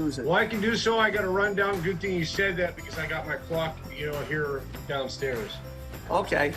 lose it. Well, I can do so. I got to run down. Good thing you said that because I got my clock, here downstairs. Okay.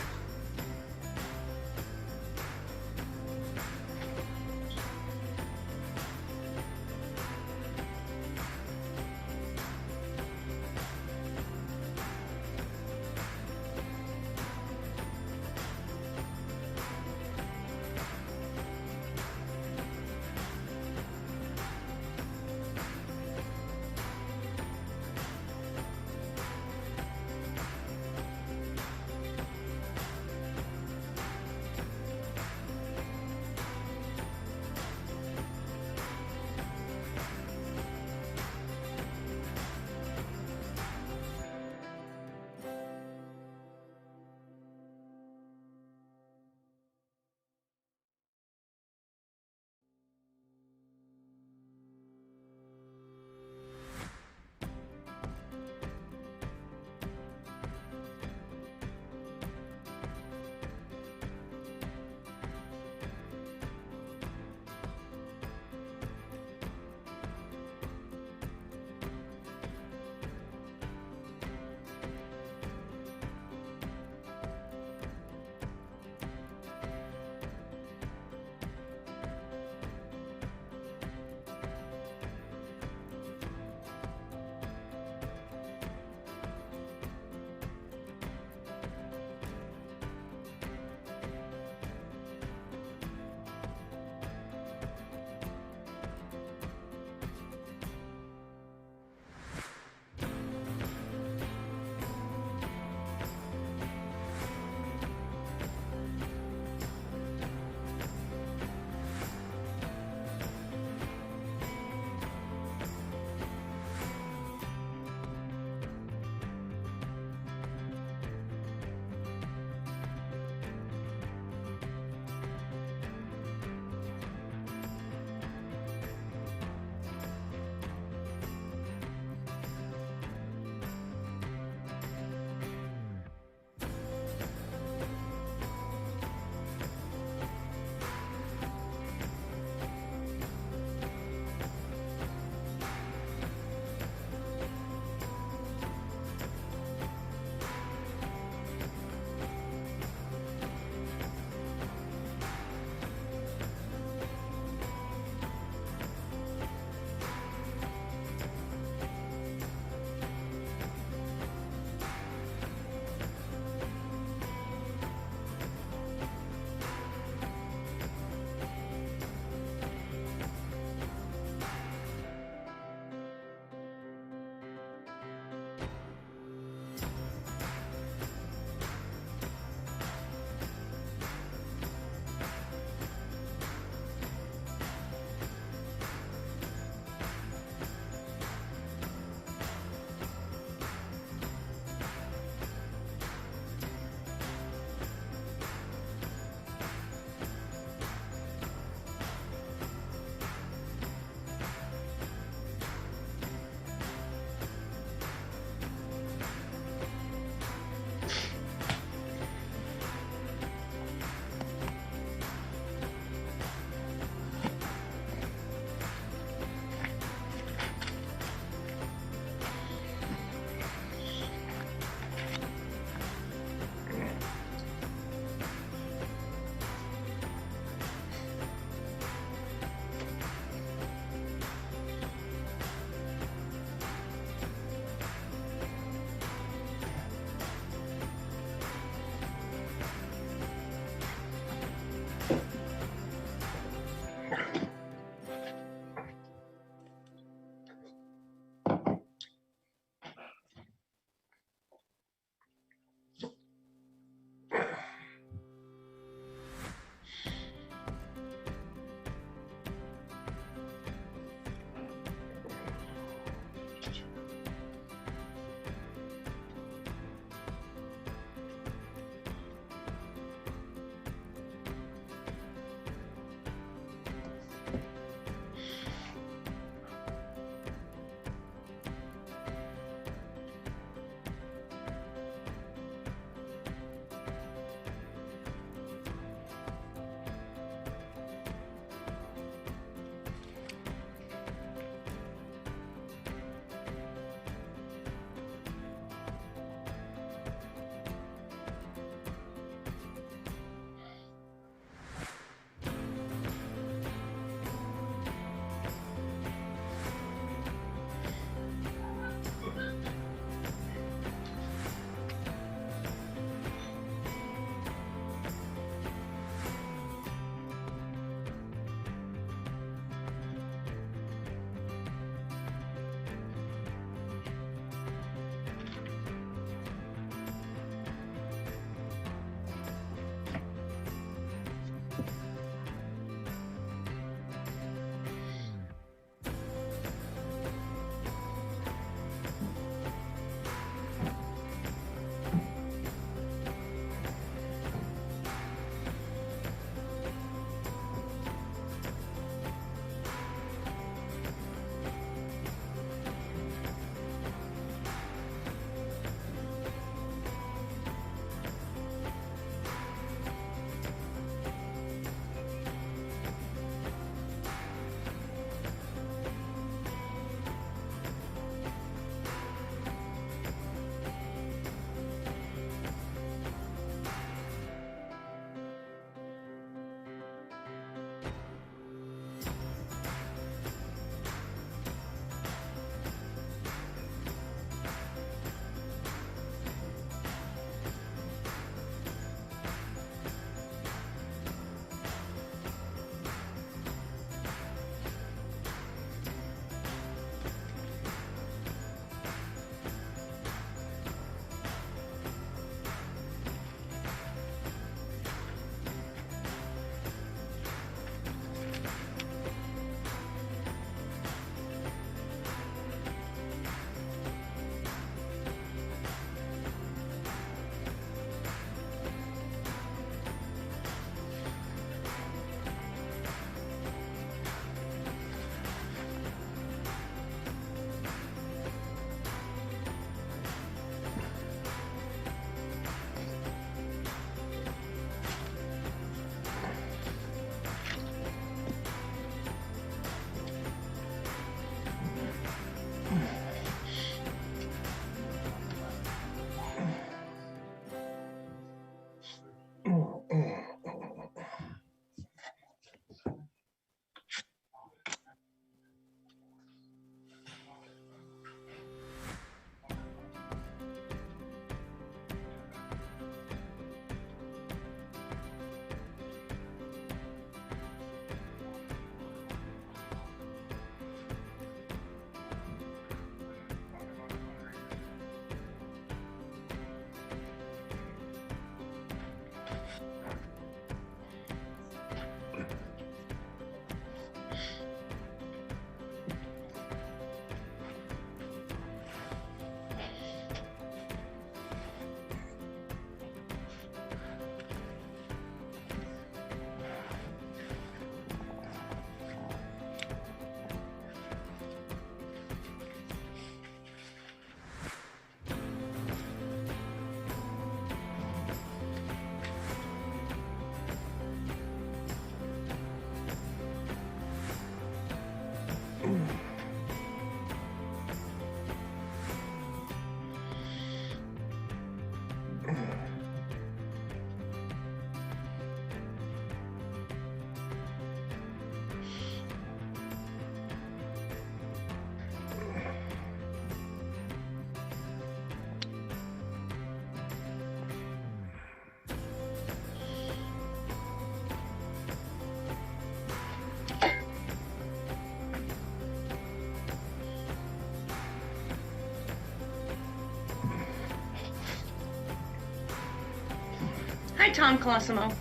Hi, Tom Colosimo.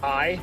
Hi.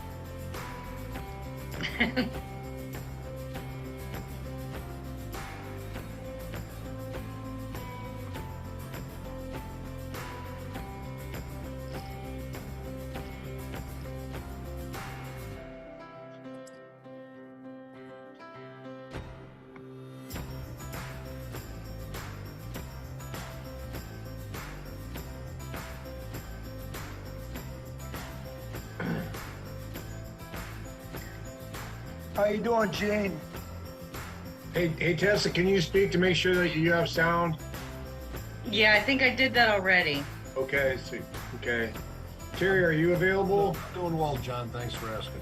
How you doing, Jane? Hey, Tessa, can you speak to make sure that you have sound? Yeah, I think I did that already. Okay, okay. Terry, are you available? Doing well, John. Thanks for asking.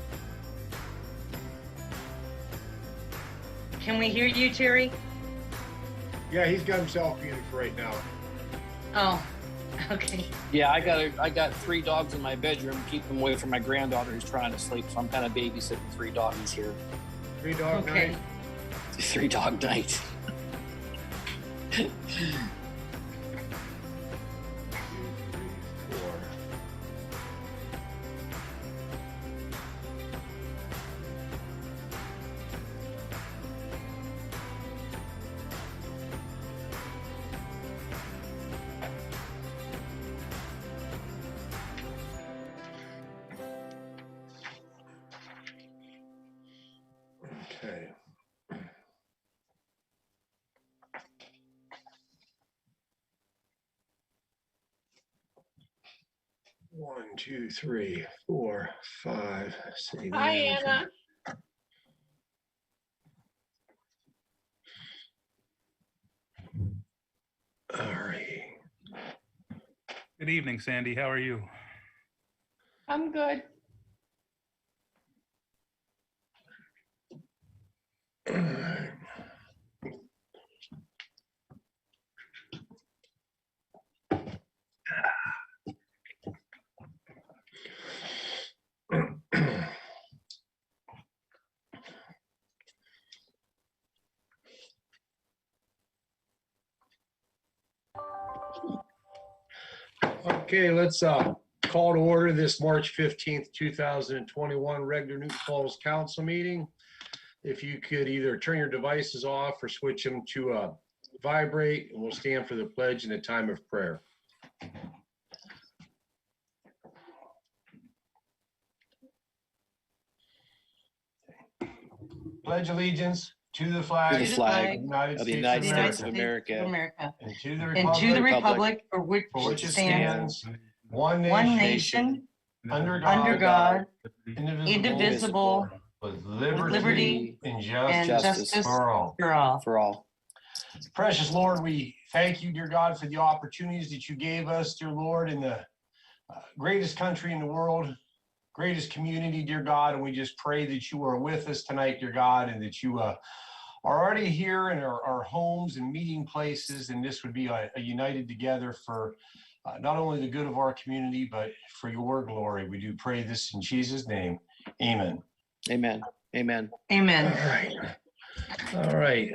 Can we hear you, Terry? Yeah, he's got himself muted for right now. Oh, okay. Yeah, I got 3 dogs in my bedroom. Keep them away from my granddaughter who's trying to sleep. So I'm kind of babysitting 3 doggies here. 3 dog Okay. night. 3 dog night. 2, 3, 4. Okay. One, 2, 3, 4, 5, 6. Hi, Anna. All right. Good evening, Sandy. How are you? I'm good. All right. Okay, let's call to order this March 15th, 2021 regular Newton Falls Council meeting. If you could either turn your devices off or switch them to vibrate, and we'll stand for the pledge in a time of prayer. Pledge allegiance to the flag, To the flag of the United of the States United of States America, of America, America. and to the And to the republic republic for which it stands stands, one one nation, nation, under under God, God, indivisible, indivisible, with liberty liberty and and justice justice for all. for all. for all. Precious Lord, we thank you, dear God, for the opportunities that you gave us, dear Lord, in the greatest country in the world, greatest community, dear God. And we just pray that you are with us tonight, dear God, and that you are already here in our homes and meeting places. And this would be a united together for not only the good of our community, but for your glory. We do pray this in Jesus' name. Amen. Amen. Amen. Amen. All right. All right.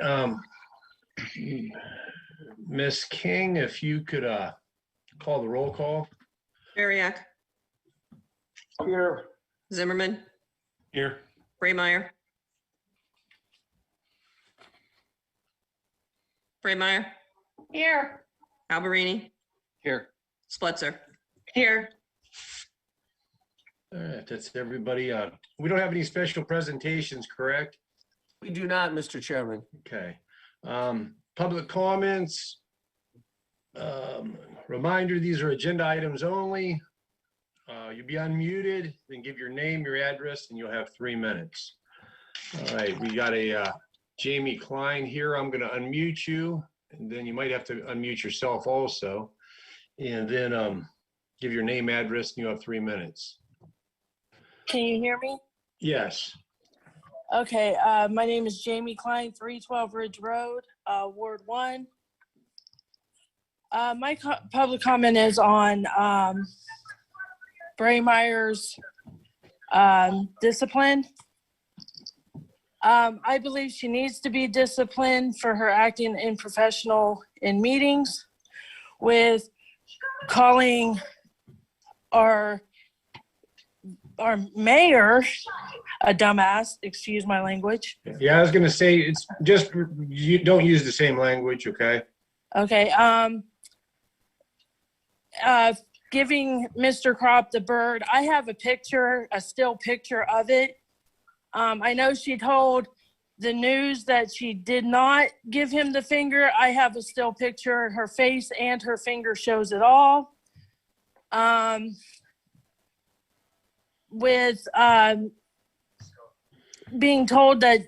Miss King, if you could call the roll call. Bariak, Here. Zimmerman, Here. Braymeyer. Braymeyer, Here. Alberini, Here. Spletzer. Here. All right, that's everybody. We don't have any special presentations, correct? We do not, Mr. Chairman. Okay. Public comments. Reminder, these are agenda items only. You'll be unmuted, then give your name, your address, and you'll have 3 minutes. All right, we got a Jamie Klein here. I'm going to unmute you, and then you might have to unmute yourself also. And then give your name, address, and you have 3 minutes. Can you hear me? Yes. Okay, my name is Jamie Klein, 312 Ridge Road, Ward 1. My public comment is on Braymeyer's discipline. I believe she needs to be disciplined for her acting unprofessional in meetings with calling our mayor a dumbass, excuse my language. Yeah, I was gonna say, it's just, you don't use the same language, okay? Okay, giving Mr. Crop the bird. I have a picture, a still picture of it. I know she told the news that she did not give him the finger. I have a still picture. Her face and her finger shows it all. With being told that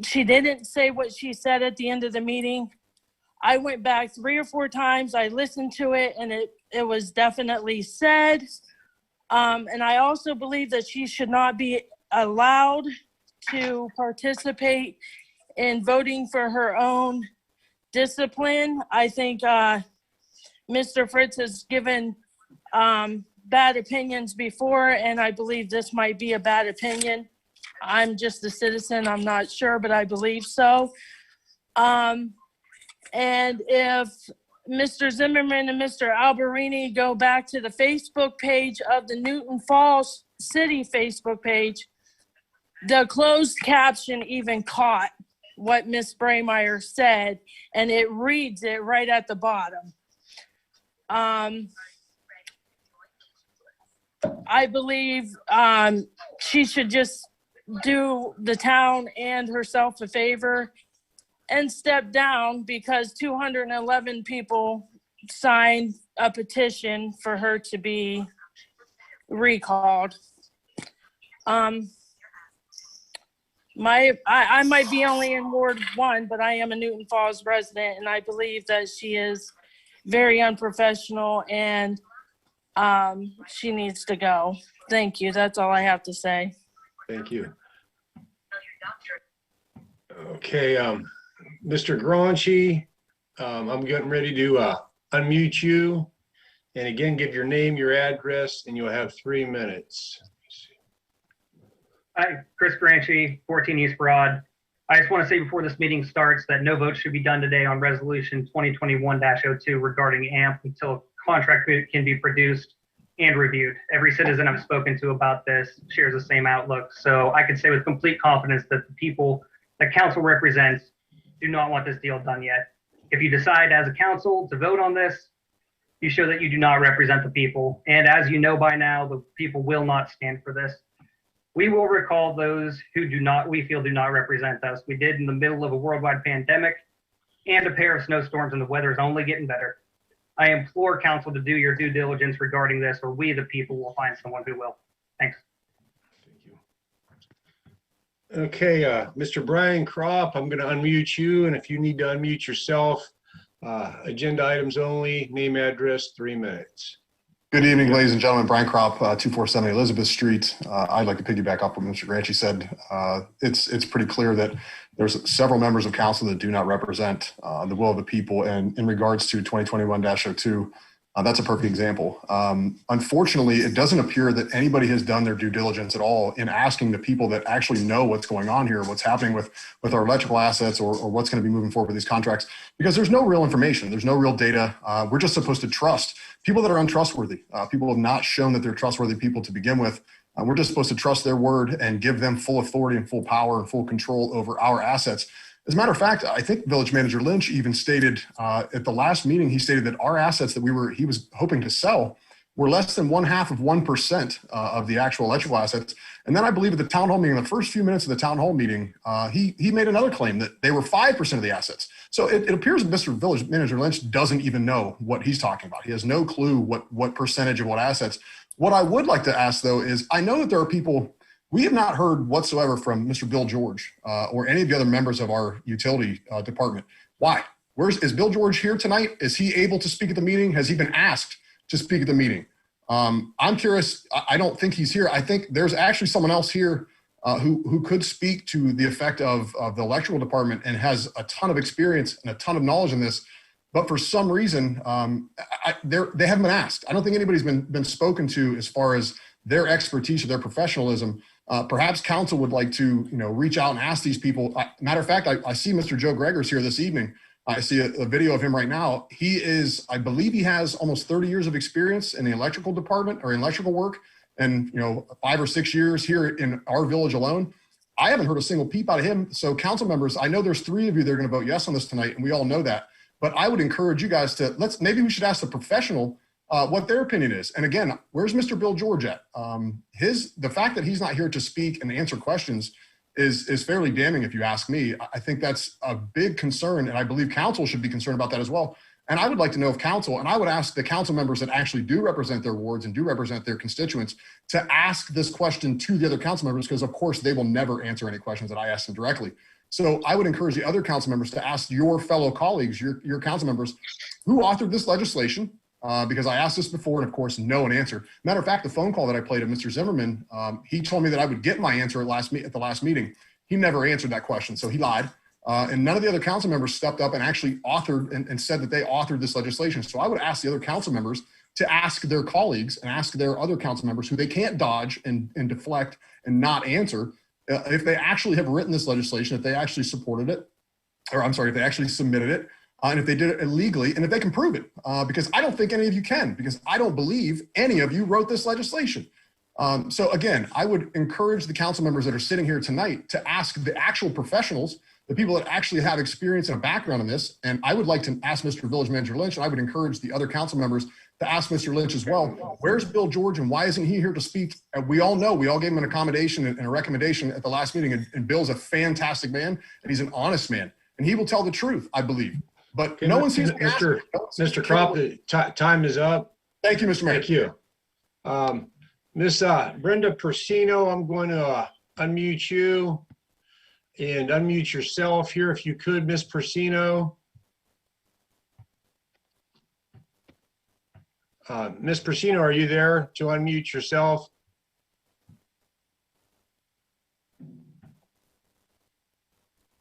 she didn't say what she said at the end of the meeting. I went back 3 or 4 times. I listened to it, and it was definitely said. And I also believe that she should not be allowed to participate in voting for her own discipline. I think Mr. Fritz has given bad opinions before, and I believe this might be a bad opinion. I'm just a citizen. I'm not sure, but I believe so. And if Mr. Zimmerman and Mr. Alberini go back to the Facebook page of the Newton Falls City Facebook page, the closed caption even caught what Miss Braymeyer said, and it reads it right at the bottom. I believe she should just do the town and herself a favor and step down, because 211 people signed a petition for her to be recalled. I might be only in Ward 1, but I am a Newton Falls resident, and I believe that she is very unprofessional, and she needs to go. Thank you. That's all I have to say. Thank you. Okay, Mr. Gronchi, I'm getting ready to unmute you. And again, give your name, your address, and you'll have 3 minutes. Hi, Chris Granchi, 14 East Broad. I just want to say before this meeting starts that no vote should be done today on Resolution 2021-02 regarding AMP until contract can be produced and reviewed. Every citizen I've spoken to about this shares the same outlook. So I can say with complete confidence that the people that council represents do not want this deal done yet. If you decide as a council to vote on this, you show that you do not represent the people. And as you know by now, the people will not stand for this. We will recall those who we feel do not represent us. We did in the middle of a worldwide pandemic and a pair of snowstorms, and the weather is only getting better. I implore council to do your due diligence regarding this, or we, the people, will find someone who will. Thanks. Thank you. Okay, Mr. Brian Crop, I'm going to unmute you, and if you need to unmute yourself, agenda items only, name, address, 3 minutes. Good evening, ladies and gentlemen. Brian Crop, 247 Elizabeth Street. I'd like to piggyback off what Mr. Granchi said. It's pretty clear that there's several members of council that do not represent the will of the people. And in regards to 2021-02, that's a perfect example. Unfortunately, it doesn't appear that anybody has done their due diligence at all in asking the people that actually know what's going on here, what's happening with our electrical assets, or what's going to be moving forward with these contracts, because there's no real information. There's no real data. We're just supposed to trust people that are untrustworthy. People have not shown that they're trustworthy people to begin with. We're just supposed to trust their word and give them full authority and full power and full control over our assets. As a matter of fact, I think Village Manager Lynch even stated at the last meeting, he stated that our assets that he was hoping to sell were less than 0.5% of the actual electrical assets. And then I believe at the town hall meeting, the first few minutes of the town hall meeting, he made another claim that they were 5% of the assets. So it appears that Mr. Village Manager Lynch doesn't even know what he's talking about. He has no clue what percentage of what assets. What I would like to ask, though, is I know that there are people. We have not heard whatsoever from Mr. Bill George or any of the other members of our utility department. Why? Is Bill George here tonight? Is he able to speak at the meeting? Has he been asked to speak at the meeting? I'm curious. I don't think he's here. I think there's actually someone else here who could speak to the effect of the electrical department and has a ton of experience and a ton of knowledge in this. But for some reason, they haven't been asked. I don't think anybody's been spoken to as far as their expertise or their professionalism Perhaps council would like to, reach out and ask these people. Matter of fact, I see Mr. Joe Gregor's here this evening. I see a video of him right now. I believe he has almost 30 years of experience in the electrical department or electrical work, and 5 or 6 years here in our village alone. I haven't heard a single peep out of him. So council members, I know there's 3 of you that are going to vote yes on this tonight, and we all know that. But I would encourage you guys to maybe we should ask the professional what their opinion is. And again, where's Mr. Bill George at? The fact that he's not here to speak and answer questions is fairly damning, if you ask me. I think that's a big concern, and I believe council should be concerned about that as well. And I would like to know if council, and I would ask the council members that actually do represent their wards and do represent their constituents to ask this question to the other council members, because of course they will never answer any questions that I ask them directly. So I would encourage the other council members to ask your fellow colleagues, your council members, who authored this legislation, because I asked this before, and of course, no one answered. Matter of fact, the phone call that I played of Mr. Zimmerman, he told me that I would get my answer at the last meeting. He never answered that question, so he lied. And none of the other council members stepped up and actually authored and said that they authored this legislation. So I would ask the other council members to ask their colleagues and ask their other council members who they can't dodge and deflect and not answer, if they actually have written this legislation, if they actually supported it, or I'm sorry, if they actually submitted it, and if they did it illegally, and if they can prove it, because I don't think any of you can, because I don't believe any of you wrote this legislation. So again, I would encourage the council members that are sitting here tonight to ask the actual professionals, the people that actually have experience and a background in this. And I would like to ask Mr. Village Manager Lynch, and I would encourage the other council members to ask Mr. Lynch as well, where's Bill George and why isn't he here to speak? We all know, we all gave him an accommodation and a recommendation at the last meeting, and Bill's a fantastic man, and he's an honest man, and he will tell the truth, I believe. But no one seems to ask him. Mr. Crop, time is up. Thank you, Mr. Mayor. Thank you. Miss Brenda Persino, I'm going to unmute you and unmute yourself here if you could, Miss Persino. Miss Persino, are you there to unmute yourself?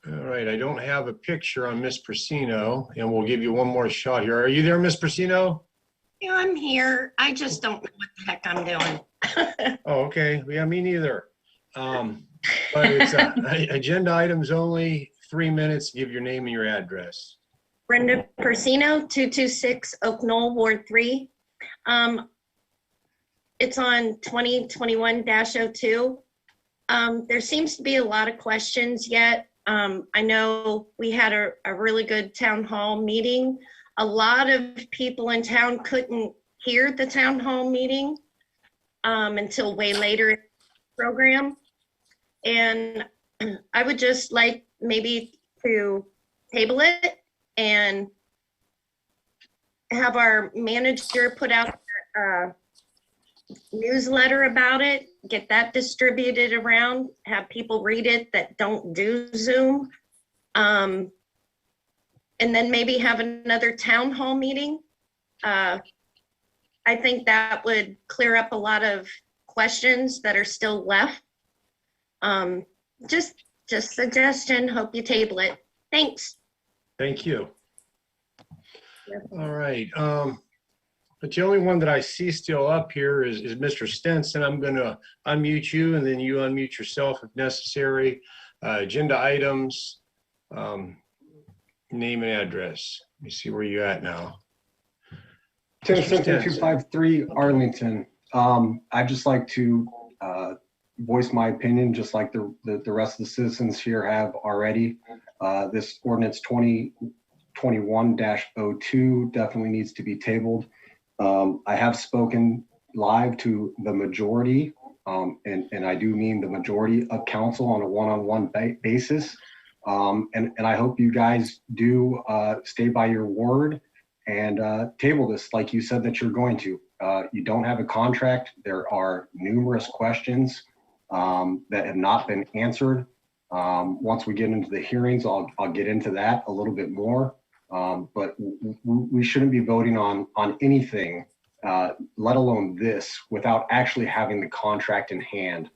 All right, I don't have a picture on Miss Persino, and we'll give you one more shot here. Are you there, Miss Persino? Yeah, I'm here. I just don't know what the heck I'm doing. Oh, okay. Yeah, me neither. But it's agenda items only, 3 minutes. Give your name and your address. Brenda Persino, 226 Oak Knoll, Ward 3. It's on 2021-02. There seems to be a lot of questions yet. I know we had a really good town hall meeting. A lot of people in town couldn't hear the town hall meeting until way later in the program. And I would just like maybe to table it and have our manager put out a newsletter about it, get that distributed around, have people read it that don't do Zoom. And then maybe have another town hall meeting. I think that would clear up a lot of questions that are still left. Just suggestion, hope you table it. Thanks. Thank you. All right. But the only one that I see still up here is Mr. Stenson. I'm going to unmute you, and then you unmute yourself if necessary. Agenda items, name and address. Let me see where you're at now. 10-253 Arlington. I'd just like to voice my opinion, just like the rest of the citizens here have already. This ordinance 2021-02 definitely needs to be tabled. I have spoken live to the majority, and I do mean the majority of council on a one-on-one basis. And I hope you guys do stay by your word and table this like you said that you're going to. You don't have a contract. There are numerous questions that have not been answered. Once we get into the hearings, I'll get into that a little bit more. But we shouldn't be voting on anything, let alone this, without actually having the contract in hand.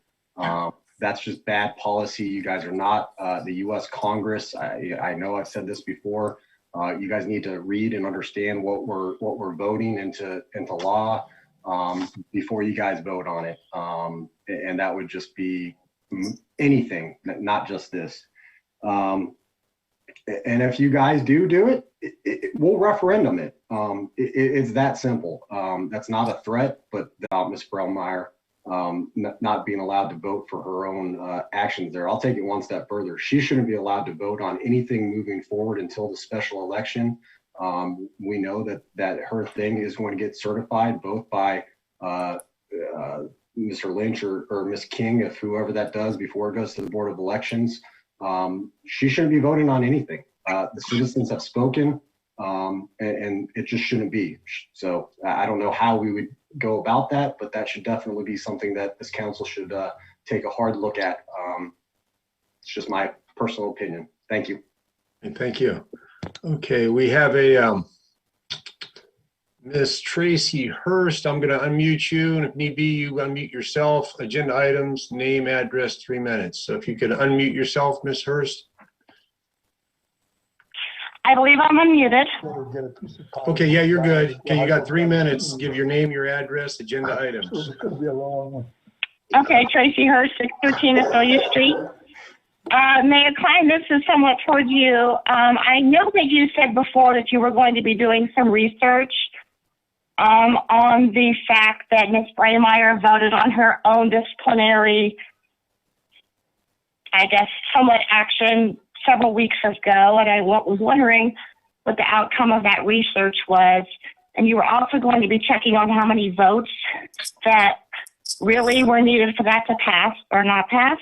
That's just bad policy. You guys are not the U.S. Congress. I know I've said this before. You guys need to read and understand what we're voting into law. before you guys vote on it. And that would just be anything, not just this. And if you guys do it, we'll referendum it. It's that simple. That's not a threat, but Miss Braymeyer not being allowed to vote for her own actions there. I'll take it one step further. She shouldn't be allowed to vote on anything moving forward until the special election. We know that her thing is going to get certified both by Mr. Lynch or Miss King, if whoever that does, before it goes to the Board of Elections. She shouldn't be voting on anything. The citizens have spoken, and it just shouldn't be. So I don't know how we would go about that, but that should definitely be something that this council should take a hard look at. It's just my personal opinion. Thank you. And thank you. Okay, we have a Miss Tracy Hurst. I'm going to unmute you, and if need be, you unmute yourself. Agenda items, name, address, 3 minutes. So if you could unmute yourself, Miss Hurst. I believe I'm unmuted. Okay, yeah, you're good. Okay, you got 3 minutes. Give your name, your address, agenda items. Okay, Tracy Hurst, 613 Astoria Street. Mayor Klein, this is somewhat towards you. I know that you said before that you were going to be doing some research on the fact that Miss Braymeyer voted on her own disciplinary, I guess, somewhat action several weeks ago, and I was wondering what the outcome of that research was. And you were also going to be checking on how many votes that really were needed for that to pass or not pass.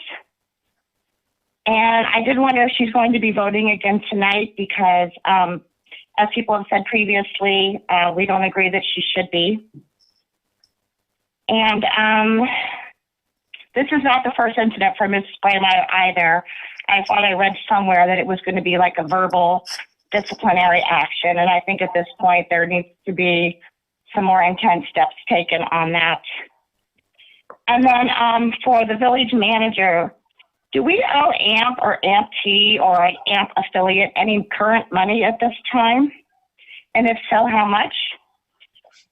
And I did wonder if she's going to be voting again tonight because, as people have said previously, we don't agree that she should be. And this is not the first incident for Ms. Braymeyer either. I thought I read somewhere that it was going to be like a verbal disciplinary action. And I think at this point there needs to be some more intense steps taken on that. And then for the village manager, do we owe AMP or AMP-T or an AMP affiliate any current money at this time? And if so, how much?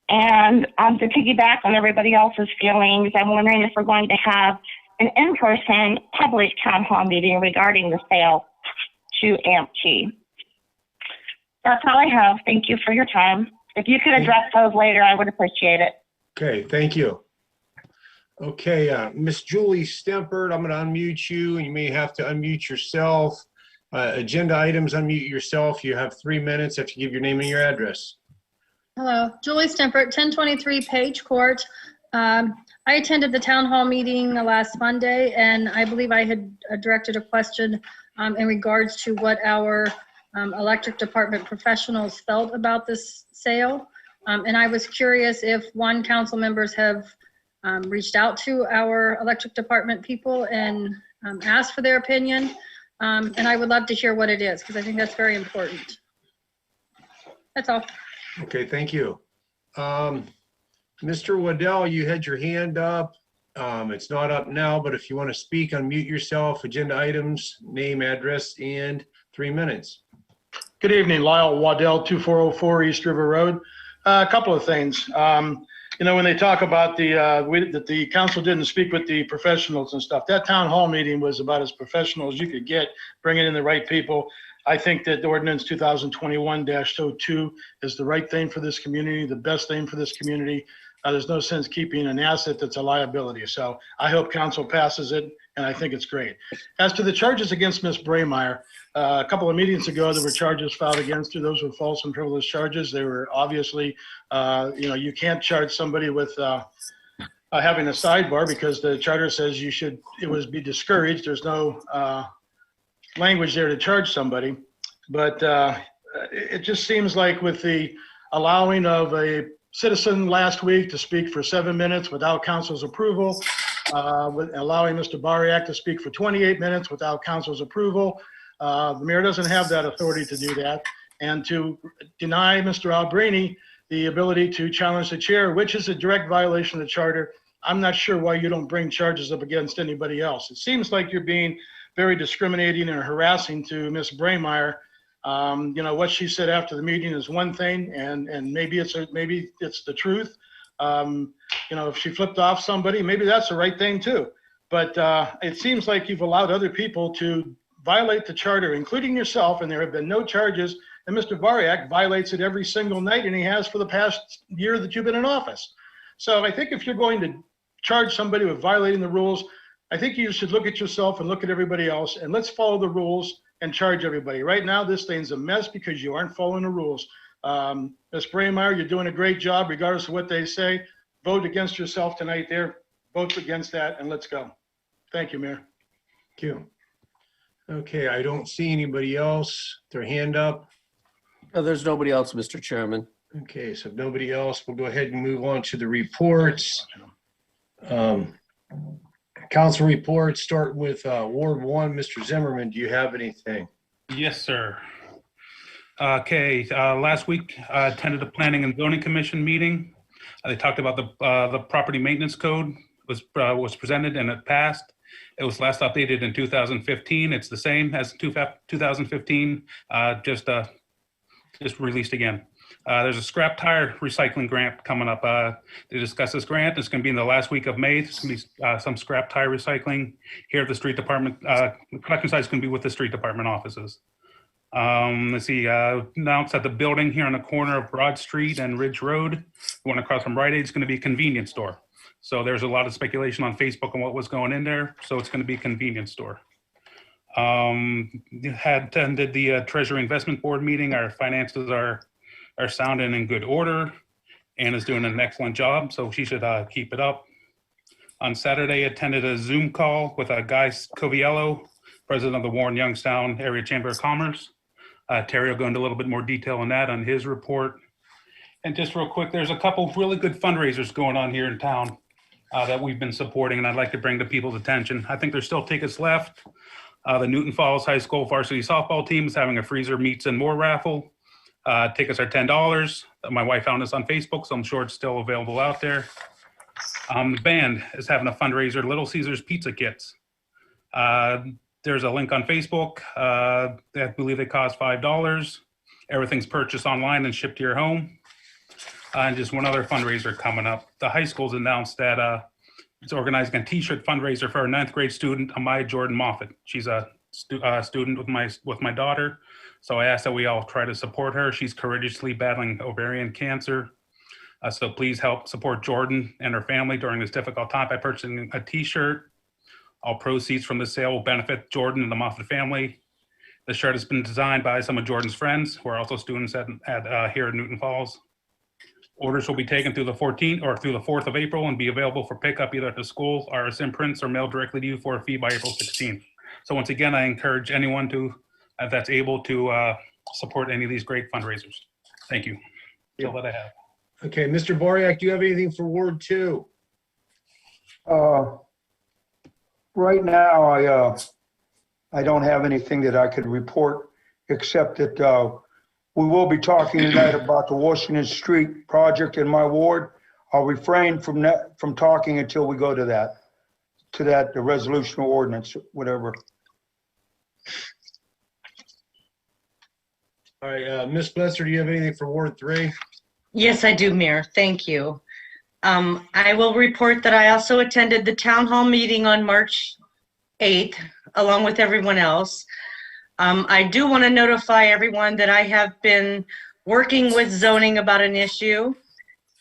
And to piggyback on everybody else's feelings, I'm wondering if we're going to have an in-person public town hall meeting regarding the sale to AMP-T. That's all I have. Thank you for your time. If you could address those later, I would appreciate it. Okay, thank you. Okay, Miss Julie Stempert, I'm going to unmute you, and you may have to unmute yourself. Agenda items, unmute yourself. You have 3 minutes if you give your name and your address. Hello, Julie Stempert, 1023 Page Court. I attended the town hall meeting last Monday, and I believe I had directed a question in regards to what our electric department professionals felt about this sale. And I was curious if council members have reached out to our electric department people and asked for their opinion. And I would love to hear what it is, because I think that's very important. That's all. Okay, thank you. Mr. Waddell, you had your hand up. It's not up now, but if you want to speak, unmute yourself. Agenda items, name, address, and 3 minutes. Good evening, Lyle Waddell, 2404 East River Road. A couple of things. You know, when they talk about that the council didn't speak with the professionals and stuff, that town hall meeting was about as professional as you could get, bringing in the right people. I think that Ordinance 2021-02 is the right thing for this community, the best thing for this community. There's no sense keeping an asset that's a liability. So I hope council passes it, and I think it's great. As to the charges against Miss Braymeyer, a couple of meetings ago, there were charges filed against her. Those were false and frivolous charges. They were obviously, you know, you can't charge somebody with having a sidebar because the charter says it would be discouraged. There's no language there to charge somebody. But it just seems like with the allowing of a citizen last week to speak for 7 minutes without council's approval, with allowing Mr. Bariak to speak for 28 minutes without council's approval. The mayor doesn't have that authority to do that. And to deny Mr. Albrini the ability to challenge the chair, which is a direct violation of the charter, I'm not sure why you don't bring charges up against anybody else. It seems like you're being very discriminating and harassing to Miss Braymeyer. You know, what she said after the meeting is one thing, and maybe it's the truth. if she flipped off somebody, maybe that's the right thing too. But it seems like you've allowed other people to violate the charter, including yourself, and there have been no charges. And Mr. Variak violates it every single night, and he has for the past year that you've been in office. So I think if you're going to charge somebody with violating the rules, I think you should look at yourself and look at everybody else, and let's follow the rules and charge everybody. Right now, this thing's a mess because you aren't following the rules. Miss Braymeyer, you're doing a great job regardless of what they say. Vote against yourself tonight there. Vote against that, and let's go. Thank you, Mayor. Thank you. Okay, I don't see anybody else. Their hand up. No, there's nobody else, Mr. Chairman. Okay, so if nobody else, we'll go ahead and move on to the reports. Council reports, start with Ward 1. Mr. Zimmerman, do you have anything? Yes, sir. Okay, last week I attended a Planning and Zoning Commission meeting. They talked about the property maintenance code was presented and it passed. It was last updated in 2015. It's the same as 2015, just released again. There's a scrap tire recycling grant coming up to discuss this grant. It's going to be in the last week of May. There's going to be some scrap tire recycling here at the street department. The collection site is going to be with the street department offices. Let's see, announced at the building here on the corner of Broad Street and Ridge Road, the one across from Rite Aid, is going to be a convenience store. So there's a lot of speculation on Facebook on what was going in there. So it's going to be a convenience store. Had attended the Treasury Investment Board meeting. Our finances are sound and in good order. Anna's doing an excellent job, so she should keep it up. On Saturday, attended a Zoom call with Guy Coviello, president of the Warren Youngstown Area Chamber of Commerce. Terry will go into a little bit more detail on that on his report. And just real quick, there's a couple really good fundraisers going on here in town that we've been supporting, and I'd like to bring to people's attention. I think there's still tickets left. The Newton Falls High School varsity softball team is having a freezer meets and more raffle. Tickets are $10. My wife found this on Facebook, so I'm sure it's still available out there. The band is having a fundraiser, Little Caesars Pizza Kits. There's a link on Facebook. I believe they cost $5. Everything's purchased online and shipped to your home. And just one other fundraiser coming up. The high school's announced that it's organizing a t-shirt fundraiser for a 9th grade student, Amaya Jordan Moffett. She's a student with my daughter. So I asked that we all try to support her. She's courageously battling ovarian cancer. So please help support Jordan and her family during this difficult time by purchasing a t-shirt. All proceeds from the sale will benefit Jordan and the Moffett family. The shirt has been designed by some of Jordan's friends, who are also students here at Newton Falls. Orders will be taken through the 14th or through the 4th of April and be available for pickup either at the school, RSM prints, or mailed directly to you for a fee by April 16th. So once again, I encourage anyone that's able to support any of these great fundraisers. Thank you. That's all that I have. Okay, Mr. Boriak, do you have anything for Ward 2? Right now, I don't have anything that I could report, except that we will be talking tonight about the Washington Street project in my ward. I'll refrain from talking until we go to the resolution or ordinance, whatever. All right, Ms. Blesser, do you have anything for Ward 3? Yes, I do, Mayor. Thank you. I will report that I also attended the town hall meeting on March 8th, along with everyone else. I do want to notify everyone that I have been working with zoning about an issue.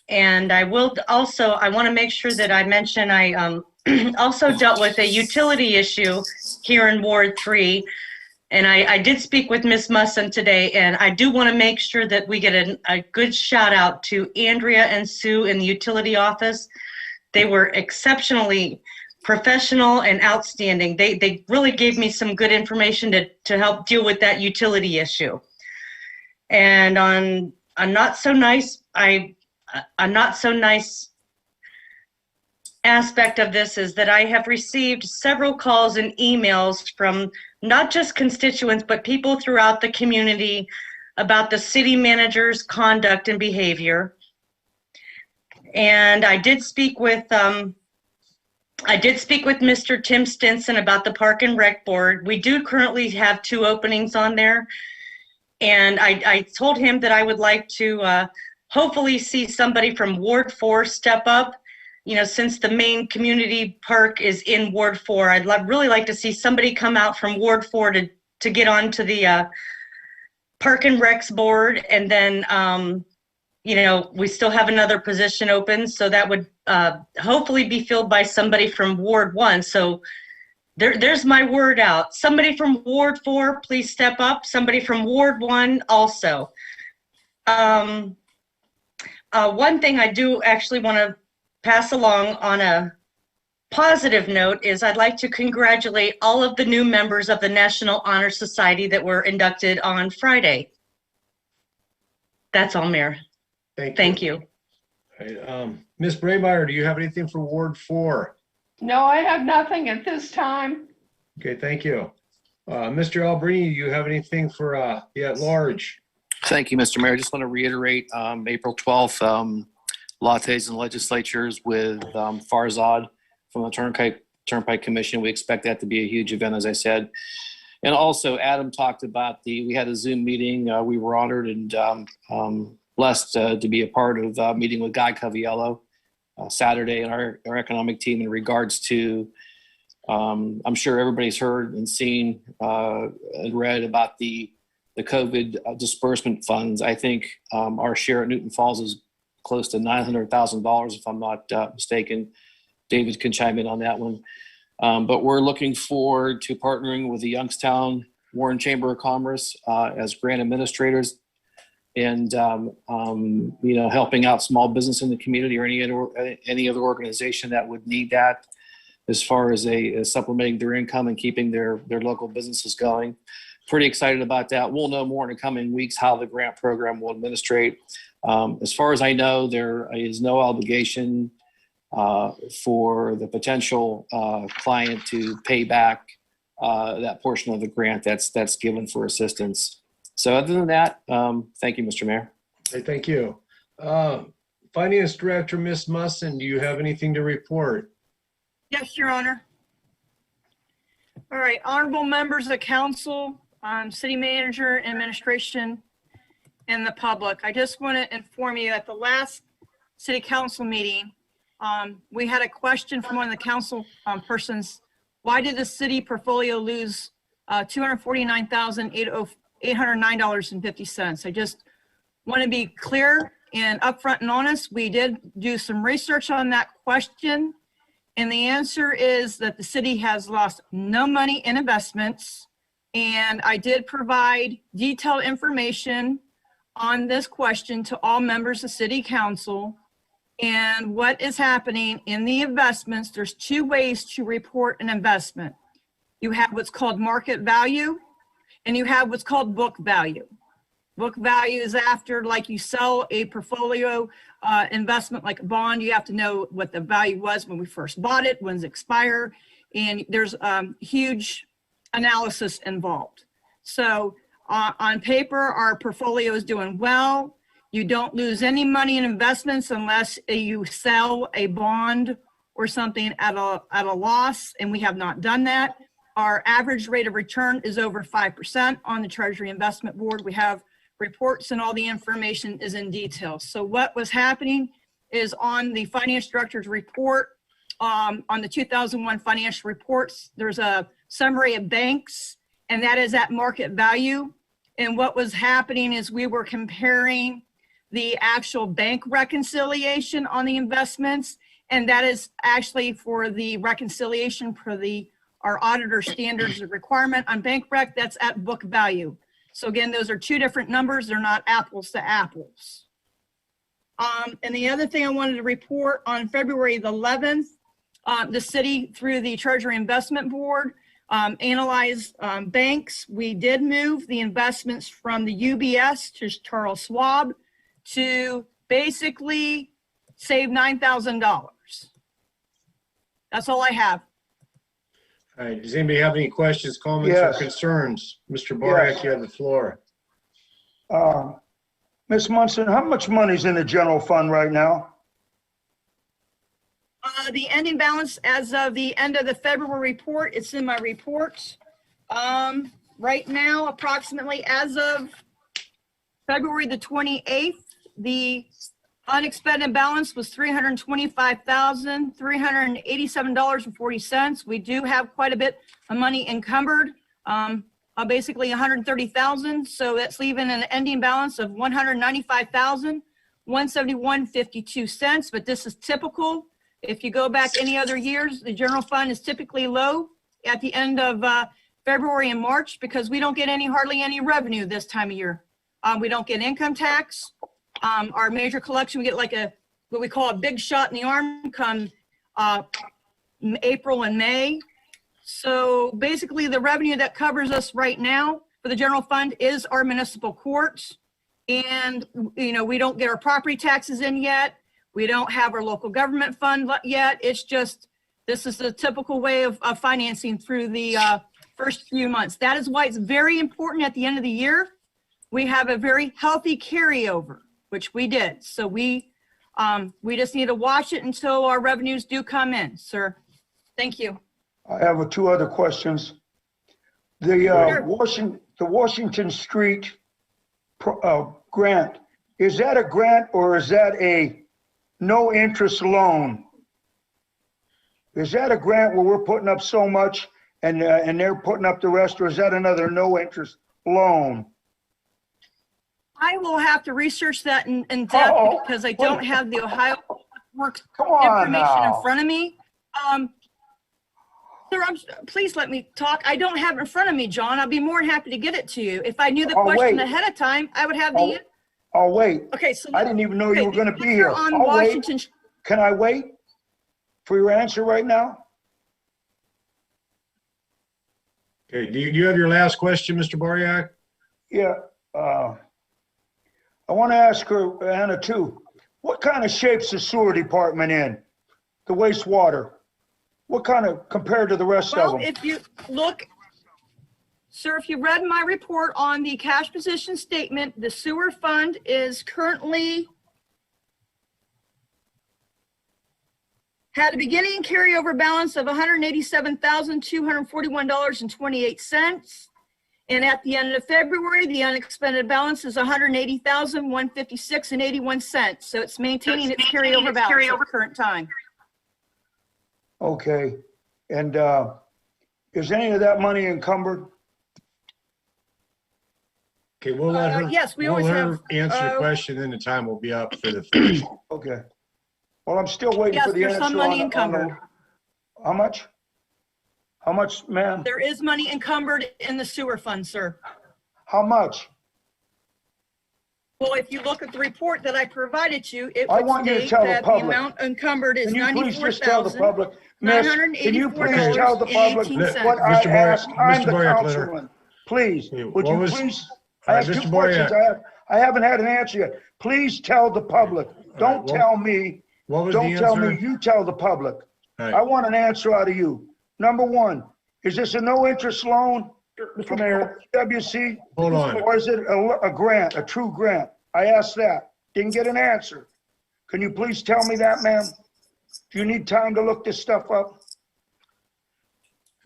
And I want to make sure that I mention I also dealt with a utility issue here in Ward 3. And I did speak with Ms. Musson today, and I do want to make sure that we get a good shout out to Andrea and Sue in the utility office. They were exceptionally professional and outstanding. They really gave me some good information to help deal with that utility issue. And on a not so nice aspect of this is that I have received several calls and emails from not just constituents, but people throughout the community about the city manager's conduct and behavior. And I did speak with Mr. Tim Stinson about the Park and Rec Board. We do currently have 2 openings on there. And I told him that I would like to hopefully see somebody from Ward 4 step up since the main community park is in Ward 4, I'd really like to see somebody come out from Ward 4 to get onto the Park and Recs board. And then, we still have another position open, so that would hopefully be filled by somebody from Ward 1. So there's my word out. Somebody from Ward 4, please step up. Somebody from Ward 1 also. One thing I do actually want to pass along on a positive note is I'd like to congratulate all of the new members of the National Honor Society that were inducted on Friday. That's all, Mayor. Thank you. All right, Miss Braymeyer, do you have anything for Ward 4? No, I have nothing at this time. Okay, thank you. Mr. Albrini, do you have anything for the at-large? Thank you, Mr. Mayor. Just want to reiterate, April 12th, lattes and legislatures with Farzad from the Turnpike Commission. We expect that to be a huge event, as I said. And also, Adam talked about we had a Zoom meeting. We were honored and blessed to be a part of a meeting with Guy Coviello Saturday and our economic team in regards to, I'm sure everybody's heard and seen and read about the COVID disbursement funds. I think our share at Newton Falls is close to $900,000, if I'm not mistaken. David can chime in on that one. But we're looking forward to partnering with the Youngstown Warren Chamber of Commerce as grant administrators and, helping out small business in the community or any other organization that would need that as far as supplementing their income and keeping their local businesses going. Pretty excited about that. We'll know more in the coming weeks how the grant program will administrate. As far as I know, there is no obligation for the potential client to pay back that portion of the grant that's given for assistance. So other than that, thank you, Mr. Mayor. Okay, thank you. Finance Director, Ms. Musson, do you have anything to report? Yes, Your Honor. All right, honorable members of the council, city manager, administration, and the public. I just want to inform you at the last city council meeting, we had a question from one of the council persons. Why did the city portfolio lose $249,809.50? I just want to be clear and upfront and honest. We did do some research on that question, and the answer is that the city has lost no money in investments. And I did provide detailed information on this question to all members of city council. And what is happening in the investments, there's two ways to report an investment. You have what's called market value, and you have what's called book value. Book value is after, like, you sell a portfolio investment like a bond, you have to know what the value was when we first bought it, when's it expire, and there's huge analysis involved. So on paper, our portfolio is doing well. You don't lose any money in investments unless you sell a bond or something at a loss, and we have not done that. Our average rate of return is over 5% on the Treasury Investment Board. We have reports and all the information is in detail. So what was happening is on the finance director's report, on the 2001 financial reports, there's a summary of banks, and that is at market value. And what was happening is we were comparing the actual bank reconciliation on the investments, and that is actually for the reconciliation for our auditor standards of requirement on bank rec, that's at book value. So again, those are two different numbers. They're not apples to apples. And the other thing I wanted to report, on February the 11th, the city, through the Treasury Investment Board, analyzed banks. We did move the investments from the UBS to Charles Schwab to basically save $9,000. That's all I have. All right, does anybody have any questions, comments, Yes. or concerns? Mr. Boriak, Yes. you have the floor. Ms. Munson, how much money's in the general fund right now? The ending balance as of the end of the February report, it's in my reports. Right now, approximately as of February the 28th, the Unexpended balance was $325,387.40. We do have quite a bit of money encumbered, basically $130,000. So that's leaving an ending balance of $195,171.52. But this is typical. If you go back any other years, the general fund is typically low at the end of February and March because we don't get hardly any revenue this time of year. We don't get income tax. Our major collection, we get like what we call a big shot in the arm come April and May. So basically the revenue that covers us right now for the general fund is our municipal courts. And, we don't get our property taxes in yet. We don't have our local government fund yet. It's just, this is the typical way of financing through the first few months. That is why it's very important at the end of the year. We have a very healthy carryover, which we did. So we just need to watch it until our revenues do come in, sir. Thank you. I have two other questions. The Washington Street grant, is that a grant or is that a no interest loan? Is that a grant where we're putting up so much and they're putting up the rest, or is that another no interest loan? I will have to research that in depth because I don't have the Ohio Works information in front of me. Sir, please let me talk. I don't have it in front of me, John. I'll be more than happy to get it to you. If I knew the question ahead of time, I would have the. I'll wait. Okay, so I didn't even know you were going to be here. On I'll Washington. wait. Can I wait for your answer right now? Okay, do you have your last question, Mr. Bariak? Yeah. I want to ask her, Anna, too. What kind of shape's the sewer department in? The wastewater? What kind of, compared to the rest of them? Well, if you look, sir, if you read my report on the cash position statement, the sewer fund is currently had a beginning carryover balance of $187,241.28. And at the end of February, the unexpended balance is $180,156.81. So it's maintaining its carryover balance at the current time. Okay. And is any of that money encumbered? Okay, we'll let her. Yes, we we'll always let have. her answer the question, then the time will be up for the finish. Okay. Well, I'm still waiting Yes, for the answer. there's some money encumbered. How much? How much, ma'am? There is money encumbered in the sewer fund, sir. How much? Well, if you look at the report that I provided you, it I would want you to state tell the that the public. amount encumbered is Can you please just tell the public? Miss, can you please tell the public what I Mr. Boyer- asked? I'm Mr. the Boyer, let her- councilman. Please, Okay, would what you was- please? All I right, have two Mr. Boyer. questions. I haven't had an answer yet. Please tell the public. Don't what- tell me. What was the Don't tell me. answer? You tell the public. All right. I want an answer out of you. Number one, is this a no interest loan? Mr. Mayor. WC? Hold on. Or is it a grant, a true grant? I asked that. Didn't get an answer. Can you please tell me that, ma'am? Do you need time to look this stuff up?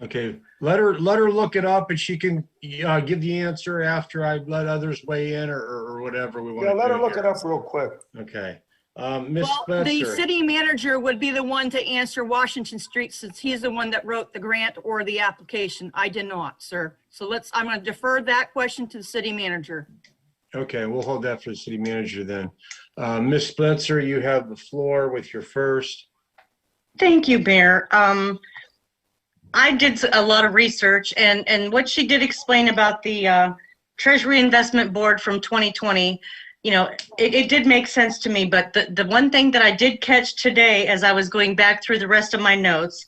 Okay, let her look it up and she can give the answer after I let others weigh in or whatever we want to Yeah, do. let her look here. it up real quick. Okay. Ms. Well, the Spencer. city manager would be the one to answer Washington Street since he's the one that wrote the grant or the application. I did not, sir. So I'm going to defer that question to the city manager. Okay, we'll hold that for the city manager then. Ms. Spencer, you have the floor with your first. Thank you, Mayor. I did a lot of research and what she did explain about the Treasury Investment Board from 2020, it did make sense to me. But the one thing that I did catch today as I was going back through the rest of my notes,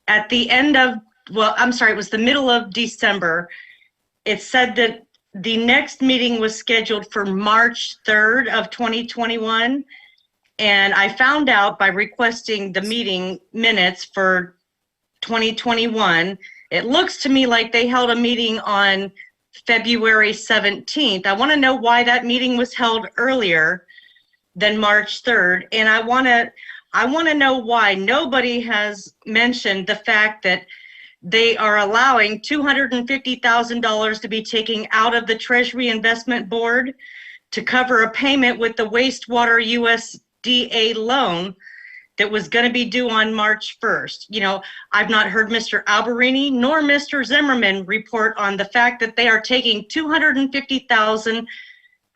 at the end of, it was the middle of December, it said that the next meeting was scheduled for March 3rd of 2021. And I found out by requesting the meeting minutes for 2021, it looks to me like they held a meeting on February 17th. I want to know why that meeting was held earlier than March 3rd. And I want to know why nobody has mentioned the fact that they are allowing $250,000 to be taken out of the Treasury Investment Board to cover a payment with the wastewater USDA loan that was going to be due on March 1st. You know, I've not heard Mr. Alberini nor Mr. Zimmerman report on the fact that they are taking $250,000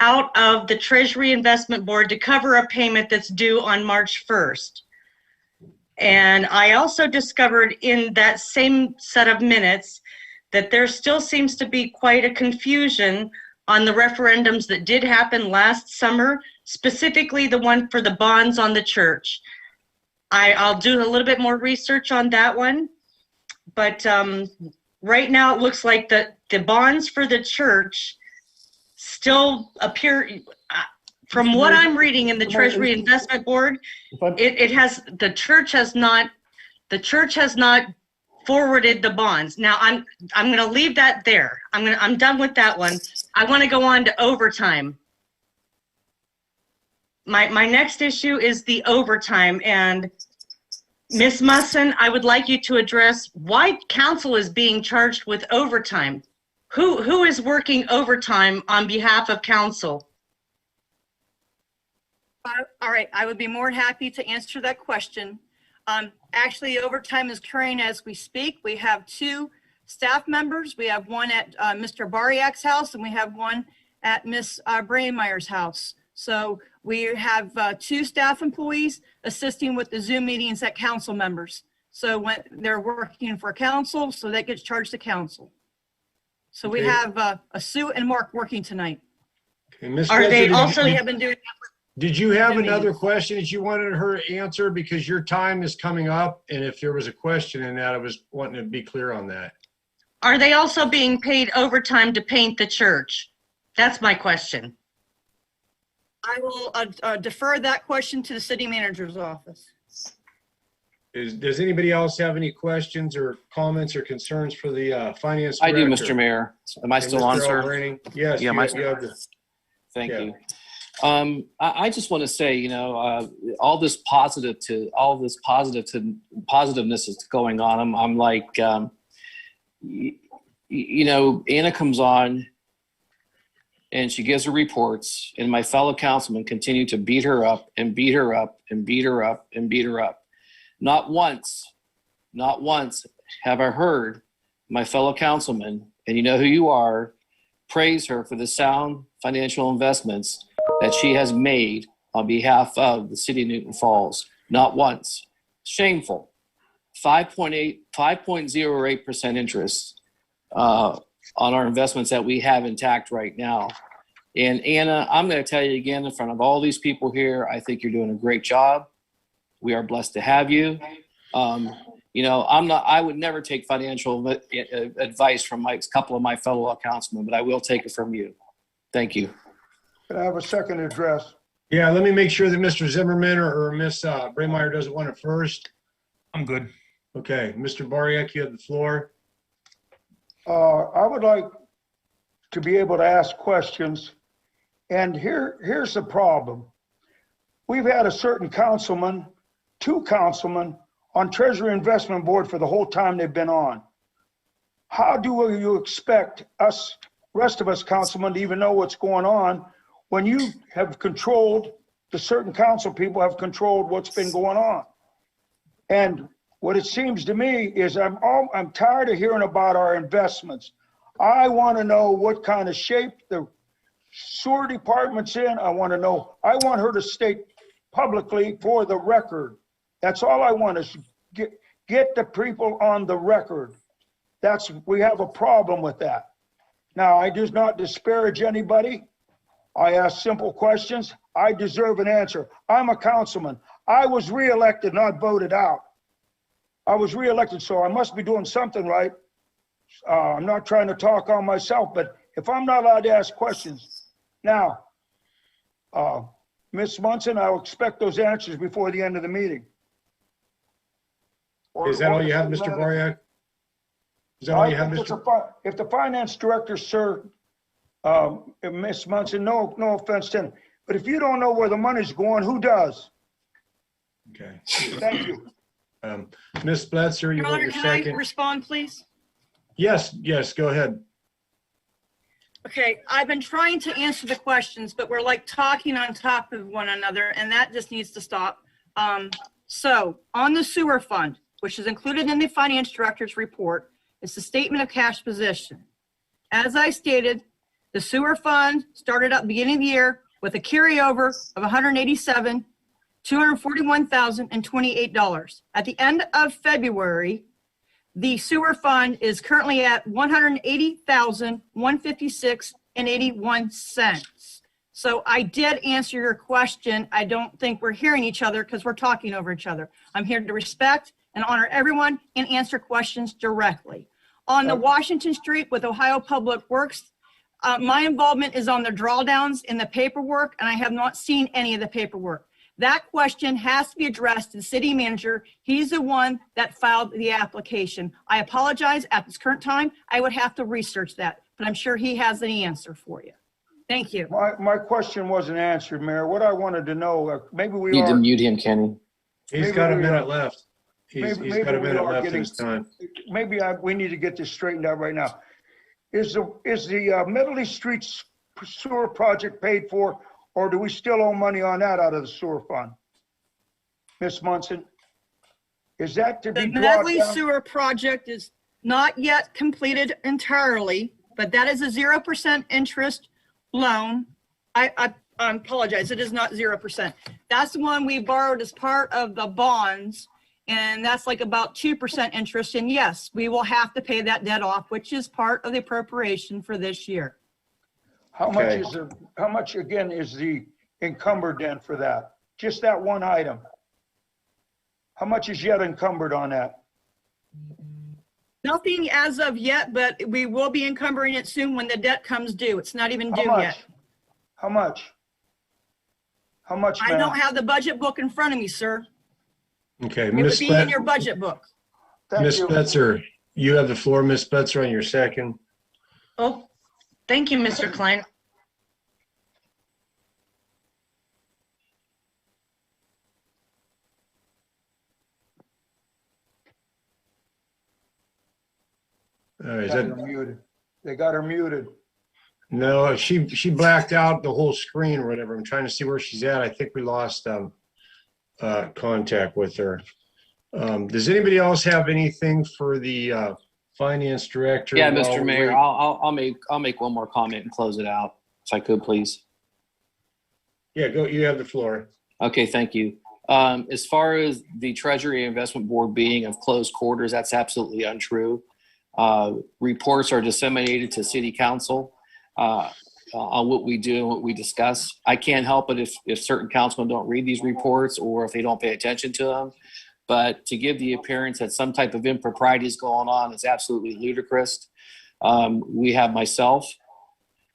out of the Treasury Investment Board to cover a payment that's due on March 1st. And I also discovered in that same set of minutes that there still seems to be quite a confusion on the referendums that did happen last summer, specifically the one for the bonds on the church. I'll do a little bit more research on that one. But right now it looks like the bonds for the church still appear, from what I'm reading in the Treasury Investment Board, the church has not forwarded the bonds. Now I'm going to leave that there. I'm done with that one. I want to go on to overtime. My next issue is the overtime, and Ms. Musson, I would like you to address why council is being charged with overtime. Who is working overtime on behalf of council? All right, I would be more happy to answer that question. Actually, overtime is occurring as we speak. We have 2 staff members. We have one at Mr. Bariak's house, and we have one at Miss Braymeyer's house. So we have 2 staff employees assisting with the Zoom meetings at council members. So when they're working for council, so that gets charged to council. So we have Sue and Mark working tonight. Okay, Ms. Are they Spencer, also? We have been doing. Did you have another question that you wanted her to answer? Because your time is coming up, and if there was a question in that, I was wanting to be clear on that. Are they also being paid overtime to paint the church? That's my question. I will defer that question to the city manager's office. Does anybody else have any questions or comments or concerns for the finance I director? do, Mr. Mayor. Am I still on, sir? Yes. Yeah, thank you. I just want to say, you know, all this positiveness is going on. I'm like, you know, Anna comes on and she gives her reports, and my fellow councilmen continue to beat her up and beat her up and beat her up and beat her up. Not once have I heard my fellow councilmen, and you know who you are, praise her for the sound financial investments that she has made on behalf of the city of Newton Falls. Not once. Shameful. 5.08% interest on our investments that we have intact right now. And Anna, I'm going to tell you again in front of all these people here, I think you're doing a great job. We are blessed to have you. You know, I would never take financial advice from a couple of my fellow councilmen, but I will take it from you. Thank you. Can I have a second address? Yeah, let me make sure that Mr. Zimmerman or Ms. Braymeyer doesn't want it first. I'm good. Okay, Mr. Bariak, you have the floor. I would like to be able to ask questions. And here's the problem. We've had a certain councilman, 2 councilmen on Treasury Investment Board for the whole time they've been on. How do you expect us, rest of us councilmen, to even know what's going on when you have controlled, the certain council people have controlled what's been going on? And what it seems to me is I'm tired of hearing about our investments. I want to know what kind of shape the sewer department's in. I want her to state publicly for the record. That's all I want is get the people on the record. We have a problem with that. Now, I do not disparage anybody. I ask simple questions. I deserve an answer. I'm a councilman. I was reelected, not voted out. I was reelected, so I must be doing something right. I'm not trying to talk on myself, but if I'm not allowed to ask questions. Now, Ms. Munson, I'll expect those answers before the end of the meeting. Is that all you have, Mr. Bariak? Is that all you have, Mr.? If the finance director, sir, Ms. Munson, no offense to him, but if you don't know where the money's going, who does? Okay. Thank you. Ms. Bletzer, you Your want Honor, your can I second? respond, please? Yes, go ahead. Okay, I've been trying to answer the questions, but we're like talking on top of one another, and that just needs to stop. So on the sewer fund, which is included in the finance director's report, is the statement of cash position. As I stated, the sewer fund started up beginning of the year with a carryover of $241,028. At the end of February, the sewer fund is currently at $180,156.81. So I did answer your question. I don't think we're hearing each other because we're talking over each other. I'm here to respect and honor everyone and answer questions directly. On the Washington Street with Ohio Public Works, my involvement is on the drawdowns in the paperwork, and I have not seen any of the paperwork. That question has to be addressed to the city manager. He's the one that filed the application. I apologize at this current time. I would have to research that, but I'm sure he has an answer for you. Thank you. My question wasn't answered, Mayor. What I wanted to know, maybe we You are. need to mute him, Kenny. He's got a minute left. He's got a minute left in his time. Maybe we need to get this straightened out right now. Is the Medley Street sewer project paid for, or do we still owe money on that out of the sewer fund? Ms. Munson, is that to be The brought Medley down? Sewer project is not yet completed entirely, but that is a 0% interest loan. I apologize, it is not 0%. That's the one we borrowed as part of the bonds, and that's like about 2% interest. And yes, we will have to pay that debt off, which is part of the appropriation for this year. How much again is the encumbered then for that? Just that one item? How much is yet encumbered on that? Nothing as of yet, but we will be encumbering it soon when the debt comes due. It's not even due yet. How much? How much, I ma'am? don't have the budget book in front of me, sir. Okay, It would Ms. be in your budget book. Ms. Spetzer, you have the floor, Ms. Spetzer, on your second. Oh, thank you, Mr. Klein. All right, is Got that, her muted. They got her muted. no, she blacked out the whole screen or whatever. I'm trying to see where she's at. I think we lost contact with her. Does anybody else have anything for the finance director? Yeah, while Mr. we Mayor, wait? I'll make one more comment and close it out, if I could, please. Yeah, go. You have the floor. Okay, thank you. As far as the Treasury Investment Board being of closed quarters, that's absolutely untrue. Reports are disseminated to City Council on what we do and what we discuss. I can't help it if certain councilmen don't read these reports or if they don't pay attention to them. But to give the appearance that some type of impropriety is going on is absolutely ludicrous. We have myself,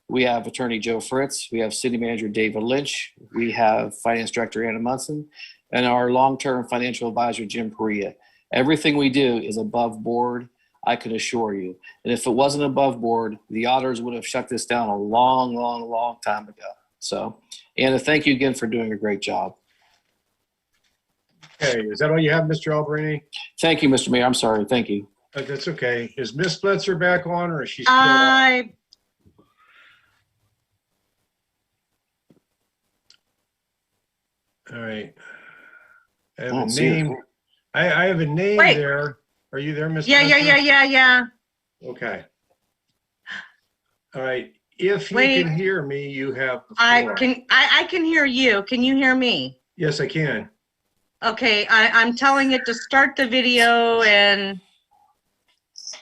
we have Attorney Joe Fritz, we have City Manager David Lynch, we have Finance Director Anna Munson, and our long-term financial advisor Jim Perea. Everything we do is above board, I can assure you. And if it wasn't above board, the auditors would have shut this down a long, long, long time ago. So, Anna, thank you again for doing a great job. Okay, is that all you have, Mr. Alberini? Thank you, Mr. Mayor. I'm sorry. Thank you. That's okay. Is Ms. Spetzer back on, or is she still on? All right. I have a name. I have a name there. Are you there, Ms. Spetzer? Yeah. Okay. All right. If you can hear me, you have the floor. I can hear you. Can you hear me? Yes, I can. Okay, I'm telling it to start the video and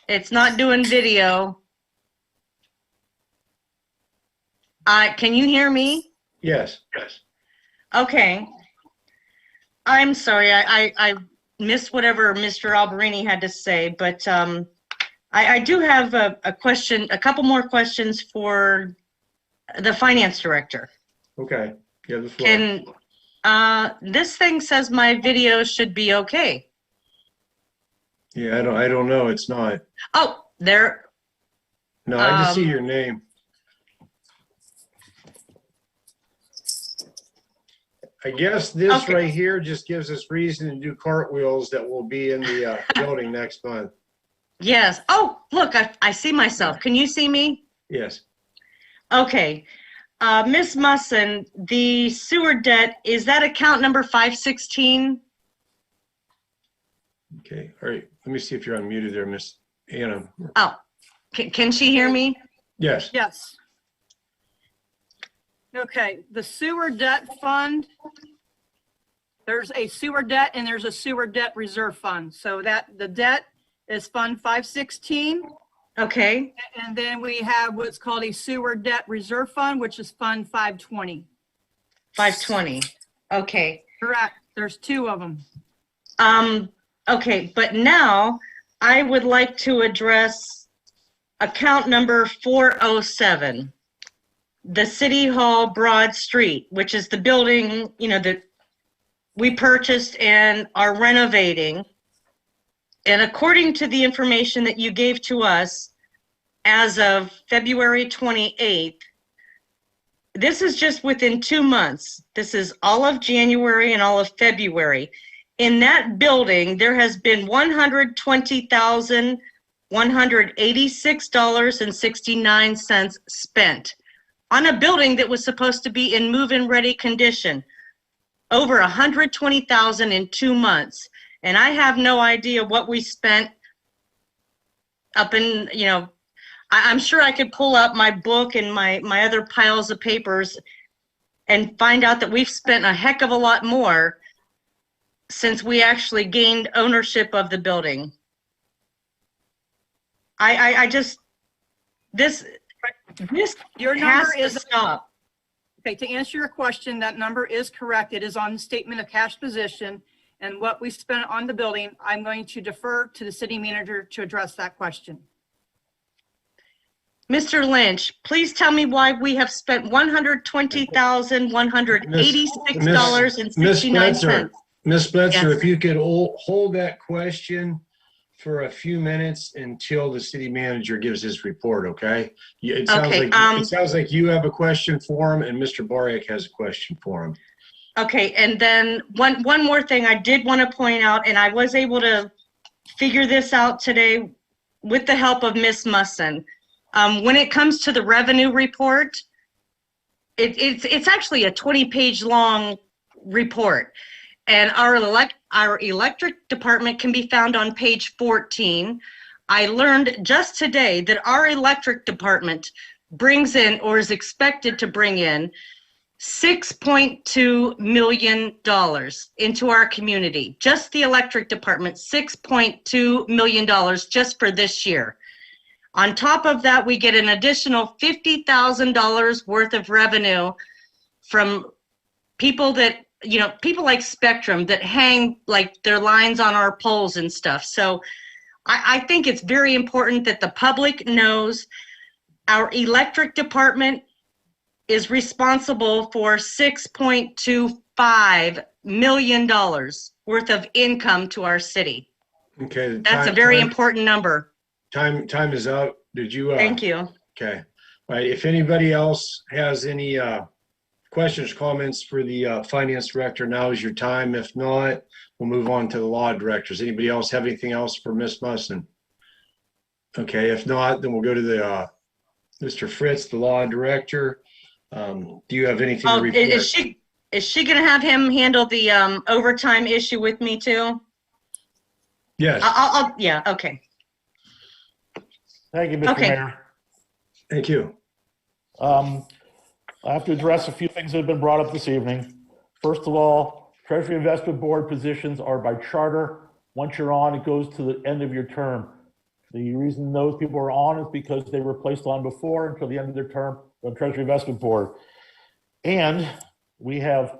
it's not doing video. Can you hear me? Yes. Okay. I'm sorry, I missed whatever Mr. Alberini had to say, but I do have a question, a couple more questions for the finance director. Okay, you have the floor. This thing says my video should be okay. Yeah, I don't know. It's not. Oh, there. No, I just see your name. I guess this right here just gives us reason to do cartwheels that will be in the building next month. Yes. Oh, look, I see myself. Can you see me? Yes. Okay. Miss Musson, the sewer debt, is that account number 516? Okay, all right. Let me see if you're unmuted there, Miss Anna. Oh, can she hear me? Yes. Yes. Okay, the sewer debt fund, there's a sewer debt and there's a sewer debt reserve fund. So that the debt is Fund 516. Okay. And then we have what's called a sewer debt reserve fund, which is Fund 520. 520. Okay. Correct. There's two of them. Okay, but now I would like to address account number 407, the City Hall Broad Street, which is the building, that we purchased and are renovating. And according to the information that you gave to us as of February 28th, this is just within 2 months. This is all of January and all of February. In that building, there has been $120,186.69 spent on a building that was supposed to be in move-in ready condition. Over $120,000 in 2 months. And I have no idea what we spent up in, I'm sure I could pull up my book and my other piles of papers and find out that we've spent a heck of a lot more since we actually gained ownership of the building. This Your has number to is stop. Okay, to answer your question, that number is correct. It is on the statement of cash position. And what we spent on the building, I'm going to defer to the city manager to address that question. Mr. Lynch, please tell me why we have spent $120,186.69. Miss Spencer, Yes. if you could hold that question for a few minutes until the city manager gives his report, okay? It sounds like you have a question for him and Mr. Bariak has a question for him. Okay, and then one more thing I did want to point out, and I was able to figure this out today with the help of Miss Musson. When it comes to the revenue report, it's actually a 20-page long report. And our electric department can be found on page 14. I learned just today that our electric department brings in, or is expected to bring in, $6.2 million into our community. Just the electric department, $6.2 million just for this year. On top of that, we get an additional $50,000 worth of revenue from people that, people like Spectrum that hang like their lines on our poles and stuff. So I think it's very important that the public knows our electric department is responsible for $6.25 million worth of income to our city. Okay. That's a very important number. Time is out. Did you? Thank you. Okay. All right. If anybody else has any questions, comments for the finance director, now is your time. If not, we'll move on to the law directors. Anybody else have anything else for Ms. Musson? Okay. If not, then we'll go to the Mr. Fritz, the law director. Do you have anything to report? Is she going to have him handle the overtime issue with me too? Yes. Yeah. Okay. Thank you, Mr. Mayor. Thank you. I have to address a few things that have been brought up this evening. First of all, Treasury Investment Board positions are by charter. Once you're on, it goes to the end of your term. The reason those people are on is because they were placed on before until the end of their term on Treasury Investment Board. And we have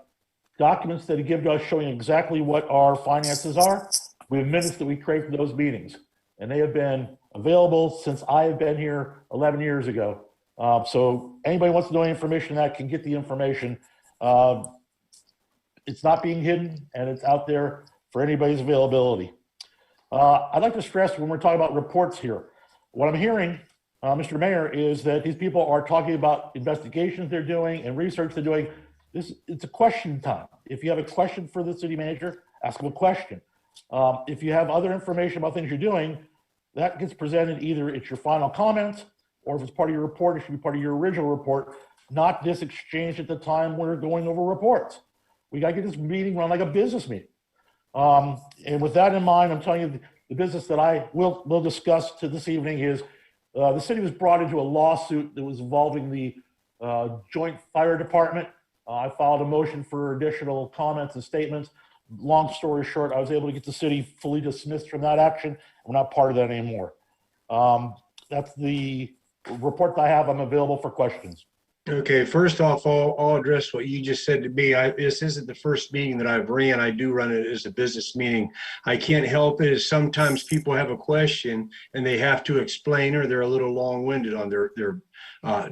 documents that are given to us showing exactly what our finances are. We have minutes that we create for those meetings. And they have been available since I have been here 11 years ago. So anybody wants to know any information that can get the information. It's not being hidden and it's out there for anybody's availability. I'd like to stress when we're talking about reports here, what I'm hearing, Mr. Mayor, is that these people are talking about investigations they're doing and research they're doing. It's a question time. If you have a question for the city manager, ask him a question. If you have other information about things you're doing, that gets presented either at your final comments or if it's part of your report, it should be part of your original report, not this exchange at the time we're going over reports. We got to get this meeting run like a business meeting. And with that in mind, I'm telling you, the business that I will discuss to this evening is the city was brought into a lawsuit that was involving the joint fire department. I filed a motion for additional comments and statements. Long story short, I was able to get the city fully dismissed from that action. We're not part of that anymore. That's the report that I have. I'm available for questions. Okay, first off, I'll address what you just said to me. This isn't the first meeting that I've ran. I do run it as a business meeting. I can't help it is sometimes people have a question and they have to explain, or they're a little long-winded on their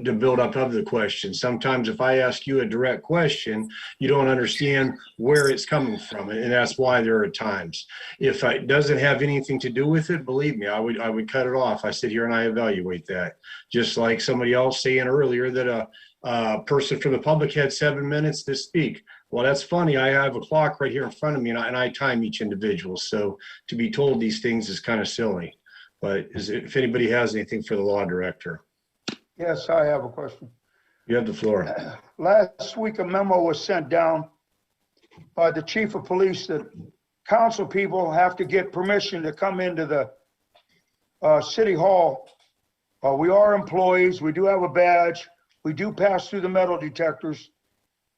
to build up of the question. Sometimes if I ask you a direct question, you don't understand where it's coming from, and that's why there are times. If it doesn't have anything to do with it, believe me, I would cut it off. I sit here and I evaluate that. Just like somebody else saying earlier that a person from the public had 7 minutes to speak. Well, that's funny. I have a clock right here in front of me, and I time each individual. So to be told these things is kind of silly. But if anybody has anything for the law director. Yes, I have a question. You have the floor. Last week, a memo was sent down by the chief of police that council people have to get permission to come into the city hall. We are employees. We do have a badge. We do pass through the metal detectors.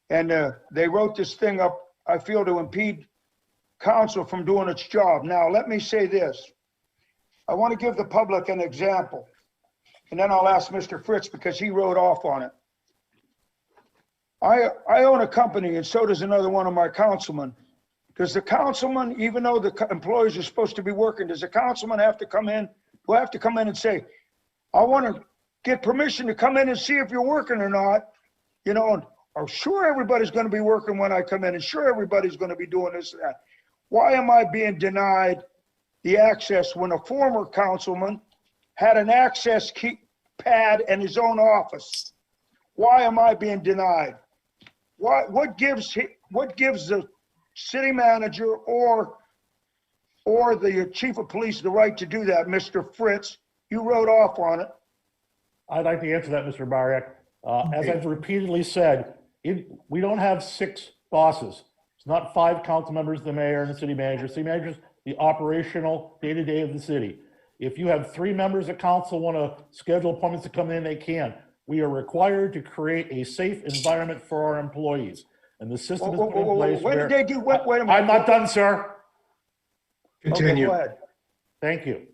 And they wrote this thing up, I feel, to impede council from doing its job. Now, let me say this. I want to give the public an example. And then I'll ask Mr. Fritz because he wrote off on it. I own a company, and so does another one of my councilmen. Does the councilman, even though the employees are supposed to be working, does the councilman have to come in? Will have to come in and say, I want to get permission to come in and see if you're working or not. You know, and I'm sure everybody's going to be working when I come in, and sure everybody's going to be doing this and that. Why am I being denied the access when a former councilman had an access key pad in his own office? Why am I being denied? What gives the city manager or the chief of police the right to do that, Mr. Fritz? You wrote off on it. I'd like to answer that, Mr. Bariak. As I've repeatedly said, we don't have 6 bosses. It's not 5 council members, the mayor and the city manager. City manager is the operational day-to-day of the city. If you have 3 members of council want to schedule appointments to come in, they can. We are required to create a safe environment for our employees. And the system is put in place. When did they do what? Wait a minute. I'm not done, sir. Continue. Okay, go ahead. Thank you.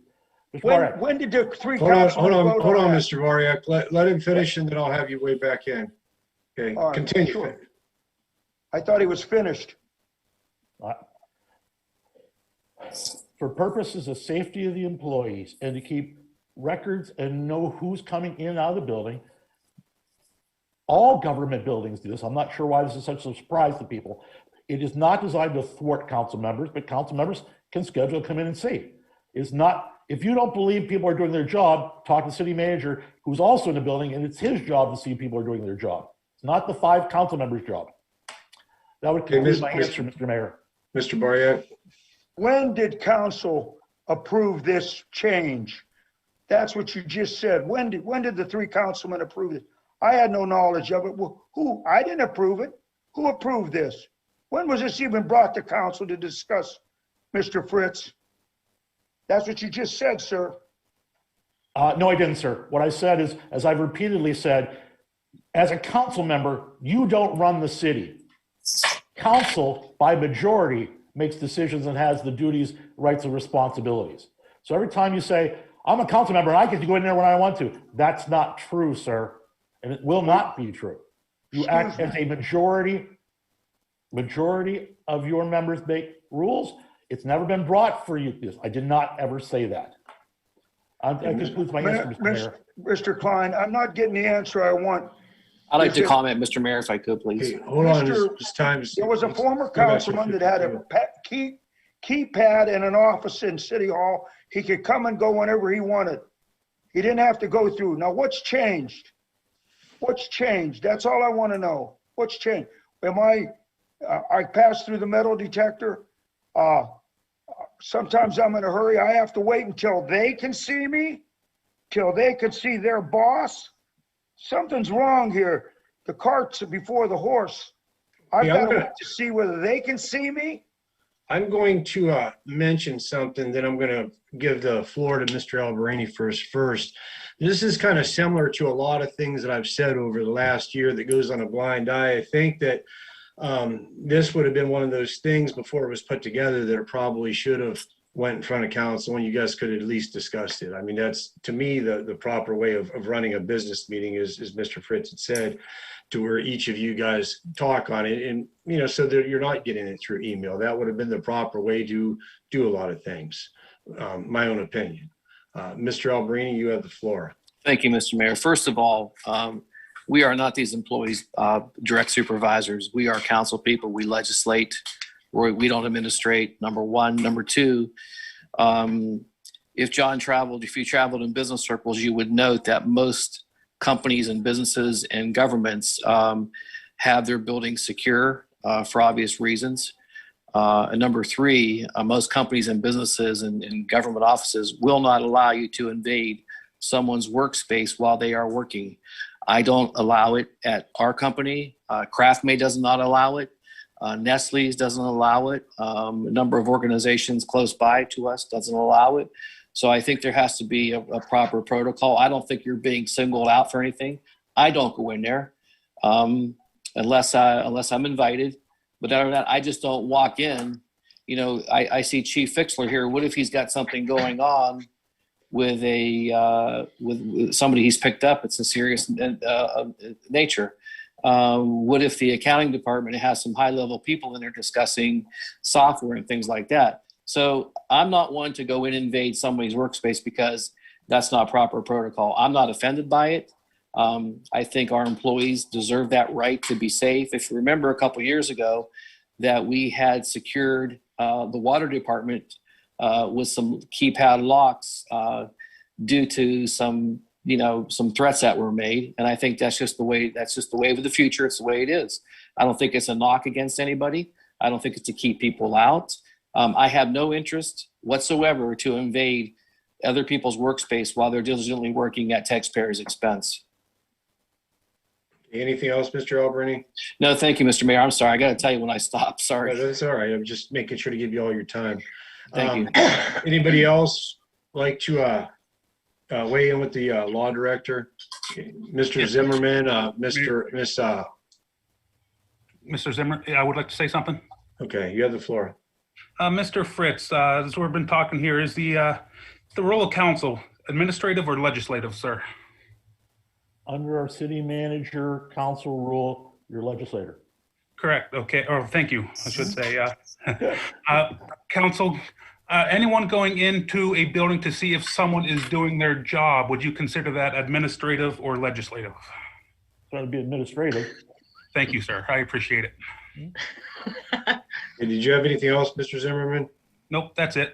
Mr. When did the 3 Hold on, councilmen vote hold on, that? Mr. Variak. Let him finish, and then I'll have you way back in. Okay, All right, continue. sure. I thought he was finished. For purposes of safety of the employees and to keep records and know who's coming in and out of the building, all government buildings do this. I'm not sure why this is such a surprise to people. It is not designed to thwart council members, but council members can schedule to come in and see. It's not, if you don't believe people are doing their job, talk to the city manager who's also in the building, and it's his job to see if people are doing their job. It's not the 5 council members' job. That would conclude my answer, Mr. Mayor. Mr. Variak. When did council approve this change? That's what you just said. When did the 3 councilmen approve it? I had no knowledge of it. Well, who? I didn't approve it. Who approved this? When was this even brought to council to discuss, Mr. Fritz? That's what you just said, sir. No, I didn't, sir. What I said is, as I've repeatedly said, as a council member, you don't run the city. Council, by majority, makes decisions and has the duties, rights, and responsibilities. So every time you say, I'm a council member and I get to go in there when I want to, that's not true, sir. And it will not be true. You act as a majority of your members make rules. It's never been brought for you. I did not ever say that. That concludes my answer, Mr. Mayor. Mr. Klein, I'm not getting the answer I want. I'd like to comment, Mr. Mayor, if I could, please. Hey, hold on, this time. There was a former councilman that had a keypad in an office in City Hall. He could come and go whenever he wanted. He didn't have to go through. Now, what's changed? What's changed? That's all I want to know. What's changed? I pass through the metal detector. Sometimes I'm in a hurry. I have to wait until they can see me. till they could see their boss? Something's wrong here. The cart's before the horse. I've Yeah, I'm got to gonna- wait to see whether they can see me. I'm going to mention something, then I'm going to give the floor to Mr. Alberini first. This is kind of similar to a lot of things that I've said over the last year that goes on a blind eye. I think that this would have been one of those things before it was put together that it probably should have went in front of council and you guys could have at least discussed it. I mean, that's, to me, the proper way of running a business meeting is, as Mr. Fritz had said, to where each of you guys talk on it and, you know, so that you're not getting it through email. That would have been the proper way to do a lot of things. My own opinion. Mr. Alberini, you have the floor. Thank you, Mr. Mayor. First of all, we are not these employees' direct supervisors. We are council people. We legislate. We don't administrate, number one. Number two, if you traveled in business circles, you would note that most companies and businesses and governments have their buildings secure for obvious reasons. And number three, most companies and businesses and government offices will not allow you to invade someone's workspace while they are working. I don't allow it at our company. Craftmate does not allow it. Nestle's doesn't allow it. A number of organizations close by to us doesn't allow it. So I think there has to be a proper protocol. I don't think you're being singled out for anything. I don't go in there unless I'm invited. But other than that, I just don't walk in. You know, I see Chief Fixler here. What if he's got something going on with with somebody he's picked up? It's a serious nature. What if the accounting department has some high-level people in there discussing software and things like that? So I'm not one to go in and invade somebody's workspace because that's not proper protocol. I'm not offended by it. I think our employees deserve that right to be safe. If you remember a couple of years ago that we had secured the water department with some keypad locks due to some threats that were made. And I think that's just the way of the future. It's the way it is. I don't think it's a knock against anybody. I don't think it's to keep people out. I have no interest whatsoever to invade other people's workspace while they're diligently working at taxpayers' expense. Anything else, Mr. Alberini? No, thank you, Mr. Mayor. I'm sorry. I got to tell you when I stop. Sorry. No, that's all right. I'm just making sure to give you all your time. Thank you. Anybody else like to weigh in with the law director? Mr. Zimmerman, Mr. Zimmer, I would like to say something. Okay, you have the floor. Mr. Fritz, as we've been talking here, is the role of council administrative or legislative, sir? Under our city manager council rule, you're legislator. Correct. Okay. Or thank you, I should say. Council, anyone going into a building to see if someone is doing their job, would you consider that administrative or legislative? It's going to be administrative. Thank you, sir. I appreciate it. Did you have anything else, Mr. Zimmerman? Nope, that's it.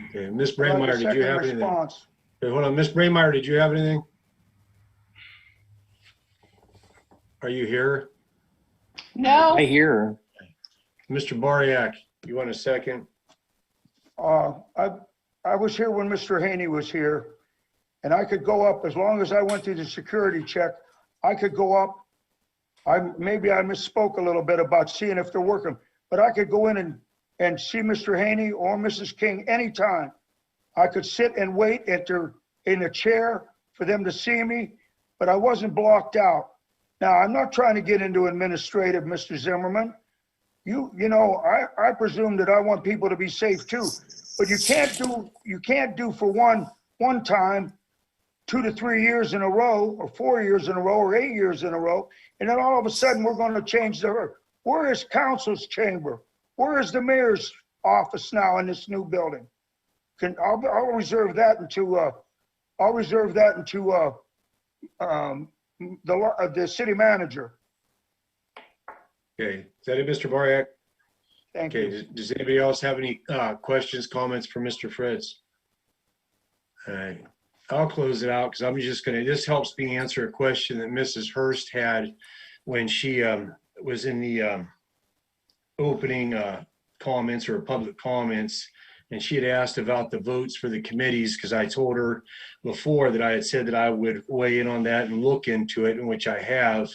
Okay, Miss Braymeyer, did you have anything? Response. Okay, hold on, Miss Braymeyer, did you have anything? Are you here? No. I hear her. Mr. Bariak, you want a second? I was here when Mr. Haney was here, and I could go up, as long as I went through the security check, I could go up. Maybe I misspoke a little bit about seeing if they're working, but I could go in and see Mr. Haney or Mrs. King anytime. I could sit and wait in a chair for them to see me, but I wasn't blocked out. Now, I'm not trying to get into administrative, Mr. Zimmerman. You know, I presume that I want people to be safe too, but you can't do for one time 2 to 3 years in a row, or 4 years in a row, or 8 years in a row, and then all of a sudden we're going to change where is council's chamber? Where is the mayor's office now in this new building? I'll reserve that until the city manager. Okay, is that it, Mr. Bariak? Thank you. Okay, does anybody else have any questions, comments for Mr. Fritz? All right, I'll close it out because I'm just this helps me answer a question that Mrs. Hurst had when she was in the opening comments or public comments. and she had asked about the votes for the committees, because I told her before that I had said that I would weigh in on that and look into it, in which I have.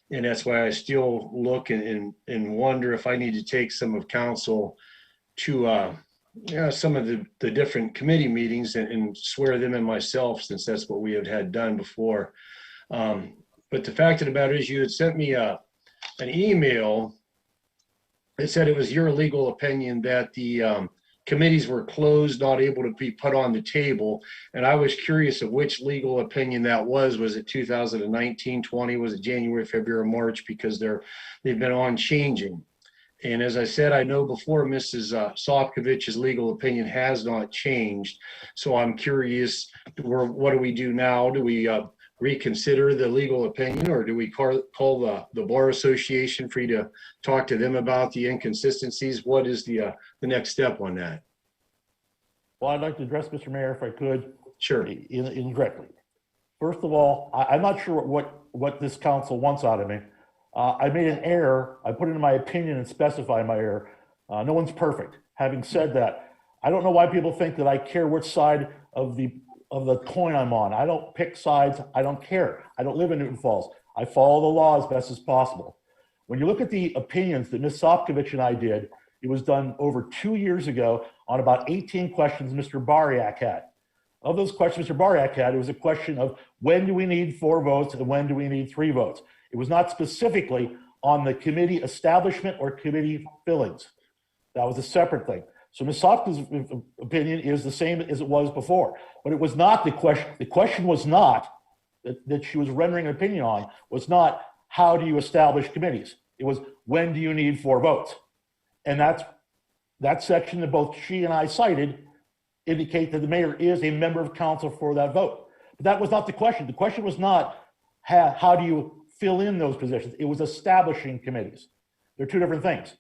And that's why I still look and wonder if I need to take some of council to some of the different committee meetings and swear them in myself, since that's what we had done before. But the fact of the matter is, you had sent me an email that said it was your legal opinion that the committees were closed, not able to be put on the table. And I was curious of which legal opinion that was. Was it 2019, 20? Was it January, February, March? Because they've been on changing. And as I said, I know before Mrs. Sofkovich's legal opinion has not changed. So I'm curious, what do we do now? Do we reconsider the legal opinion, or do we call the Bar Association for you to talk to them about the inconsistencies? What is the next step on that? Well, I'd like to address Mr. Mayor, if I could. Sure. Indirectly. First of all, I'm not sure what this council wants out of me. I made an error. I put it in my opinion and specified my error. No one's perfect. Having said that, I don't know why people think that I care which side of the coin I'm on. I don't pick sides. I don't care. I don't live in Newton Falls. I follow the law as best as possible. When you look at the opinions that Ms. Sofkovich and I did, it was done over 2 years ago on about 18 questions Mr. Bariak had. Of those questions Mr. Bariak had, it was a question of when do we need 4 votes and when do we need 3 votes. It was not specifically on the committee establishment or committee fillings. That was a separate thing. So Ms. Sofkovich's opinion is the same as it was before, but it was not the question. The question was not that she was rendering an opinion on, was not how do you establish committees. It was when do you need 4 votes. And that section that both she and I cited indicate that the mayor is a member of council for that vote. But that was not the question. The question was not how do you fill in those positions. It was establishing committees. They're 2 different things.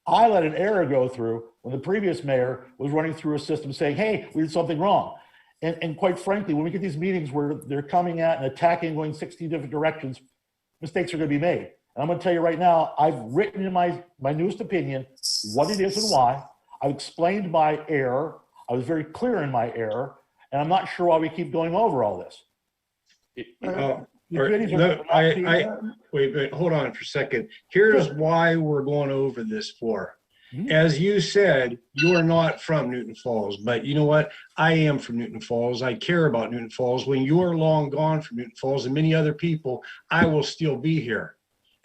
I let an error go through when the previous mayor was running through a system saying, hey, we did something wrong. And quite frankly, when we get these meetings where they're coming at and attacking, going 60 different directions, mistakes are going to be made. And I'm going to tell you right now, I've written in my newest opinion what it is and why. I've explained my error. I was very clear in my error. And I'm not sure why we keep going over all this. Wait, hold on for a second. Here's why we're going over this for. As you said, you're not from Newton Falls, but you know what? I am from Newton Falls. I care about Newton Falls. When you're long gone from Newton Falls and many other people, I will still be here.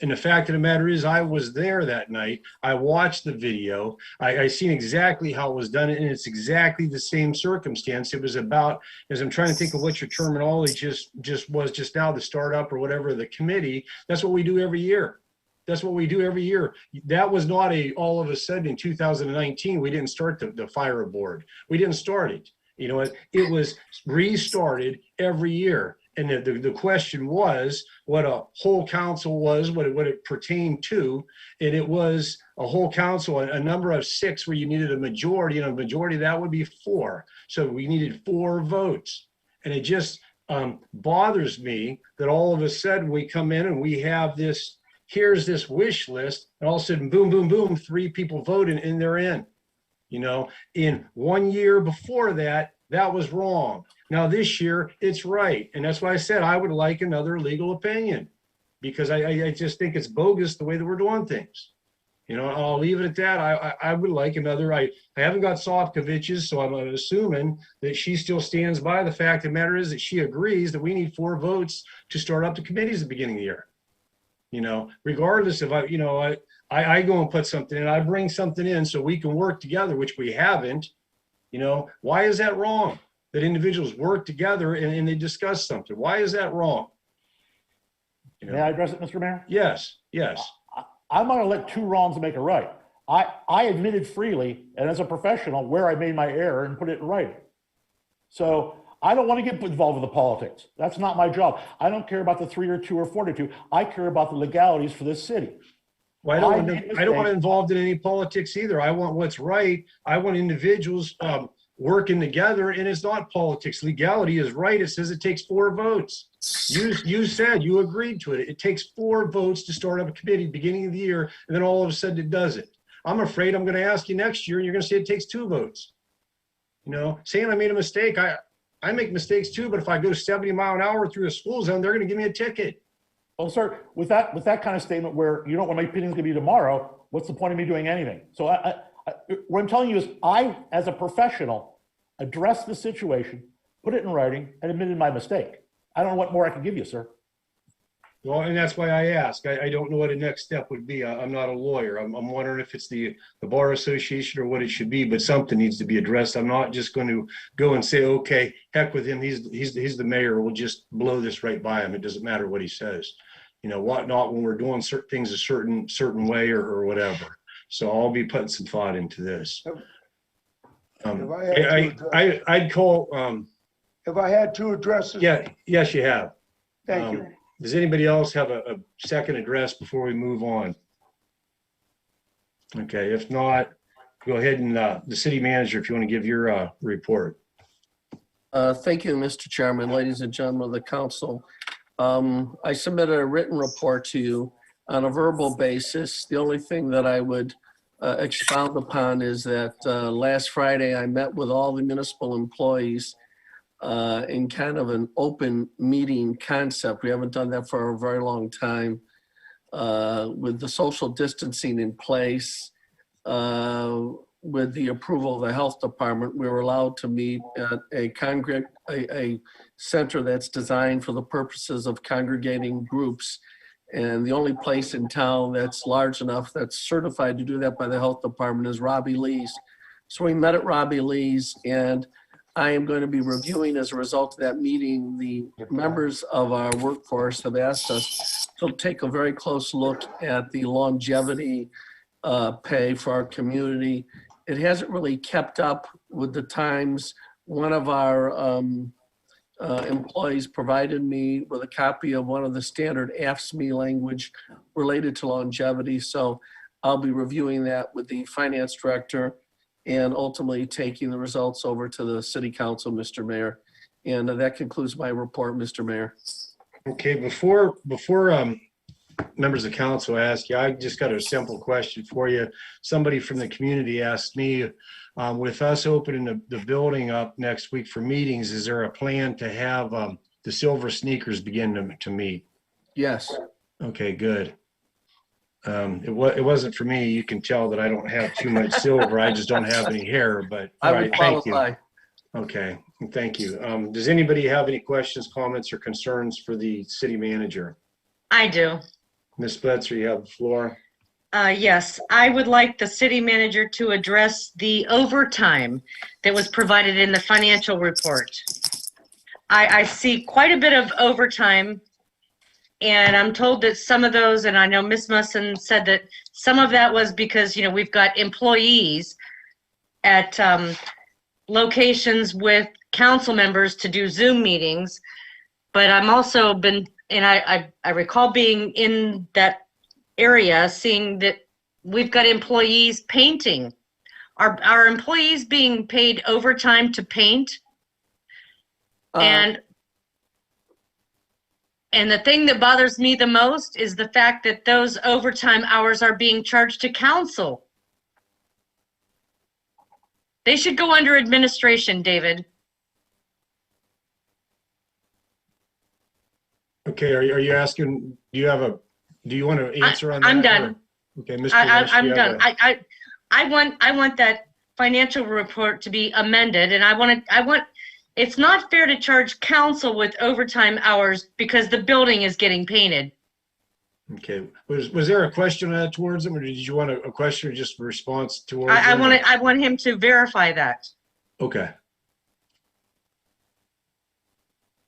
And the fact of the matter is, I was there that night. I watched the video. I seen exactly how it was done, and it's exactly the same circumstance. It was about, as I'm trying to think of what your terminology just now, the startup or whatever, the committee. That's what we do every year. That's what we do every year. That was not all of a sudden in 2019, we didn't start the fire board. We didn't start it. You know, it was restarted every year. And the question was what a whole council was, what it pertained to. And it was a whole council, a number of 6 where you needed a majority, and a majority that would be 4. So we needed 4 votes. And it just bothers me that all of a sudden we come in and we have this, here's this wish list, and all of a sudden, boom, boom, boom, 3 people voted and they're in. You know, in 1 year before that, that was wrong. Now this year it's right. And that's why I said I would like another legal opinion, because I just think it's bogus the way that we're doing things. You know, I'll leave it at that. I would like another, I haven't got Sofkovich's, so I'm assuming that she still stands by the fact the matter is that she agrees that we need 4 votes to start up the committees at the beginning of the year. You know, regardless of, I go and put something in, I bring something in so we can work together, which we haven't. You know, why is that wrong? That individuals work together and they discuss something. Why is that wrong? You know? May I address it, Mr. Mayor? Yes. I'm not going to let 2 wrongs make a right. I admitted freely, and as a professional, where I made my error and put it in writing. So I don't want to get involved with the politics. That's not my job. I don't care about the 3 or 2 or 4 to 2. I care about the legalities for this city. Well, I don't want to involved in any politics either. I want what's right. I want individuals working together, and it's not politics. Legality is right. It says it takes 4 votes. You said you agreed to it. It takes 4 votes to start up a committee beginning of the year, and then all of a sudden it doesn't. I'm afraid I'm going to ask you next year, and you're going to say it takes 2 votes. You know, saying I made a mistake, I make mistakes too, but if I go 70 mile an hour through a school zone, they're going to give me a ticket. Well, sir, with that kind of statement where you don't want my opinion's going to be tomorrow, what's the point of me doing anything? So what I'm telling you is I, as a professional, addressed the situation, put it in writing, and admitted my mistake. I don't know what more I can give you, sir. Well, and that's why I ask. I don't know what a next step would be. I'm not a lawyer. I'm wondering if it's the Bar Association or what it should be, but something needs to be addressed. I'm not just going to go and say, okay, heck with him. He's the mayor. We'll just blow this right by him. It doesn't matter what he says. You know, what not when we're doing certain things a certain way or whatever. So I'll be putting some thought into this. I'd call. Have I had two addresses? Yeah, yes, you have. Thank you. Does anybody else have a second address before we move on? Okay, if not, go ahead and the city manager, if you want to give your report. Thank you, Mr. Chairman, ladies and gentlemen of the council. I submitted a written report to you on a verbal basis. The only thing that I would expound upon is that last Friday I met with all the municipal employees in kind of an open meeting concept. We haven't done that for a very long time. With the social distancing in place, with the approval of the health department, we were allowed to meet at a center that's designed for the purposes of congregating groups. And the only place in town that's large enough that's certified to do that by the health department is Robbie Lee's. So we met at Robbie Lee's, and I am going to be reviewing, as a result of that meeting, the members of our workforce have asked us to take a very close look at the longevity pay for our community. It hasn't really kept up with the times. One of our employees provided me with a copy of one of the standard AFSCME language related to longevity. So I'll be reviewing that with the finance director and ultimately taking the results over to the city council, Mr. Mayor. And that concludes my report, Mr. Mayor. Okay, before members of council ask you, I just got a simple question for you. Somebody from the community asked me, with us opening the building up next week for meetings, is there a plan to have the Silver Sneakers begin to meet? Yes. Okay, good. It wasn't for me. You can tell that I don't have too much silver. I just don't have any hair, but all right, thank you. Okay, thank you. Does anybody have any questions, comments, or concerns for the city manager? I do. Ms. Spletzer, you have the floor. Yes, I would like the city manager to address the overtime that was provided in the financial report. I see quite a bit of overtime, and I'm told that some of those, and I know Ms. Musson said that some of that was because, you know, we've got employees at locations with council members to do Zoom meetings, but I'm also been, and I recall being in that area, seeing that we've got employees painting. Are employees being paid overtime to paint? And the thing that bothers me the most is the fact that those overtime hours are being charged to council. They should go under administration, David. Okay, are you asking, do you want to answer on that? I'm done. Okay, Mr. I'm done. I want that financial report to be amended, and I want, it's not fair to charge council with overtime hours because the building is getting painted. Okay, was there a question towards him, or did you want a question or just a response towards him? I want him to verify that. Okay.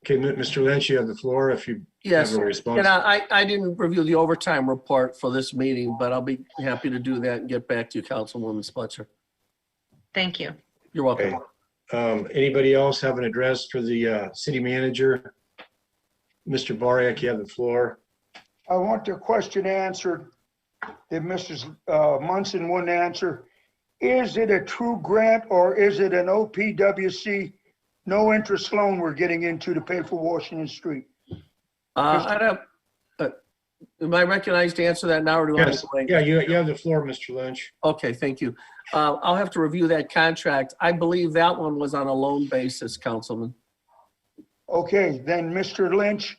Okay, Mr. Lynch, you have the floor if you Yes, have a response. and I didn't review the overtime report for this meeting, but I'll be happy to do that and get back to you, Councilwoman Spletzer. Thank you. You're welcome. Okay. Anybody else have an address for the city manager? Mr. Bariak, you have the floor. I want the question answered that Mrs. Munson wouldn't answer. Is it a true grant or is it an OPWC no interest loan we're getting into to pay for Washington Street? I'd Am I recognized to answer that now, or do I? Yes, yeah, you have the floor, Mr. Lynch. Okay, thank you. I'll have to review that contract. I believe that one was on a loan basis, Councilman. Okay, then Mr. Lynch,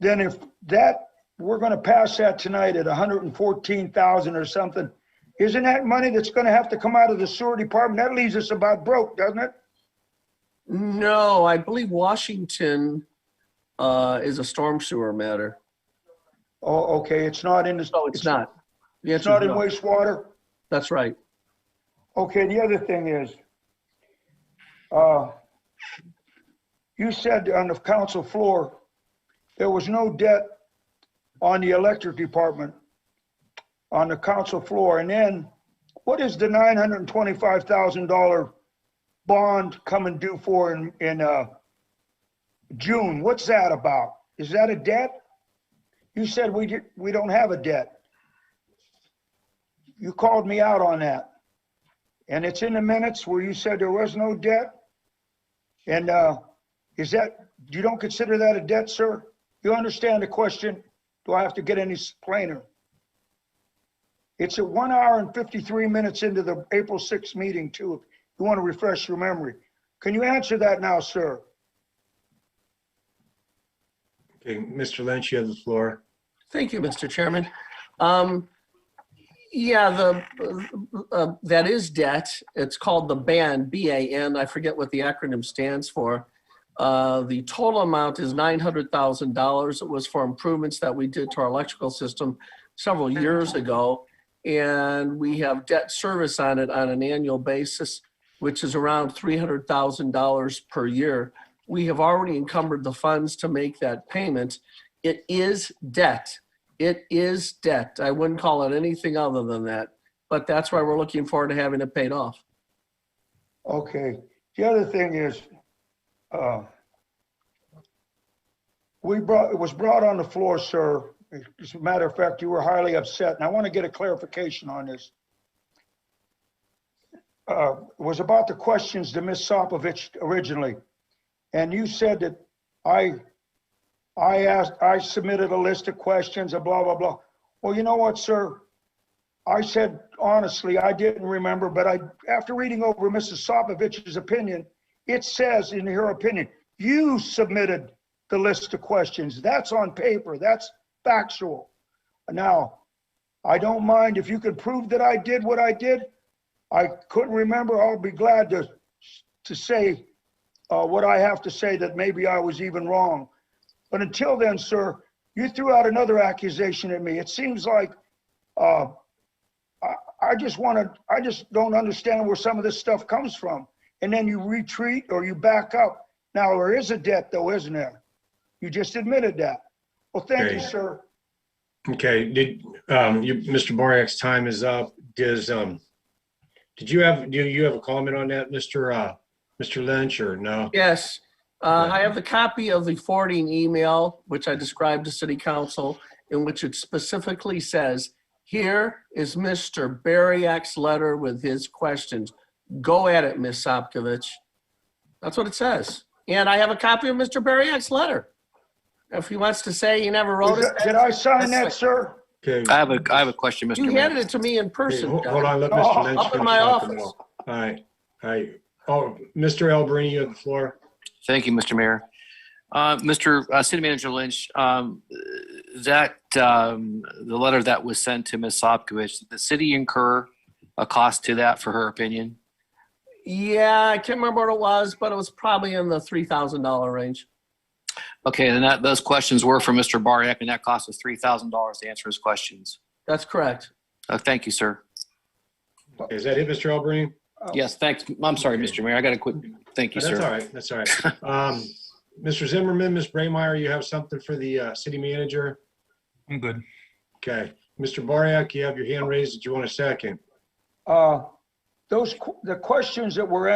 then if that, we're gonna pass that tonight at 114,000 or something, isn't that money that's gonna have to come out of the sewer department? That leaves us about broke, doesn't it? No, I believe Washington is a storm sewer matter. Oh, okay, it's not in the. No, it's not. The It's answer not is in no. wastewater? That's right. Okay, the other thing is, you said on the council floor, there was no debt on the electric department on the council floor. And then what is the $925,000 bond coming due for in June? What's that about? Is that a debt? You said we don't have a debt. You called me out on that. And it's in the minutes where you said there was no debt. And is that, you don't consider that a debt, sir? You understand the question? Do I have to get any plainer? It's at 1 hour and 53 minutes into the April 6th meeting too. If you want to refresh your memory. Can you answer that now, sir? Okay, Mr. Lynch, you have the floor. Thank you, Mr. Chairman. Yeah, that is debt. It's called the BAN, B-A-N. I forget what the acronym stands for. The total amount is $900,000. It was for improvements that we did to our electrical system several years ago. And we have debt service on it on an annual basis, which is around $300,000 per year. We have already encumbered the funds to make that payment. It is debt. It is debt. I wouldn't call it anything other than that, but that's why we're looking forward to having it paid off. Okay. The other thing is, it was brought on the floor, sir. As a matter of fact, you were highly upset, and I want to get a clarification on this. It was about the questions to Ms. Sopovich originally, and you said that I submitted a list of questions and blah, blah, blah. Well, you know what, sir? I said, honestly, I didn't remember, but after reading over Mrs. Sopovich's opinion, it says in her opinion, you submitted the list of questions. That's on paper. That's factual. Now, I don't mind if you can prove that I did what I did. I couldn't remember. I'll be glad to say what I have to say, that maybe I was even wrong. But until then, sir, you threw out another accusation at me. It seems like I just don't understand where some of this stuff comes from. And then you retreat or you back up. Now, there is a debt, though, isn't there? You just admitted that. Well, thank you, sir. Okay, Mr. Boryak's time is up. Do you have a comment on that, Mr. Lynch, or no? Yes. I have the copy of the forwarding email, which I described to City Council, in which it specifically says, here is Mr. Baryak's letter with his questions. Go at it, Ms. Sopkovich. That's what it says. And I have a copy of Mr. Baryak's letter. If he wants to say he never wrote it. Did I sign that, sir? Okay. I have a question, Mr. You Mayor. handed it to me in person. Hold on, let Mr. Lynch Up in finish my talking office. now. All right. Oh, Mr. Elbrini, you have the floor. Thank you, Mr. Mayor. Mr. City Manager Lynch, the letter that was sent to Ms. Sopkovich, did the city incur a cost to that for her opinion? Yeah, I can't remember what it was, but it was probably in the $3,000 range. Okay, then those questions were for Mr. Baryak, and that cost us $3,000 to answer his questions. That's correct. Thank you, sir. Okay, is that it, Mr. Elbrini? Yes, thanks. I'm sorry, Mr. Mayor. I got to quit. Thank you, sir. That's all right. That's all right. Mr. Zimmerman, Ms. Braymeyer, you have something for the city manager? I'm good. Okay. Mr. Baryak, you have your hand raised. Did you want a second? The questions that were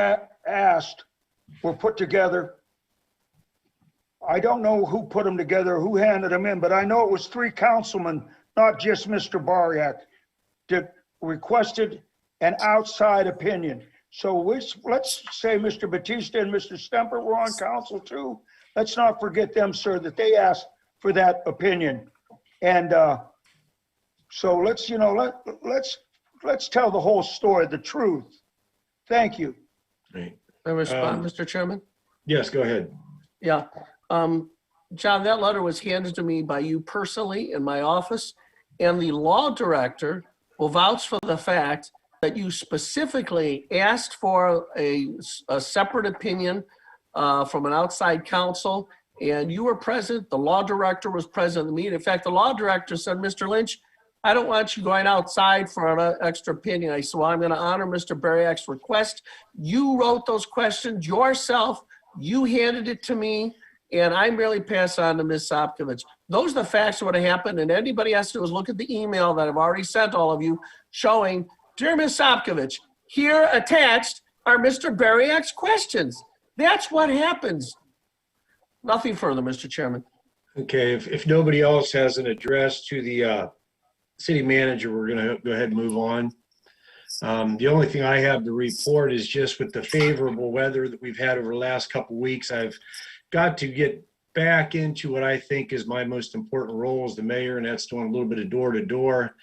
asked were put together. I don't know who put them together, who handed them in, but I know it was 3 councilmen, not just Mr. Baryak, that requested an outside opinion. So let's say Mr. Batista and Mr. Stemper were on council too. Let's not forget them, sir, that they asked for that opinion. And so let's, let's tell the whole story, the truth. Thank you. Right. I respond, Mr. Chairman? Yes, go ahead. Yeah. John, that letter was handed to me by you personally in my office, and the law director will vouch for the fact that you specifically asked for a separate opinion from an outside counsel, and you were present. The law director was present in the meeting. In fact, the law director said, Mr. Lynch, I don't want you going outside for an extra opinion. I said, well, I'm going to honor Mr. Bariak's request. You wrote those questions yourself. You handed it to me, and I merely passed on to Ms. Sopkovich. Those are the facts of what happened, and anybody has to do is look at the email that I've already sent all of you showing, dear Ms. Sopkovich, here attached are Mr. Bariak's questions. That's what happens. Nothing further, Mr. Chairman. Okay, if nobody else has an address to the city manager, we're going to go ahead and move on. The only thing I have to report is just with the favorable weather that we've had over the last couple of weeks, I've got to get back into what I think is my most important role as the mayor, and that's doing a little bit of door-to-door.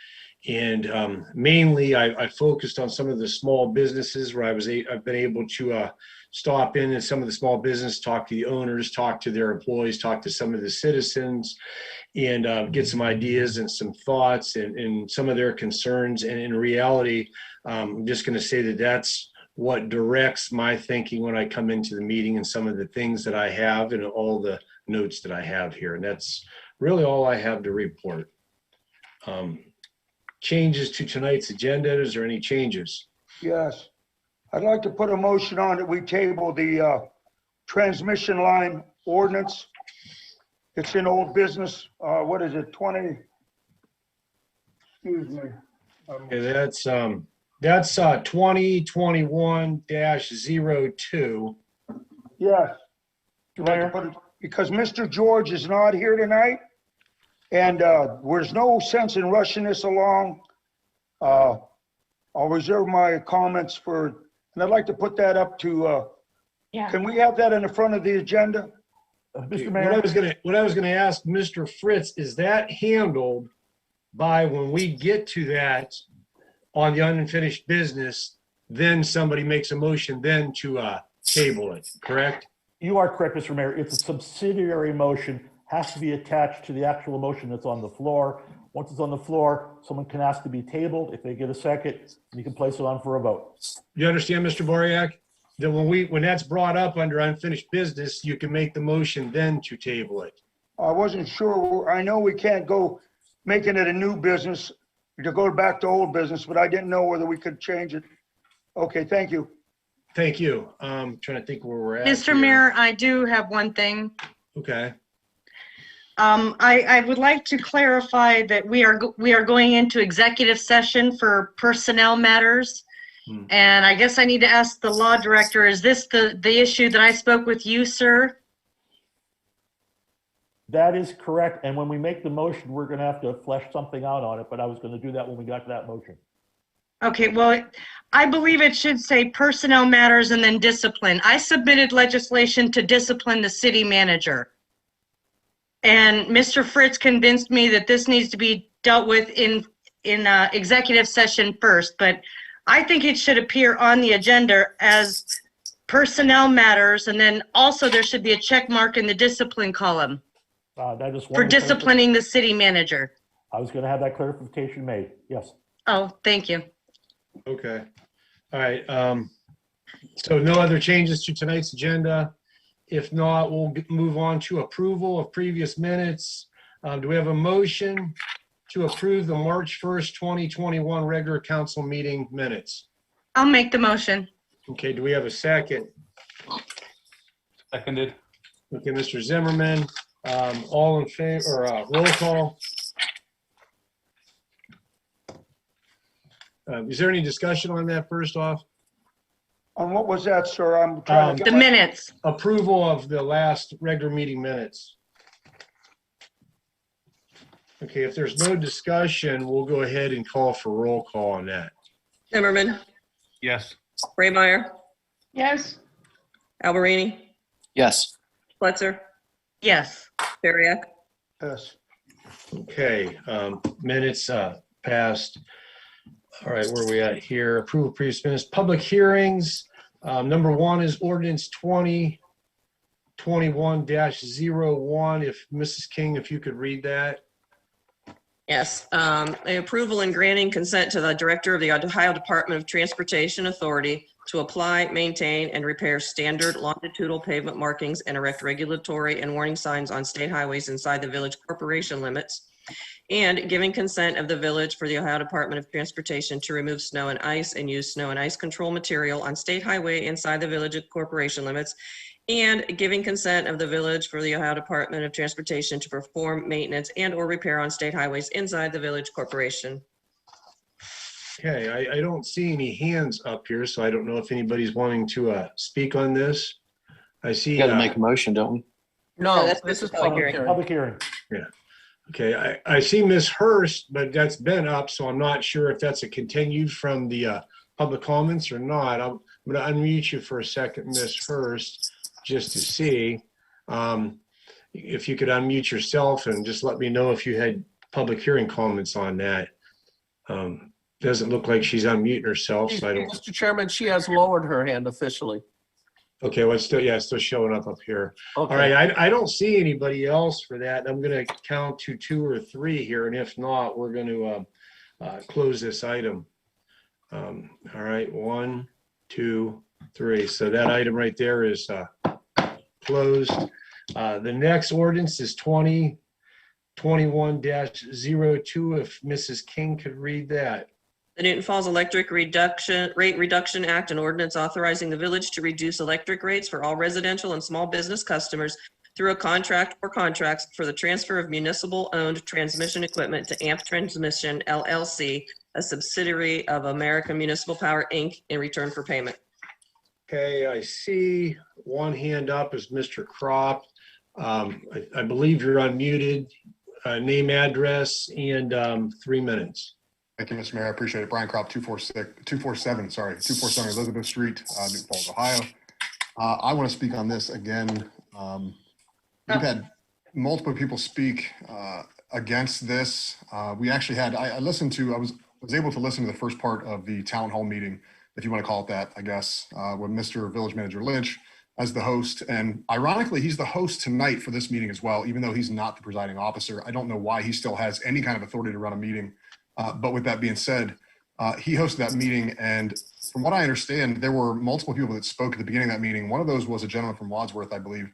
And mainly, I focused on some of the small businesses where I've been able to stop in and some of the small business, talk to the owners, talk to their employees, talk to some of the citizens, and get some ideas and some thoughts and some of their concerns. And in reality, I'm just going to say that that's what directs my thinking when I come into the meeting and some of the things that I have and all the notes that I have here. And that's really all I have to report. Changes to tonight's agenda. Is there any changes? Yes. I'd like to put a motion on that we table the transmission line ordinance. It's in old business. What is it, 20? Excuse me. Okay, that's 2021-02. Yes. I'd like to put it, because Mr. George is not here tonight, and there's no sense in rushing this along. I'll reserve my comments for, and I'd like to put that up to, can we have that in the front of the agenda? Mr. Mayor. What I was gonna ask Mr. Fritz, is that handled by when we get to that on the unfinished business, then somebody makes a motion then to table it, correct? You are correct, Mr. Mayor. It's a subsidiary motion, has to be attached to the actual motion that's on the floor. Once it's on the floor, someone can ask to be tabled. If they get a second, you can place it on for a vote. You understand, Mr. Boriak? That when that's brought up under unfinished business, you can make the motion then to table it. I wasn't sure. I know we can't go making it a new business to go back to old business, but I didn't know whether we could change it. Okay, thank you. Thank you. Trying to think where we're at. Mr. Mayor, I do have one thing. Okay. I would like to clarify that we are going into executive session for personnel matters. And I guess I need to ask the law director, is this the issue that I spoke with you, sir? That is correct. And when we make the motion, we're going to have to flesh something out on it, but I was going to do that when we got to that motion. Okay, well, I believe it should say personnel matters and then discipline. I submitted legislation to discipline the city manager. And Mr. Fritz convinced me that this needs to be dealt with in executive session first, but I think it should appear on the agenda as personnel matters, and then also there should be a check mark in the discipline column That is for disciplining the city manager. I was going to have that clarification made. Yes. Oh, thank you. Okay. All right. So no other changes to tonight's agenda. If not, we'll move on to approval of previous minutes. Do we have a motion to approve the March 1st, 2021 regular council meeting minutes? I'll make the motion. Okay, do we have a second? Seconded. Okay, Mr. Zimmerman, all in favor, or roll call? Is there any discussion on that first off? On what was that, sir? I'm trying to get the minutes. Approval of the last regular meeting minutes. Okay, if there's no discussion, we'll go ahead and call for roll call on that. Zimmerman, Yes. Braymeyer, Yes. Alberini, Yes. Blitzer, Yes. Bariak, Yes. Okay, minutes passed. All right, where are we at here? Approval of previous minutes. Public hearings. Number one is ordinance 2021-01. If Mrs. King, if you could read that. Yes, approval and granting consent to the Director of the Ohio Department of Transportation Authority to apply, maintain, and repair standard longitudinal pavement markings and erect regulatory and warning signs on state highways inside the village corporation limits, and giving consent of the village for the Ohio Department of Transportation to remove snow and ice and use snow and ice control material on state highway inside the village corporation limits, and giving consent of the village for the Ohio Department of Transportation to perform maintenance and or repair on state highways inside the village corporation. Okay, I don't see any hands up here, so I don't know if anybody's wanting to speak on this. I see. You got to make a motion, don't we? No, that's this is public public hearing. hearing. Public hearing. Yeah. Okay, I see Ms. Hurst, but that's been up, so I'm not sure if that's a continued from the public comments or not. I'm going to unmute you for a second, Ms. Hurst, just to see if you could unmute yourself and just let me know if you had public hearing comments on that. Doesn't look like she's unmuting herself, so I don't. Mr. Chairman, she has lowered her hand officially. Okay, well, it's still, yeah, it's still showing up here. Okay. All right, I don't see anybody else for that. I'm going to count to 2 or 3 here, and if not, we're going to close this item. All right, 1, 2, 3. So that item right there is closed. The next ordinance is 2021-02. If Mrs. King could read that. The Newton Falls Electric Rate Reduction Act, an ordinance authorizing the village to reduce electric rates for all residential and small business customers through a contract or contracts for the transfer of municipal-owned transmission equipment to AMP Transmission LLC, a subsidiary of American Municipal Power, Inc., in return for payment. Okay, I see one hand up is Mr. Crop. I believe you're unmuted. Name, address, and 3 minutes. Thank you, Mr. Mayor. I appreciate it. Brian Crop, 247 Elizabeth Street, Newton Falls, Ohio. I want to speak on this again. We've had multiple people speak against this. We actually had, I was able to listen to the first part of the town hall meeting, if you want to call it that, I guess, with Mr. Village Manager Lynch as the host. And ironically, he's the host tonight for this meeting as well, even though he's not the presiding officer. I don't know why he still has any kind of authority to run a meeting. But with that being said, he hosted that meeting, and from what I understand, there were multiple people that spoke at the beginning of that meeting. One of those was a gentleman from Wadsworth, I believe,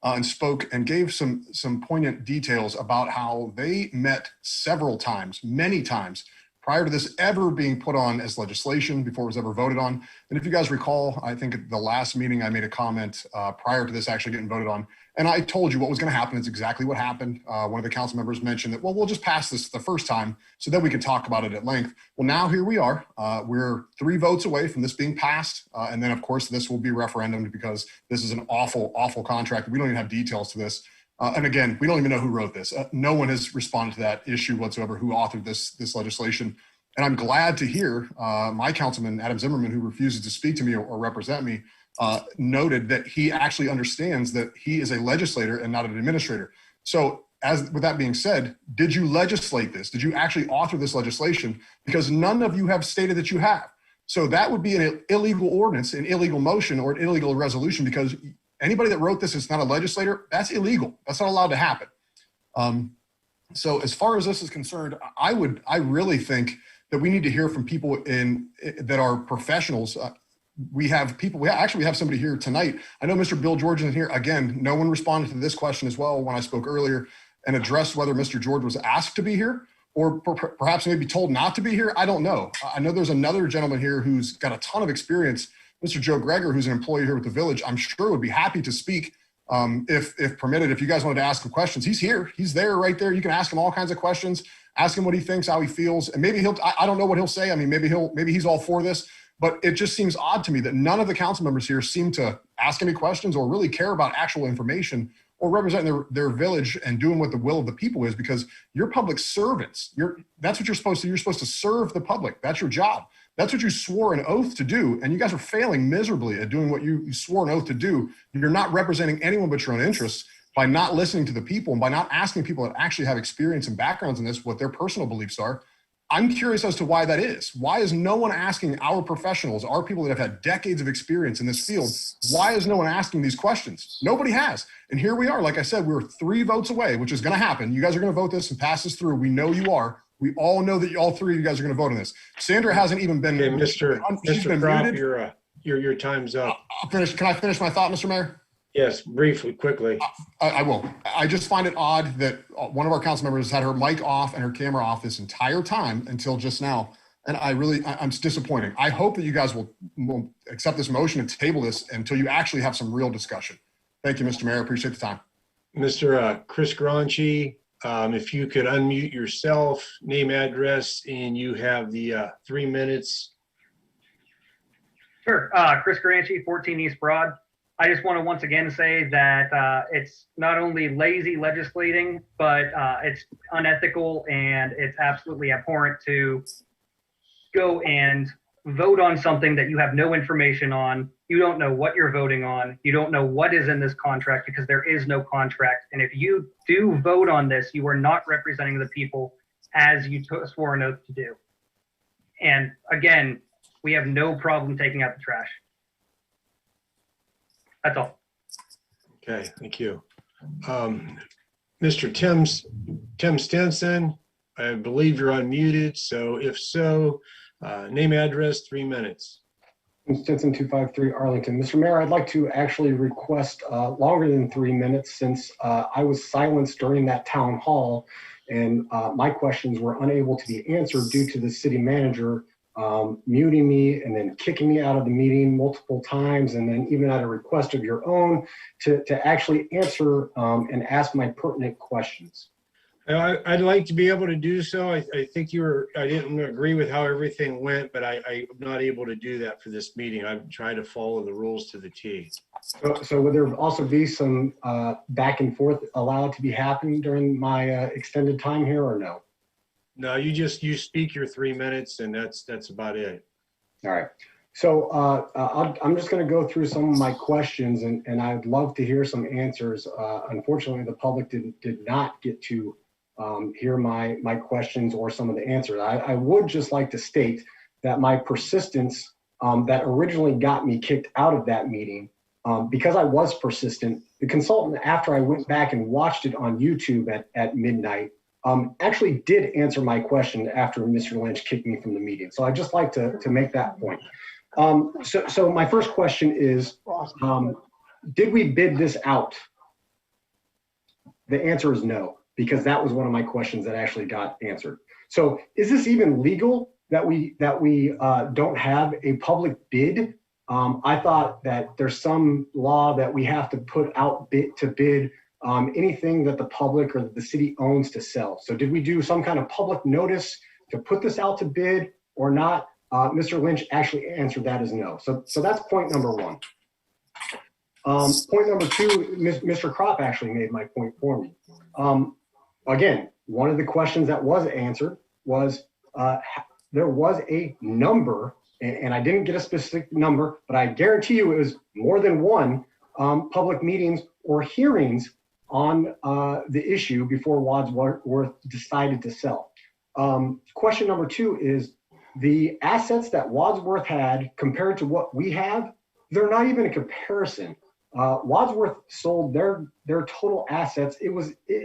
and spoke and gave some poignant details about how they met several times, many times, prior to this ever being put on as legislation, before it was ever voted on. And if you guys recall, I think at the last meeting I made a comment prior to this actually getting voted on, and I told you what was going to happen. It's exactly what happened. One of the council members mentioned that, well, we'll just pass this the first time so that we can talk about it at length. Well, now here we are. We're 3 votes away from this being passed. And then, of course, this will be referendumed because this is an awful, awful contract. We don't even have details to this. And again, we don't even know who wrote this. No one has responded to that issue whatsoever, who authored this legislation. And I'm glad to hear my councilman, Adam Zimmerman, who refuses to speak to me or represent me, noted that he actually understands that he is a legislator and not an administrator. So with that being said, did you legislate this? Did you actually author this legislation? Because none of you have stated that you have. So that would be an illegal ordinance, an illegal motion, or an illegal resolution, because anybody that wrote this is not a legislator. That's illegal. That's not allowed to happen. So as far as this is concerned, I really think that we need to hear from people that are professionals. We actually have somebody here tonight. I know Mr. Bill George is here. Again, no one responded to this question as well when I spoke earlier and addressed whether Mr. George was asked to be here or perhaps maybe told not to be here. I don't know. I know there's another gentleman here who's got a ton of experience, Mr. Joe Greger, who's an employee here with the village. I'm sure would be happy to speak if permitted. If you guys wanted to ask him questions, he's here. He's there right there. You can ask him all kinds of questions. Ask him what he thinks, how he feels, and maybe I don't know what he'll say. I mean, maybe he's all for this. But it just seems odd to me that none of the council members here seem to ask any questions or really care about actual information or representing their village and doing what the will of the people is, because you're public servants. That's what you're supposed to do. You're supposed to serve the public. That's your job. That's what you swore an oath to do. And you guys are failing miserably at doing what you swore an oath to do. You're not representing anyone but your own interests. by not listening to the people and by not asking people that actually have experience and backgrounds in this, what their personal beliefs are. I'm curious as to why that is. Why is no one asking our professionals, our people that have had decades of experience in this field, why is no one asking these questions? Nobody has. And here we are. Like I said, we were 3 votes away, which is going to happen. You guys are going to vote this and pass this through. We know you are. We all know that all 3 of you guys are going to vote on this. Sandra hasn't even been. Okay, Mr. Crop, muted. your time's up. I'll finish. Can I finish my thought, Mr. Mayor? Yes, briefly, quickly. I will. I just find it odd that one of our council members had her mic off and her camera off this entire time until just now. And I'm disappointed. I hope that you guys will accept this motion and table this until you actually have some real discussion. Thank you, Mr. Mayor. Appreciate the time. Mr. Chris Granchi, if you could unmute yourself, name, address, and you have the 3 minutes. Sure. Chris Granchi, 14 East Broad. I just want to once again say that it's not only lazy legislating, but it's unethical and it's absolutely abhorrent to go and vote on something that you have no information on. You don't know what you're voting on. You don't know what is in this contract because there is no contract. And if you do vote on this, you are not representing the people as you swore an oath to do. And again, we have no problem taking out the trash. That's all. Okay, thank you. Mr. Tim Stinson, I believe you're unmuted. So if so, name, address, 3 minutes. Tim Stinson, 253 Arlington. Mr. Mayor, I'd like to actually request longer than 3 minutes since I was silenced during that town hall and my questions were unable to be answered due to the city manager muting me and then kicking me out of the meeting multiple times, and then even at a request of your own to actually answer and ask my pertinent questions. I'd like to be able to do so. I think I didn't agree with how everything went, but I'm not able to do that for this meeting. I've tried to follow the rules to the T. So would there also be some back and forth allowed to be happening during my extended time here, or no? No, you speak your 3 minutes, and that's about it. All right. So I'm just going to go through some of my questions, and I'd love to hear some answers. Unfortunately, the public did not get to hear my questions or some of the answers. I would just like to state that my persistence that originally got me kicked out of that meeting, because I was persistent, the consultant, after I went back and watched it on YouTube at midnight, actually did answer my question after Mr. Lynch kicked me from the meeting. So I'd just like to make that point. So my first question is, did we bid this out? The answer is no, because that was one of my questions that actually got answered. So is this even legal that we don't have a public bid? I thought that there's some law that we have to put out bid anything that the public or the city owns to sell. So did we do some kind of public notice to put this out to bid or not? Mr. Lynch actually answered that as no. So that's point number one. Point number two, Mr. Crop actually made my point for me. Again, one of the questions that was answered was there was a number, and I didn't get a specific number, but I guarantee you it was more than one public meetings or hearings on the issue before Wadsworth decided to sell. Question number two is the assets that Wadsworth had compared to what we have, they're not even a comparison. Wadsworth sold their total assets. It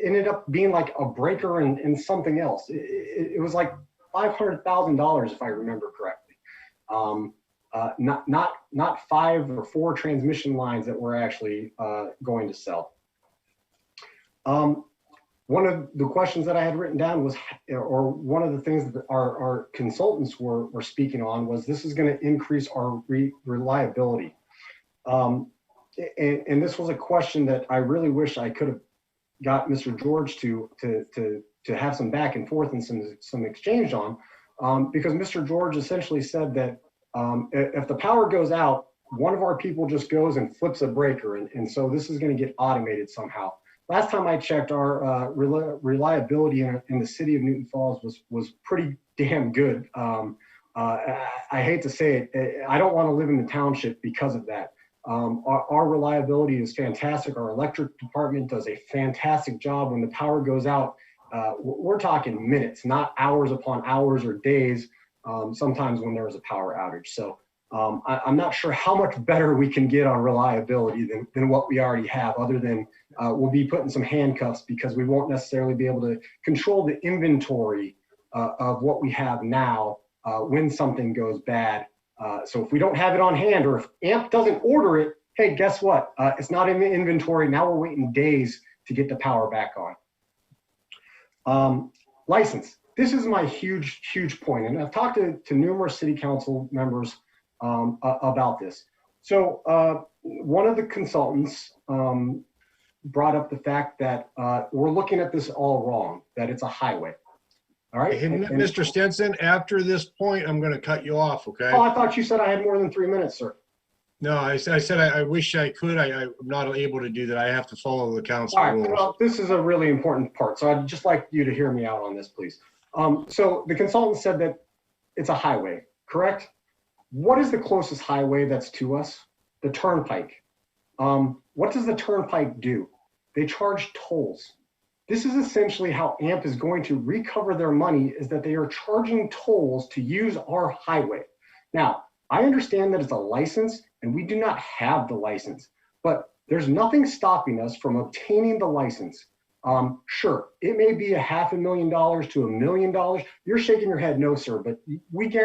ended up being like a breaker and something else. It was like $500,000 if I remember correctly. Not 5 or 4 transmission lines that we're actually going to sell. One of the questions that I had written down was, or one of the things that our consultants were speaking on was, this is going to increase our reliability. And this was a question that I really wish I could have got Mr. George to have some back and forth and some exchange on, because Mr. George essentially said that if the power goes out, one of our people just goes and flips a breaker, and so this is going to get automated somehow. Last time I checked, our reliability in the city of Newton Falls was pretty damn good. I hate to say it, I don't want to live in the township because of that. Our reliability is fantastic. Our electric department does a fantastic job. When the power goes out, we're talking minutes, not hours upon hours or days, sometimes when there's a power outage. So I'm not sure how much better we can get on reliability than what we already have, other than we'll be putting some handcuffs because we won't necessarily be able to control the inventory of what we have now when something goes bad. So if we don't have it on hand, or if AMP doesn't order it, hey, guess what? It's not in the inventory. Now we're waiting days to get the power back on. License. This is my huge point. And I've talked to numerous city council members about this. So one of the consultants brought up the fact that we're looking at this all wrong, that it's a highway. All right. Hey, Mr. Stinson, after this point, I'm going to cut you off, okay? Oh, I thought you said I had more than 3 minutes, sir. No, I said I wish I could. I'm not able to do that. I have to follow the council All right, rules. well, this is a really important part, so I'd just like you to hear me out on this, please. So the consultant said that it's a highway, correct? What is the closest highway that's to us? The turnpike. What does the turnpike do? They charge tolls. This is essentially how AMP is going to recover their money, is that they are charging tolls to use our highway. Now, I understand that it's a license and we do not have the license, but there's nothing stopping us from obtaining the license. Sure, it may be $500,000 to $1 million. You're shaking your head no, sir, but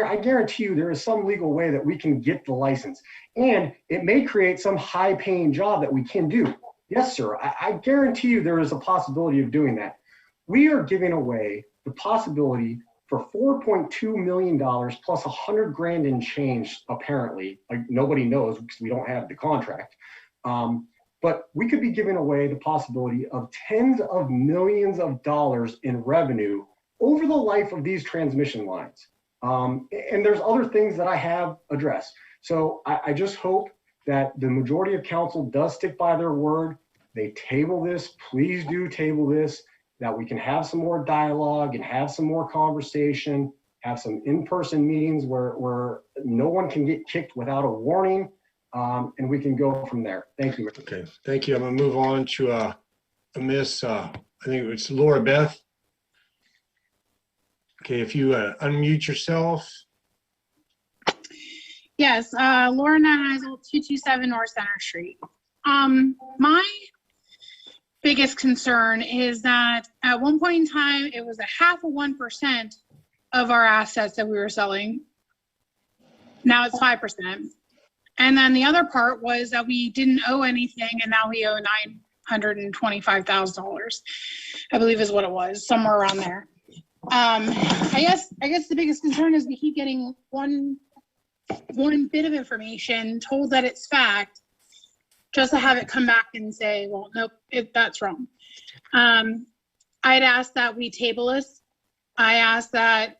I guarantee you there is some legal way that we can get the license, and it may create some high paying job that we can do. Yes, sir. I guarantee you there is a possibility of doing that. We are giving away the possibility for $4.2 million plus 100 grand in change, apparently. Like, nobody knows because we don't have the contract. But we could be giving away the possibility of tens of millions of dollars in revenue over the life of these transmission lines. And there's other things that I have addressed. So I just hope that the majority of council does stick by their word. They table this. Please do table this, that we can have some more dialogue and have some more conversation, have some in-person meetings where no one can get kicked without a warning, and we can go from there. Thank you. Okay, thank you. I'm going to move on to a Miss, I think it's Laura Beth. Okay, if you unmute yourself. Yes, Laura Neisel, 227 North Center Street. My biggest concern is that at one point in time, it was 0.5% of our assets that we were selling. Now it's 5%. And then the other part was that we didn't owe anything, and now we owe $925,000, I believe is what it was, somewhere around there. I guess the biggest concern is we keep getting one bit of information told that it's fact, just to have it come back and say, well, nope, that's wrong. I'd ask that we table this. I ask that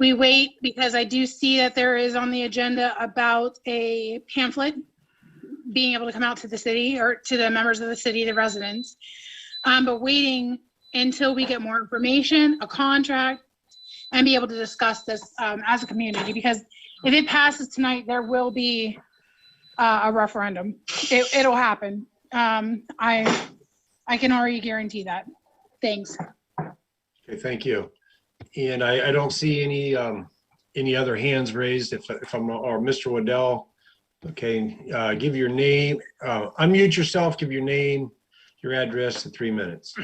we wait, because I do see that there is on the agenda about a pamphlet being able to come out to the city, or to the members of the city, the residents, but waiting until we get more information, a contract, and be able to discuss this as a community, because if it passes tonight, there will be a referendum. It'll happen. I can already guarantee that. Thanks. Okay, thank you. And I don't see any other hands raised. If I'm, or Mr. Waddell, okay, give your name, unmute yourself, give your name, your address in 3 minutes.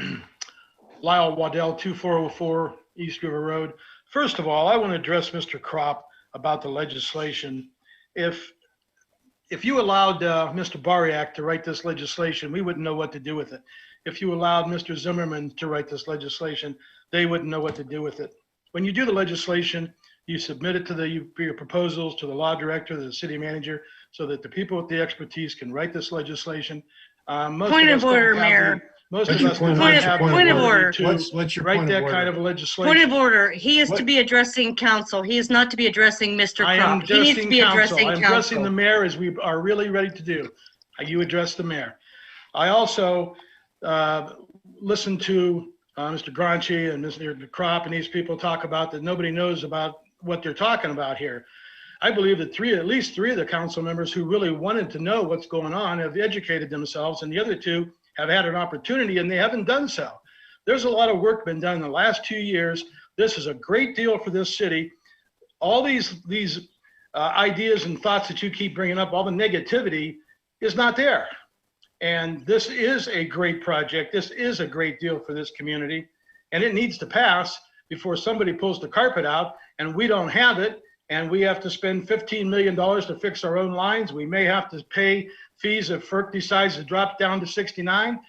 Lyle Waddell, 2404 East River Road. First of all, I want to address Mr. Kropp about the legislation. If you allowed Mr. Bariak to write this legislation, we wouldn't know what to do with it. If you allowed Mr. Zimmerman to write this legislation, they wouldn't know what to do with it. When you do the legislation, you submit it to your proposals to the law director, the city manager, so that the people with the expertise can write this legislation. Point of order, Mayor. Most of us do not have the point of order. ability What's to your write point of that order? kind of legislation. Point of order. He is to be addressing council. He is not to be addressing Mr. I am Kropp. He needs to be addressing I'm addressing the mayor, as we are really ready to do. You address the mayor. I also listened to Mr. Granchi and Mr. Kropp and these people talk about that nobody knows about what they're talking about here. I believe that at least three of the council members who really wanted to know what's going on have educated themselves, and the other two have had an opportunity and they haven't done so. There's a lot of work been done in the last 2 years. This is a great deal for this city. All these ideas and thoughts that you keep bringing up, all the negativity is not there. And this is a great project. This is a great deal for this community, and it needs to pass before somebody pulls the carpet out and we don't have it, and we have to spend $15 million to fix our own lines. We may have to pay fees if FERC decides to drop down to 69.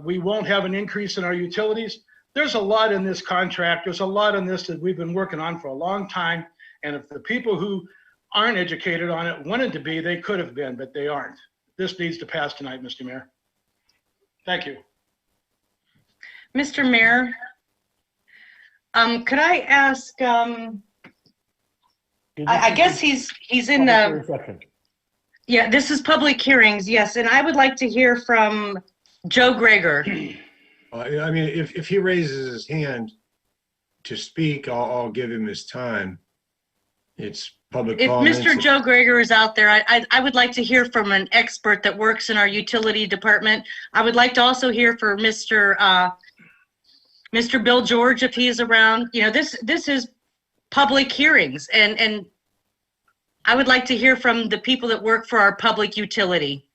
We won't have an increase in our utilities. There's a lot in this contract. There's a lot in this that we've been working on for a long time. And if the people who aren't educated on it wanted to be, they could have been, but they aren't. This needs to pass tonight, Mr. Mayor. Thank you. Mr. Mayor, could I ask, I guess he's in the, yeah, this is public hearings, yes, and I would like to hear from Joe Greger. I mean, if he raises his hand to speak, I'll give him his time. It's public If comments. Mr. Joe Greger is out there, I would like to hear from an expert that works in our utility department. I would like to also hear from Mr. Bill George, if he is around. You know, this is public hearings, and I would like to hear from the people that work for our public utility.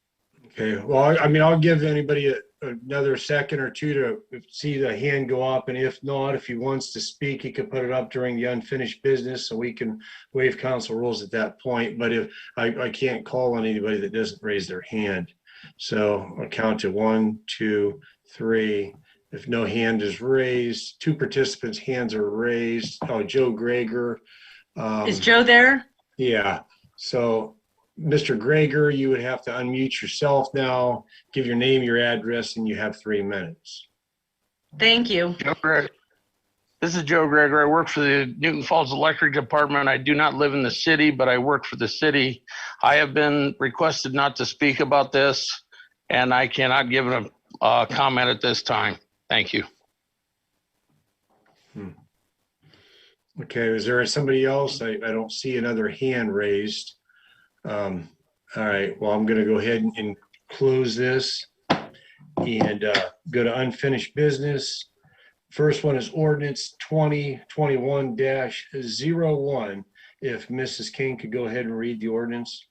Okay, well, I mean, I'll give anybody another second or two to see the hand go up, and if not, if he wants to speak, he could put it up during the unfinished business, so we can waive council rules at that point. But if I can't call on anybody that doesn't raise their hand, so I'll count to 1, 2, 3. If no hand is raised, 2 participants' hands are raised. Oh, Joe Greger. Is Joe there? Yeah. So, Mr. Greger, you would have to unmute yourself now, give your name, your address, and you have 3 minutes. Thank you. Joe Greger. This is Joe Greger. I work for the Newton Falls Electric Department. I do not live in the city, but I work for the city. I have been requested not to speak about this, and I cannot give a comment at this time. Thank you. Okay, is there somebody else? I don't see another hand raised. All right, well, I'm going to go ahead and close this and go to unfinished business. First one is ordinance 2021-01. If Mrs. King could go ahead and read the ordinance.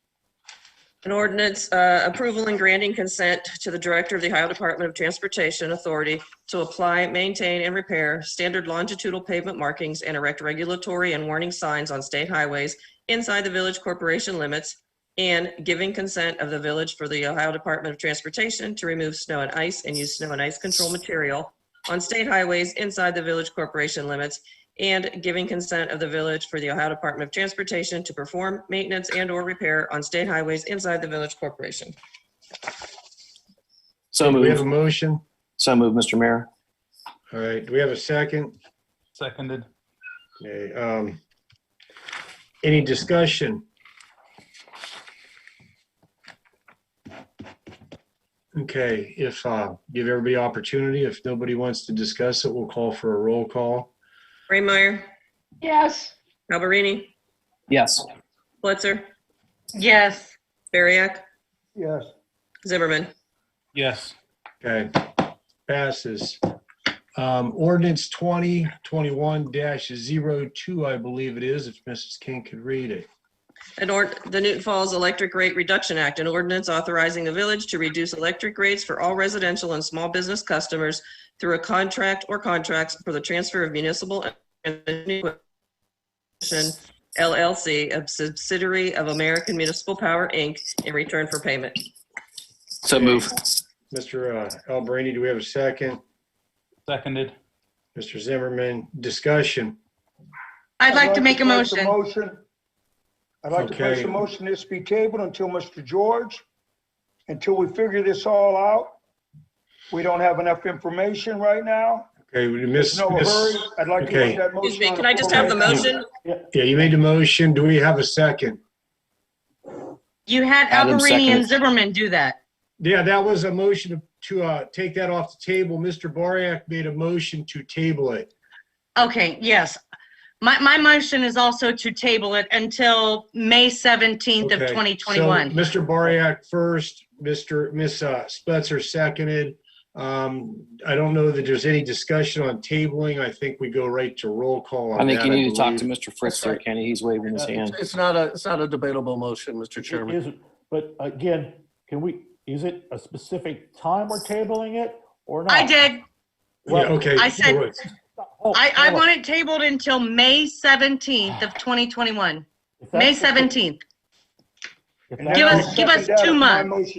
An ordinance approval and granting consent to the Director of the Ohio Department of Transportation Authority to apply, maintain, and repair standard longitudinal pavement markings and erect regulatory and warning signs on state highways inside the village corporation limits, and giving consent of the village for the Ohio Department of Transportation to remove snow and ice and use snow and ice control material on state highways inside the village corporation limits, and giving consent of the village for the Ohio Department of Transportation to perform maintenance and or repair on state highways inside the village corporation. So Do we have a moved. motion? So moved, Mr. Mayor. All right, do we have a second? Seconded. Okay, any discussion? Okay, if give everybody opportunity. If nobody wants to discuss it, we'll call for a roll call. Braymeyer, Yes. Alberini, Yes. Blitzer, Yes. Bariak, Yes. Zimmerman. Yes. Okay, passes. Ordinance 2021-02, I believe it is, if Mrs. King could read it. The Newton Falls Electric Rate Reduction Act, an ordinance authorizing the village to reduce electric rates for all residential and small business customers through a contract or contracts for the transfer of municipal equipment LLC, a subsidiary of American Municipal Power, Inc., in return for payment. So move. Mr. Alberini, do we have a second? Seconded. Mr. Zimmerman, discussion. I'd like to make a place motion. I'd like to place Okay. a motion this be tabled until Mr. George, until we figure this all out. We don't have enough information right now. Okay, we There's no hurry. I'd like to Okay. put that motion. Excuse me, on can I just have the floor right motion? Yeah, you made the motion. Do we have a second? You had Adam Alberini and seconded. Zimmerman do that. Yeah, that was a motion to take that off the table. Mr. Bariak made a motion to table it. Okay, yes. My motion is also to table it until May 17th of Okay, 2021. So Mr. Bariak first, Miss Spetzer seconded. I don't know that there's any discussion on tabling. I think we go right to roll call on I think that, you need to talk to believe. Mr. Fritz there, Kenny. He's waving his hand. It's not a debatable motion, Mr. It Chairman. isn't, but again, is it a specific time we're tabling it or not? I did. Yeah, okay. I said, I hold on. want it tabled until May 17th of 2021. May 17th. Give us 2 months.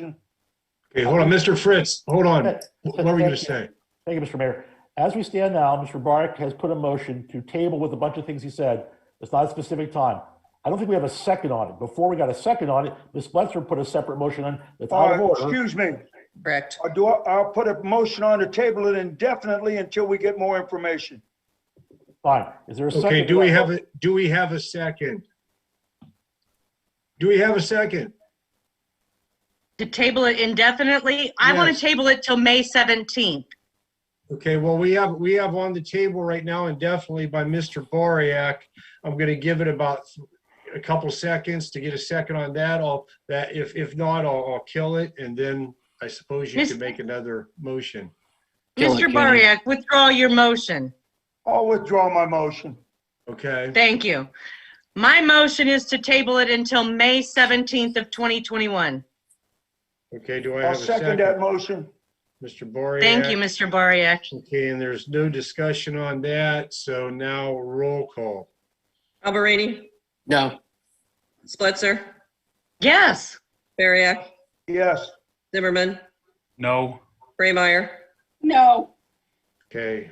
Okay, hold on, Mr. Fritz, hold on. What were you going to say? Thank you, Mr. Mayor. As we stand now, Mr. Baric has put a motion to table with a bunch of things he said. It's not a specific time. I don't think we have a second on it. Before we got a second on it, Ms. Spletzer put a separate motion on that's out of order. Excuse me. Correct. I'll put a motion on the table it indefinitely until we get more information. Fine. Is there a second? Okay, do we have a second? Do we have a second? To table it indefinitely? I want Yes. to table it till May 17th. Okay, well, we have on the table right now indefinitely by Mr. Bariak. I'm going to give it about a couple seconds to get a second on that. If not, I'll kill it, and then I suppose you can make another motion. Mr. Bariak, withdraw your motion. I'll withdraw my motion. Okay. Thank you. My motion is to table it until May 17th of 2021. Okay, do I I'll have a second? second that motion. Mr. Bariak. Thank you, Mr. Bariak. Okay, and there's no discussion on that, so now roll call. Alberini? No. Spletzer? Yes. Bariak? Yes. Zimmerman? No. Braymeyer? No. Okay,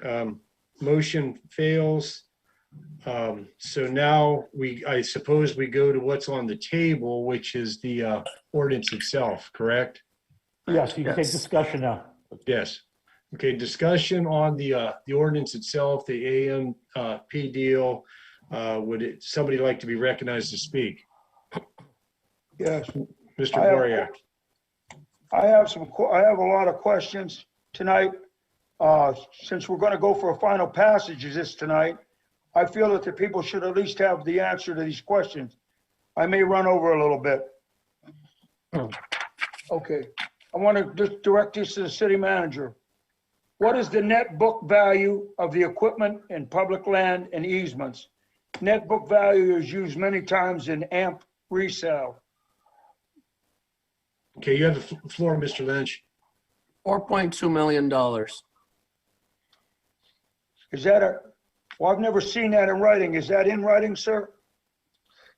motion fails. So now I suppose we go to what's on the table, which is the ordinance itself, correct? Yes, you can take discussion now. Yes. Okay, discussion on the ordinance itself, the AMP deal. Would somebody like to be recognized to speak? Yes. Mr. Bariak. I have a lot of questions tonight. Since we're going to go for a final passage of this tonight, I feel that the people should at least have the answer to these questions. I may run over a little bit. Okay. I want to just direct this to the city manager. What is the net book value of the equipment in public land and easements? Net book value is used many times in AMP resale. Okay, you have the floor, Mr. Lynch. $4.2 million. Is that well, I've never seen that in writing. Is that in writing, sir?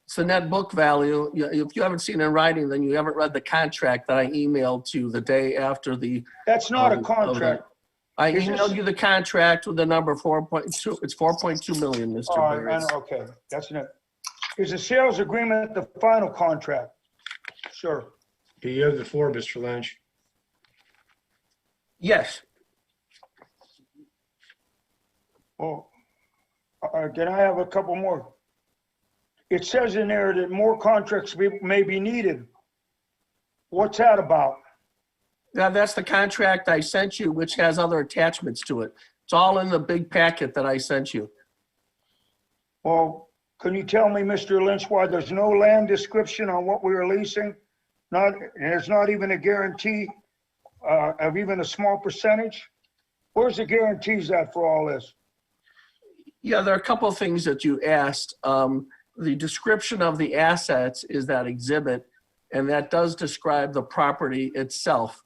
It's the net book value. If you haven't seen it in writing, then you haven't read the contract that I emailed to you the day after the. That's not a contract. I emailed you the contract with the number 4.2. It's 4.2 million, Mr. All right, Burris. okay, that's it. Is the sales agreement the final contract? Sure. Okay, you have the floor, Mr. Lynch. Yes. Well, can I have a couple more? It says in there that more contracts may be needed. What's that about? Yeah, that's the contract I sent you, which has other attachments to it. It's all in the big packet that I sent you. Well, can you tell me, Mr. Lynch, why there's no land description on what we are leasing? There's not even a guarantee of even a small percentage? Where's the guarantees at for all this? Yeah, there are a couple of things that you asked. The description of the assets is that exhibit, and that does describe the property itself.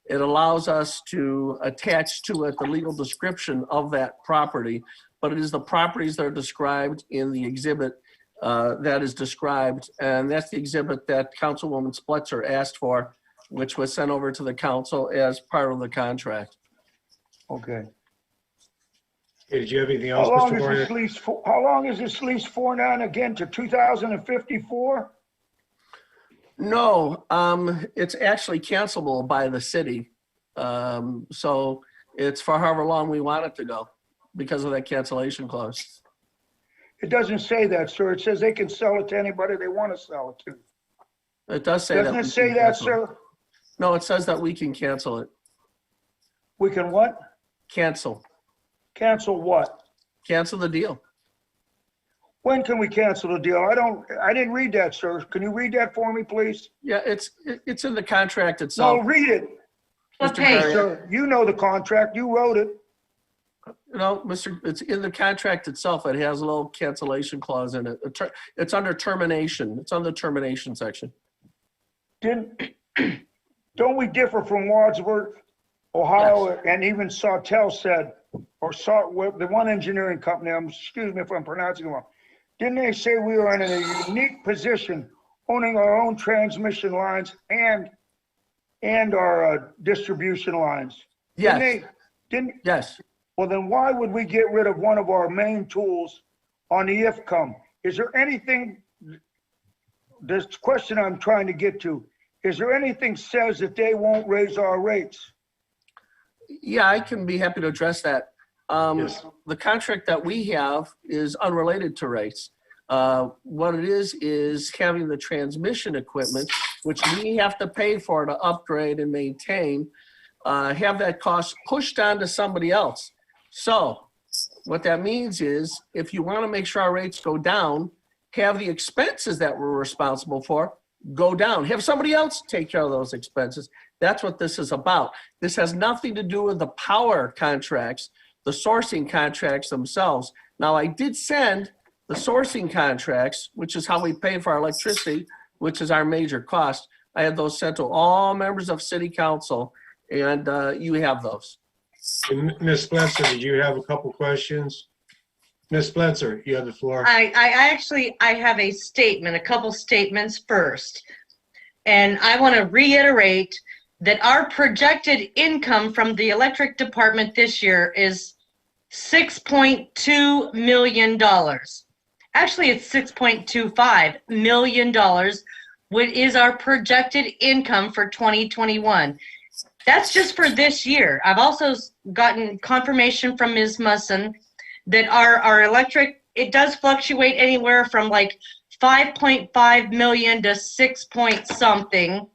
It allows us to attach to it the legal description of that property, but it is the properties that are described in the exhibit that is described, and that's the exhibit that Councilwoman Spletzer asked for, which was sent over to the council as part of the contract. Okay. Okay, did you have anything else, How long Mr. is this Bariak? lease for? How long is this lease for now? Again, to 2054? No, it's actually cancelable by the city. So it's for however long we want it to go because of that cancellation clause. It doesn't say that, sir. It says they can sell it to anybody they want to sell it to. It does say that. Doesn't it we say can that, cancel it. sir? No, it says that we can cancel it. We can what? Cancel. Cancel what? Cancel the deal. When can we cancel the deal? I didn't read that, sir. Can you read that for me, please? Yeah, it's in the contract No, itself. read it. Mr. Okay. Guerrier. Sir, you know the contract. You wrote it. No, it's in the contract itself. It has a little cancellation clause in it. It's under termination. It's on the termination section. Don't we differ from Wadsworth, Ohio, Yes. and even Sawtell said, the one engineering company, excuse me if I'm pronouncing it wrong, didn't they say we were in a unique position owning our own transmission lines and our distribution lines? Yes. Didn't Yes. Well, then why would we get rid of one of our main tools on the IFCOM? Is there anything, this question I'm trying to get to, is there anything says that they won't raise our rates? Yeah, I can be happy to address that. Yes. The contract that we have is unrelated to rates. What it is having the transmission equipment, which we have to pay for to upgrade and maintain, have that cost pushed onto somebody else. So what that means is if you want to make sure our rates go down, have the expenses that we're responsible for go down. Have somebody else take care of those expenses. That's what this is about. This has nothing to do with the power contracts, the sourcing contracts themselves. Now, I did send the sourcing contracts, which is how we pay for our electricity, which is our major cost. I had those sent to all members of City Council, and you have those. Ms. Spencer, did you have a couple questions? Ms. Spencer, you have the floor. I have a statement, a couple statements first. And I want to reiterate that our projected income from the electric department this year is $6.2 million. Actually, it's $6.25 million, which is our projected income for 2021. That's just for this year. I've also gotten confirmation from Ms. Musson that our electric, it does fluctuate anywhere from like 5.5 million to 6 point something.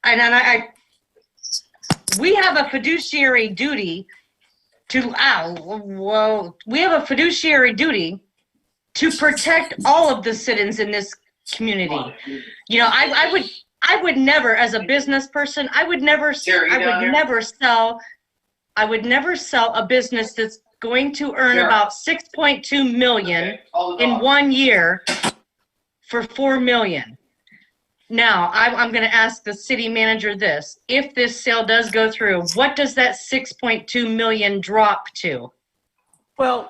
And we have a fiduciary duty we have a fiduciary duty to protect all of the citizens in this community. You know, I would never, as a business person, I would never sell a business that's going to earn about 6.2 million in 1 year for 4 million. Now, I'm going to ask the city manager this. If this sale does go through, what does that 6.2 million drop to? Well,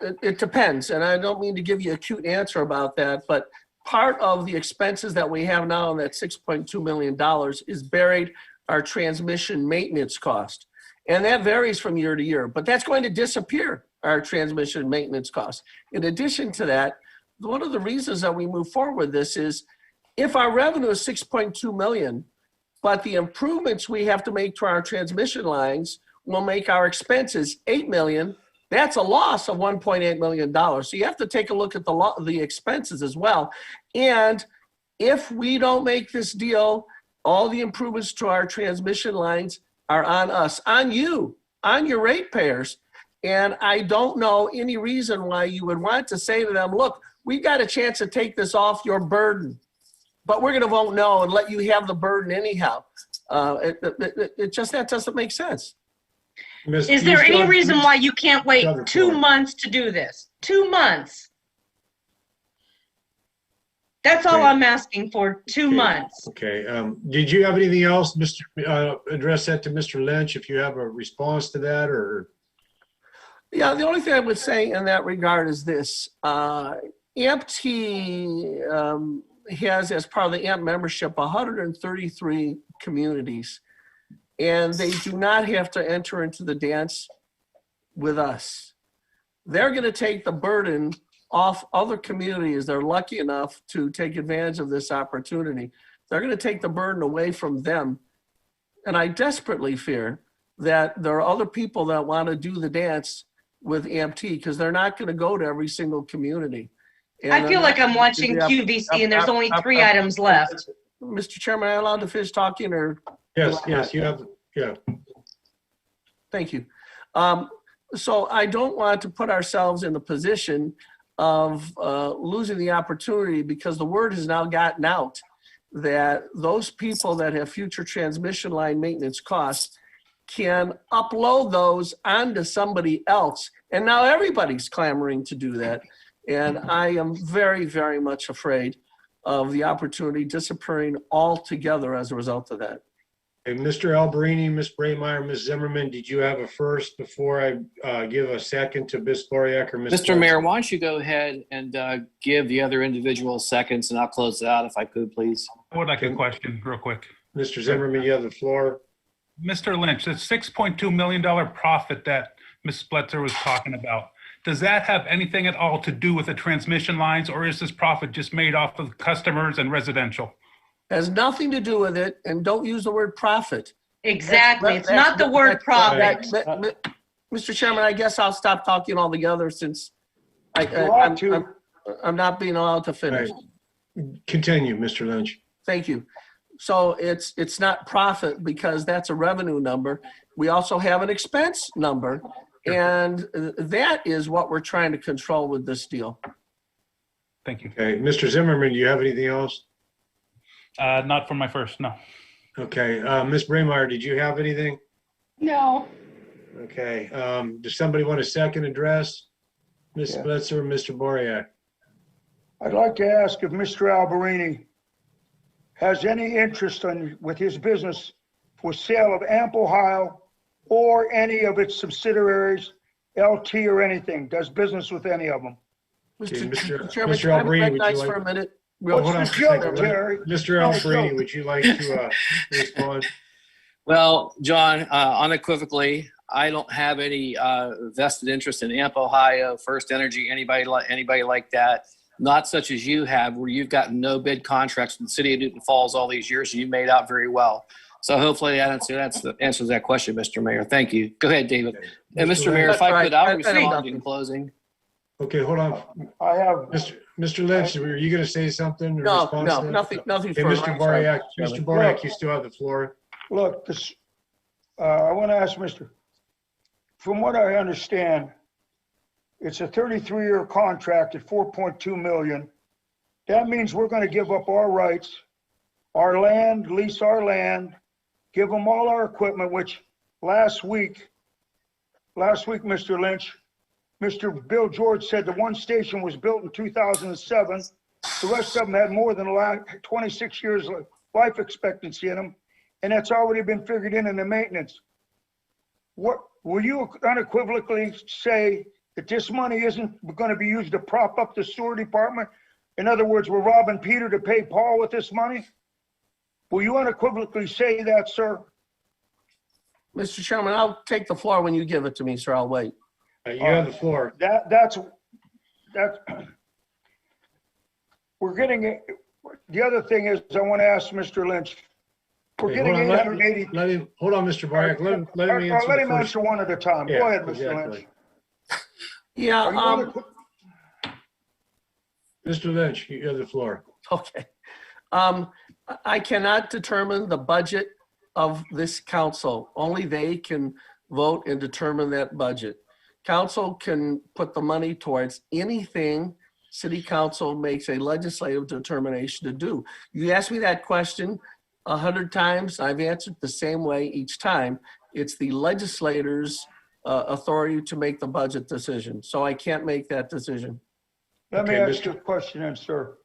it depends, and I don't mean to give you a cute answer about that, but part of the expenses that we have now in that $6.2 million is buried our transmission maintenance cost. And that varies from year to year, but that's going to disappear, our transmission maintenance cost. In addition to that, one of the reasons that we move forward with this is if our revenue is 6.2 million, but the improvements we have to make to our transmission lines will make our expenses 8 million, that's a loss of $1.8 million. So you have to take a look at the expenses as well. And if we don't make this deal, all the improvements to our transmission lines are on us, on you, on your ratepayers. And I don't know any reason why you would want to say to them, look, we got a chance to take this off your burden, but we're going to vote no and let you have the burden anyhow. That doesn't make sense. Is there any reason why you can't wait 2 months to do this? 2 months. That's all I'm asking for, 2 months. Okay. Did you have anything else, address that to Mr. Lynch, if you have a response to that, or? Yeah, the only thing I would say in that regard is this. AMP-T has, as part of the AMP membership, 133 communities, and they do not have to enter into the dance with us. They're going to take the burden off other communities that are lucky enough to take advantage of this opportunity. They're going to take the burden away from them. And I desperately fear that there are other people that want to do the dance with AMP-T because they're not going to go to every single community. And I feel like I'm watching QVC and there's only 3 items left. Mr. Chairman, am I allowed to finish talking or? Yes, you have, yeah. Thank you. So I don't want to put ourselves in the position of losing the opportunity, because the word has now gotten out that those people that have future transmission line maintenance costs can upload those onto somebody else. And now everybody's clamoring to do that. And I am very, very much afraid of the opportunity disappearing altogether as a result of that. Hey, Mr. Alberini, Miss Braymeyer, Ms. Zimmerman, did you have a first before I give a second to Ms. Boriak or Ms. Mr. Mayor, why don't you go ahead and give the other individuals seconds, and I'll close it out if I could, please. I would like a question real quick. Mr. Zimmerman, you have the floor. Mr. Lynch, the $6.2 million profit that Ms. Spletzer was talking about, does that have anything at all to do with the transmission lines, or is this profit just made off of customers and residential? Has nothing to do with it, and don't use the word profit. Exactly. It's not the word profit. Mr. Chairman, I guess I'll stop talking altogether since I'm not being allowed to finish. Right. Continue, Mr. Lynch. Thank you. So it's not profit because that's a revenue number. We also have an expense number, and that is what we're trying to control with this deal. Thank you. Okay, Mr. Zimmerman, do you have anything else? Not for my first, no. Okay, Ms. Braymeyer, did you have anything? No. Okay, does somebody want a second address? Ms. Spletzer or Mr. Boriak? I'd like to ask if Mr. Alberini has any interest with his business for sale of AMP Ohio or any of its subsidiaries, LT or anything, does business with any of them. Mr. Chairman, can I be recognized for a minute? Hold on What's for the a joke, second. Terry? Mr. Alberini, would you like to respond? Well, John, unequivocally, I don't have any vested interest in AMP Ohio, First Energy, anybody like that. Not such as you have, where you've gotten no bid contracts from the city of Newton Falls all these years, and you made out very well. So hopefully that answers that question, Mr. Mayor. Thank you. Go ahead, David. And Mr. Mayor, if I could, I'll respond in closing. Okay, hold on. I have Mr. Lynch, were you going to say something? Or No, respond to that? nothing. Okay, further. Mr. Boriak, Mr. Boriak, you still have the floor. Look, I want to ask from what I understand, it's a 33-year contract at $4.2 million. That means we're going to give up our rights, our land, lease our land, give them all our equipment, which last week, Mr. Lynch, Mr. Bill George said the one station was built in 2007. The rest of them had more than 26 years life expectancy in them, and that's already been figured in the maintenance. What will you unequivocally say that this money isn't going to be used to prop up the sewer department? In other words, we're robbing Peter to pay Paul with this money? Will you unequivocally say that, sir? Mr. Chairman, I'll take the floor when you give it to me, sir. I'll wait. You have the floor. That's we're getting it. The other thing is, I want to ask Mr. Lynch. We're getting 880. Hold on, Mr. Boriak. Let him answer. Let him answer one at a time. Go ahead, Mr. Lynch. Yeah. Mr. Lynch, you have the floor. Okay. I cannot determine the budget of this council. Only they can vote and determine that budget. Council can put the money towards anything city council makes a legislative determination to do. You asked me that question 100 times. I've answered the same way each time. It's the legislators' authority to make the budget decision. So I can't make that decision. Let me ask you a question then, sir.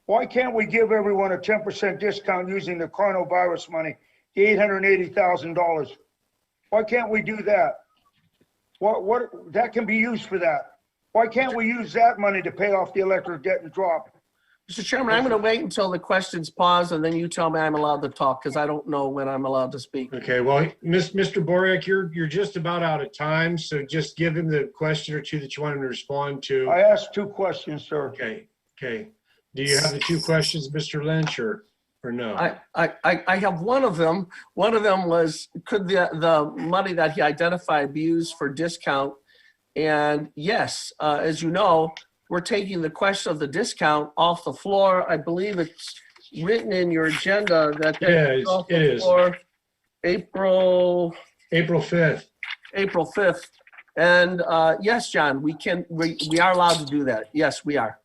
Why can't we give everyone a 10% discount using the coronavirus money, the $880,000? Why can't we do that? What that can be used for that. Why can't we use that money to pay off the electric debt and drop? Mr. Chairman, I'm going to wait until the questions pause and then you tell me I'm allowed to talk because I don't know when I'm allowed to speak. Okay, well, Mr. Boriak, you're just about out of time, so just give him the question or two that you want him to respond to. I asked 2 questions, sir. Okay. Do you have the 2 questions, Mr. Lynch, or no? I have one of them. One of them was, could the money that he identified be used for discount? And yes, as you know, we're taking the question of the discount off the floor. I believe it's written in your agenda that it is. April 5th. April 5th. And yes, John, we are allowed to do that. Yes, we are.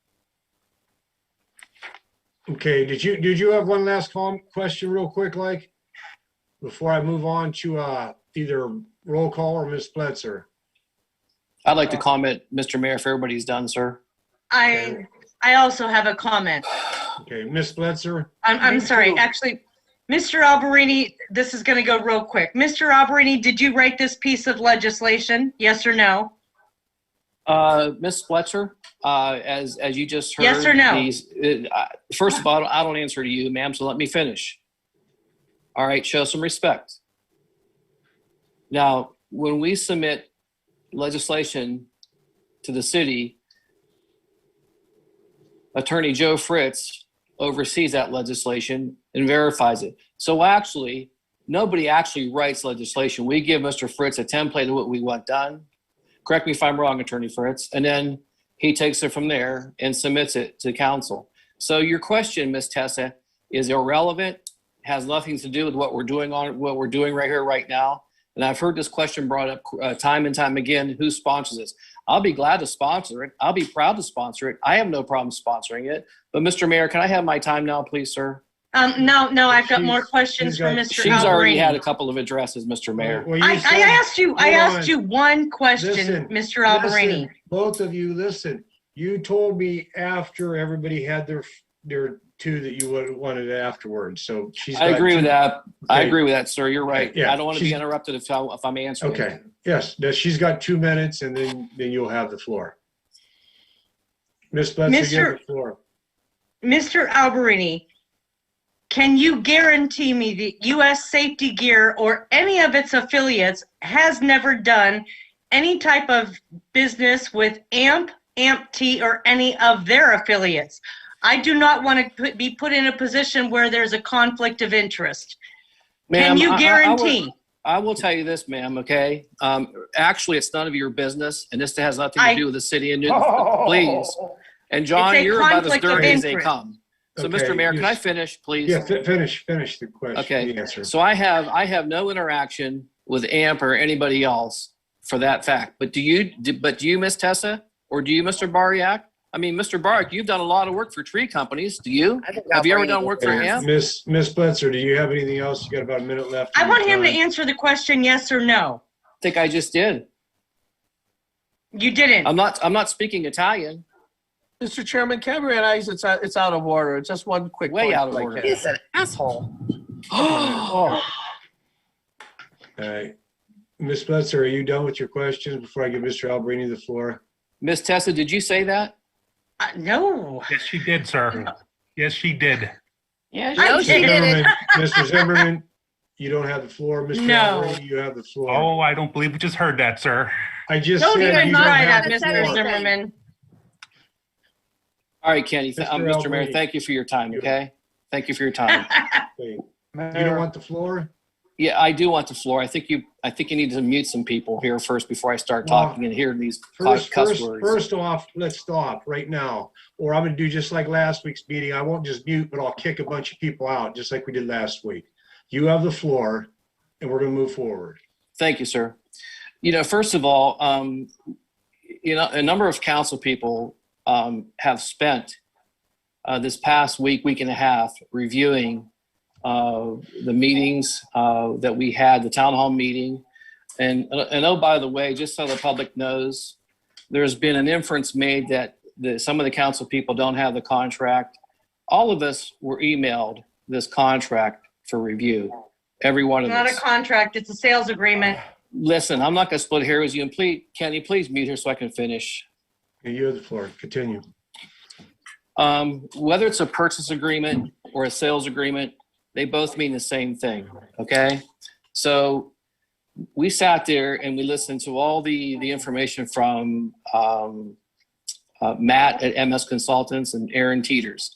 Okay, did you have one last question real quick, like, before I move on to either roll call or Ms. Bledsoe? I'd like to comment, Mr. Mayor, if everybody's done, sir. I also have a comment. Okay, Ms. Bledsoe? I'm sorry, actually, Mr. Alberini, this is gonna go real quick. Mr. Alberini, did you write this piece of legislation? Yes or no? Ms. Fletcher, as you just heard. Yes or no? First of all, I don't answer to you, ma'am, so let me finish. All right, show some respect. Now, when we submit legislation to the city, Attorney Joe Fritz oversees that legislation and verifies it. So actually, nobody actually writes legislation. We give Mr. Fritz a template of what we want done. Correct me if I'm wrong, Attorney Fritz. And then he takes it from there and submits it to council. So your question, Ms. Tessa, is irrelevant, has nothing to do with what we're doing right here, right now. And I've heard this question brought up time and time again, who sponsors this? I'll be glad to sponsor it. I'll be proud to sponsor it. I have no problem sponsoring it. But Mr. Mayor, can I have my time now, please, sir? No, I've got more questions for Mr. She's Alberini. already had a couple of addresses, Mr. Mayor. Well, I asked you one question, Listen, Mr. Alberini. listen, both of you, listen. You told me after everybody had their two that you wanted afterwards. So I agree with that. Okay. I agree with that, sir. You're right. Yeah, I don't want to be she's- interrupted if I'm answering. Okay, yes, now she's got 2 minutes and then you'll have the floor. Ms. Bledsoe, you have the floor. Mr. Alberini, can you guarantee me that U.S. Safety Gear or any of its affiliates has never done any type of business with AMP, AMP-T, or any of their affiliates? I do not want to be put in a position where there's a conflict of interest. Can you guarantee? I will tell you this, ma'am, okay? Actually, it's none of your business, and this has nothing to do with the city of Newton. Please. And John, It's a you're about as conflict of dirty as they interest. come. So, Okay, Mr. Mayor, can you- I finish, please? Yeah, finish the question, Okay. the answer. So I have no interaction with AMP or anybody else for that fact. But do you, Ms. Tessa, or do you, Mr. Bariak? I mean, Mr. Bariak, you've done a lot of work for tree companies. Do you? Have you ever done work for AMP? Miss Bledsoe, do you have anything else? You got about a minute left. I want him to answer the question yes or no. I think I just did. You didn't. I'm not speaking Italian. Mr. Chairman, can I realize it's out of order? Just one quick Way point out of like order. that. He's an asshole. All right. Ms. Bledsoe, are you done with your questions before I give Mr. Alberini the floor? Ms. Tessa, did you say that? No. Yes, she did, sir. Yes, she did. Yeah, I she did it. Mr. Zimmerman, you don't have the floor. Mr. No. Alberini, you have the floor. Oh, I don't believe we just heard that, sir. I just Don't said even you don't try have that, the Mr. floor. Zimmerman. All right, Kenny. Mr. Mr. Mayor, Alberini. thank you for your time, okay? Thank you for your time. Okay. You don't want the floor? Yeah, I do want the floor. I think you need to mute some people here first before I start Well, talking and hearing these First cuss words. first off, let's stop right now. Or I'm gonna do just like last week's meeting. I won't just mute, but I'll kick a bunch of people out, just like we did last week. You have the floor, and we're gonna move forward. Thank you, sir. First of all, a number of council people have spent this past week and a half reviewing the meetings that we had, the town hall meeting. And oh, by the way, just so the public knows, there's been an inference made that some of the council people don't have the contract. All of us were emailed this contract for review. Every one of Not a us. contract, it's a sales agreement. Listen, I'm not going to split hairs with you. And please, Kenny, please mute her so I can finish. Okay, you have the floor. Continue. Whether it's a purchase agreement or a sales agreement, they both mean the same thing, okay? So we sat there and we listened to all the information from Matt at MS Consultants and Aaron Teeters.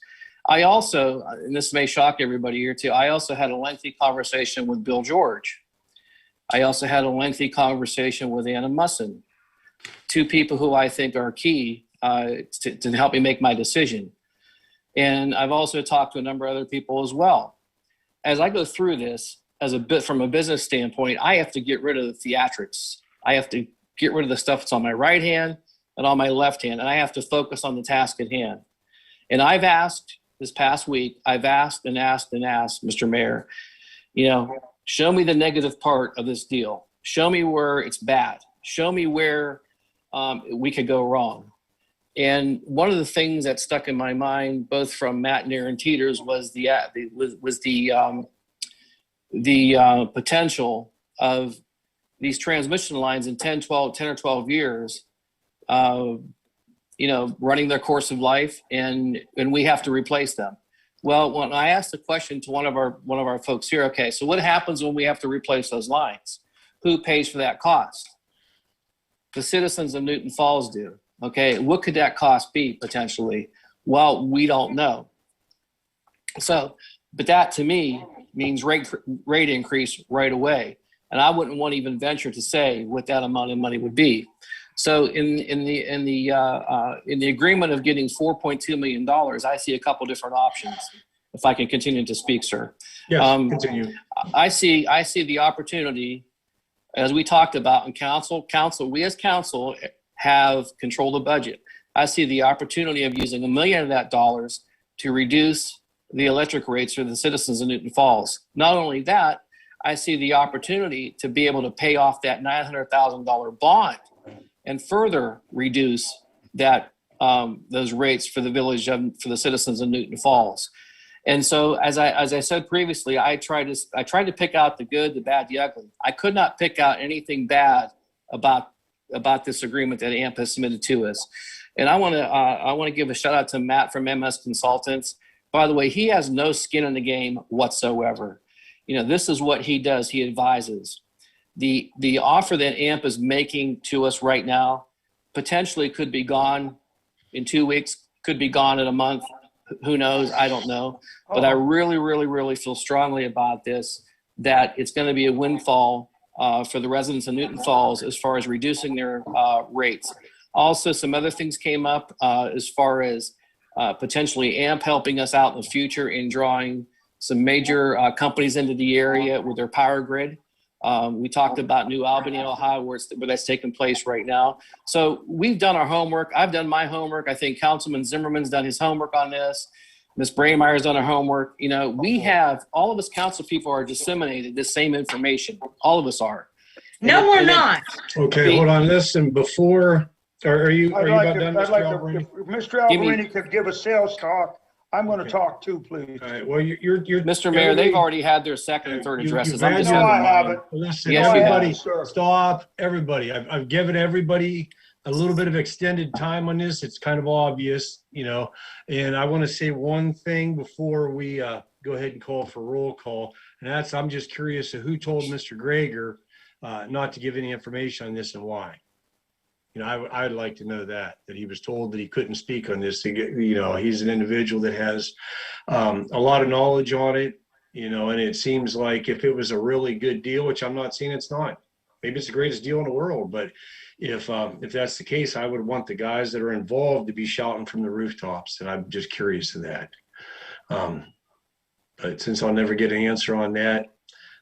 I also, and this may shock everybody here too, I also had a lengthy conversation with Bill George. I also had a lengthy conversation with Anna Musson, two people who I think are key to help me make my decision. And I've also talked to a number of other people as well. As I go through this, from a business standpoint, I have to get rid of the theatrics. I have to get rid of the stuff that's on my right hand and on my left hand, and I have to focus on the task at hand. And I've asked this past week, I've asked and asked and asked, Mr. Mayor, show me the negative part of this deal. Show me where it's bad. Show me where we could go wrong. And one of the things that stuck in my mind, both from Matt and Aaron Teeters, was the potential of these transmission lines in 10 or 12 years, running their course of life, and we have to replace them. Well, when I asked the question to one of our folks here, okay, so what happens when we have to replace those lines? Who pays for that cost? The citizens of Newton Falls do. Okay, what could that cost be potentially? Well, we don't know. So, but that to me means rate increase right away. And I wouldn't want to even venture to say what that amount of money would be. So in the agreement of getting $4.2 million, I see a couple different options. If I can continue to speak, sir. Yes, continue. I see the opportunity, as we talked about in council, we as council have control of the budget. I see the opportunity of using $1 million of that dollars to reduce the electric rates for the citizens of Newton Falls. Not only that, I see the opportunity to be able to pay off that $900,000 bond and further reduce that those rates for for the citizens of Newton Falls. And so, as I said previously, I tried to pick out the good, the bad, the ugly. I could not pick out anything bad about this agreement that AMP has submitted to us. And I want to give a shout out to Matt from MS Consultants. By the way, he has no skin in the game whatsoever. This is what he does. He advises. The offer that AMP is making to us right now potentially could be gone in 2 weeks, could be gone in a month. Who knows? I don't know. But I really, really, really feel strongly about this, that it's going to be a windfall for the residents of Newton Falls as far as reducing their rates. Also, some other things came up as far as potentially AMP helping us out in the future in drawing some major companies into the area with their power grid. We talked about New Albany, Ohio, where that's taking place right now. So we've done our homework. I've done my homework. I think Councilman Zimmerman's done his homework on this. Miss Braymeyer's done her homework. We have, all of us council people are disseminated this same information. All of us are. No, we're not. Okay, hold on. Listen, before, are you about done, Mr. Alberini? If Mr. Alberini could give a sales talk, I'm going to talk too, please. All right, well, you're Mr. Mayor, they've already had their second and third addresses. I'm just No, I haven't. Listen, Yes, you everybody, have. stop, everybody. I've given everybody a little bit of extended time on this. It's kind of obvious, and I want to say one thing before we go ahead and call for roll call. And that's, I'm just curious of who told Mr. Greger not to give any information on this and why. I'd like to know that he was told that he couldn't speak on this. He's an individual that has a lot of knowledge on it, and it seems like if it was a really good deal, which I'm not saying it's not, maybe it's the greatest deal in the world, but if that's the case, I would want the guys that are involved to be shouting from the rooftops, and I'm just curious of that. But since I'll never get an answer on that,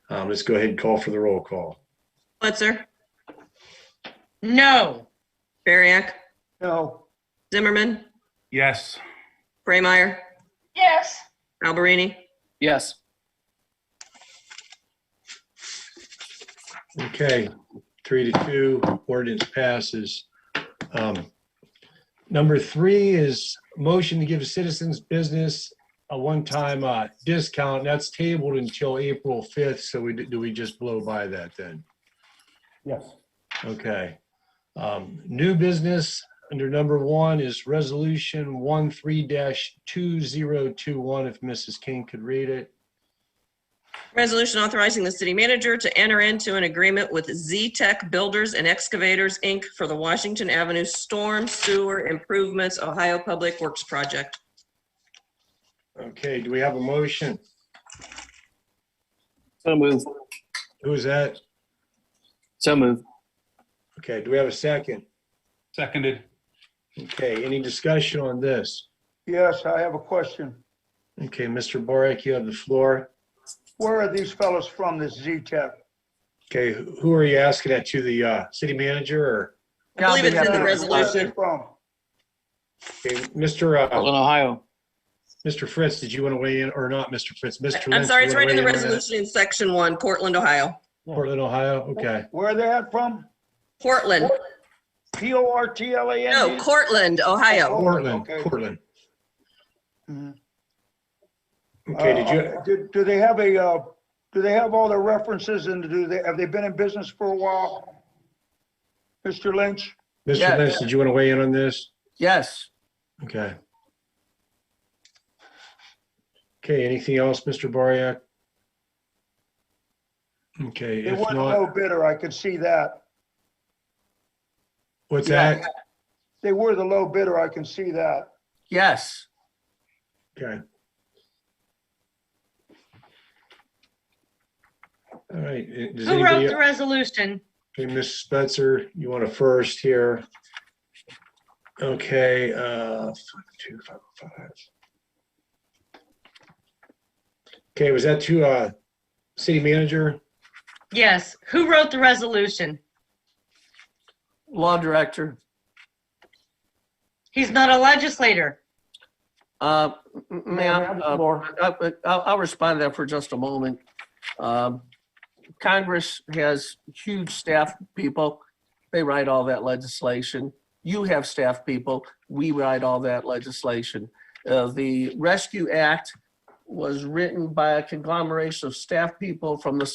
let's go ahead and call for the roll call. Blitzer, No. Bariak, No. Zimmerman, Yes. Braymeyer, Yes. Alberini. Yes. Okay, 3-2, ordinance passes. Number 3 is motion to give citizens business a one-time discount. That's tabled until April 5th. So do we just blow by that then? Yes. Okay. New business under number 1 is resolution 13-2021. If Mrs. King could read it. Resolution authorizing the city manager to enter into an agreement with Z-Tech Builders and Excavators, Inc. for the Washington Avenue Storm Sewer Improvements Ohio Public Works Project. Okay, do we have a motion? So moved. Who is that? So moved. Okay, do we have a second? Seconded. Okay, any discussion on this? Yes, I have a question. Okay, Mr. Borek, you have the floor. Where are these fellows from, this Z-Tech? Okay, who are you asking that to? The city manager or? I believe it's in the Where's resolution. it from? Okay, Mr. Portland, Ohio. Mr. Fritz, did you want to weigh in or not, Mr. Fritz? Mr. I'm Lynch, sorry, you it's wanna right in the weigh on that? resolution in section 1, Portland, Ohio. Portland, Ohio, okay. Where are they at from? Portland. Portland? No, Cortland, Ohio. Portland, Okay. Portland. Mhm. Okay, did you, Do they have a, do they have all the references and have they been in business for a while? Mr. Lynch? Mr. Yeah. Lynch, did you want to weigh in on this? Yes. Okay. Okay, anything else, Mr. Bariak? Okay, They if weren't a low not, bidder, I could see that. what's Yeah. that? They were the low bidder, I can see that. Yes. Okay. All right, does Who wrote anybody, the resolution? okay, Ms. Spencer, you want to first here? Okay, 52505. Okay, was that to city manager? Yes. Who wrote the resolution? Law director. He's not a legislator. Ma'am, Ma'am, I'll respond to that for just a moment. Congress has huge staff people. They write all that legislation. You have staff people. We write all that legislation. The Rescue Act was written by a conglomeration of staff people from the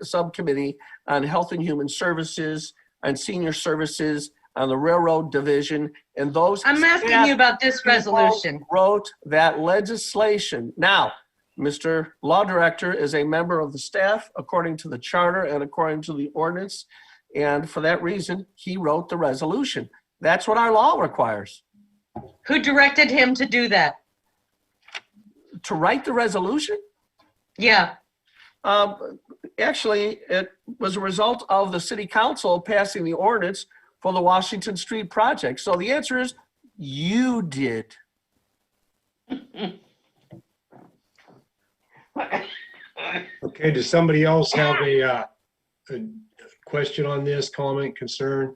subcommittee on Health and Human Services, on Senior Services, on the Railroad Division, and those. I'm asking you about this resolution. Wrote that legislation. Now, Mr. Law Director is a member of the staff according to the charter and according to the ordinance. And for that reason, he wrote the resolution. That's what our law requires. Who directed him to do that? To write the resolution? Yeah. Actually, it was a result of the city council passing the ordinance for the Washington Street project. So the answer is you did. Okay, does somebody else have a question on this, comment, concern?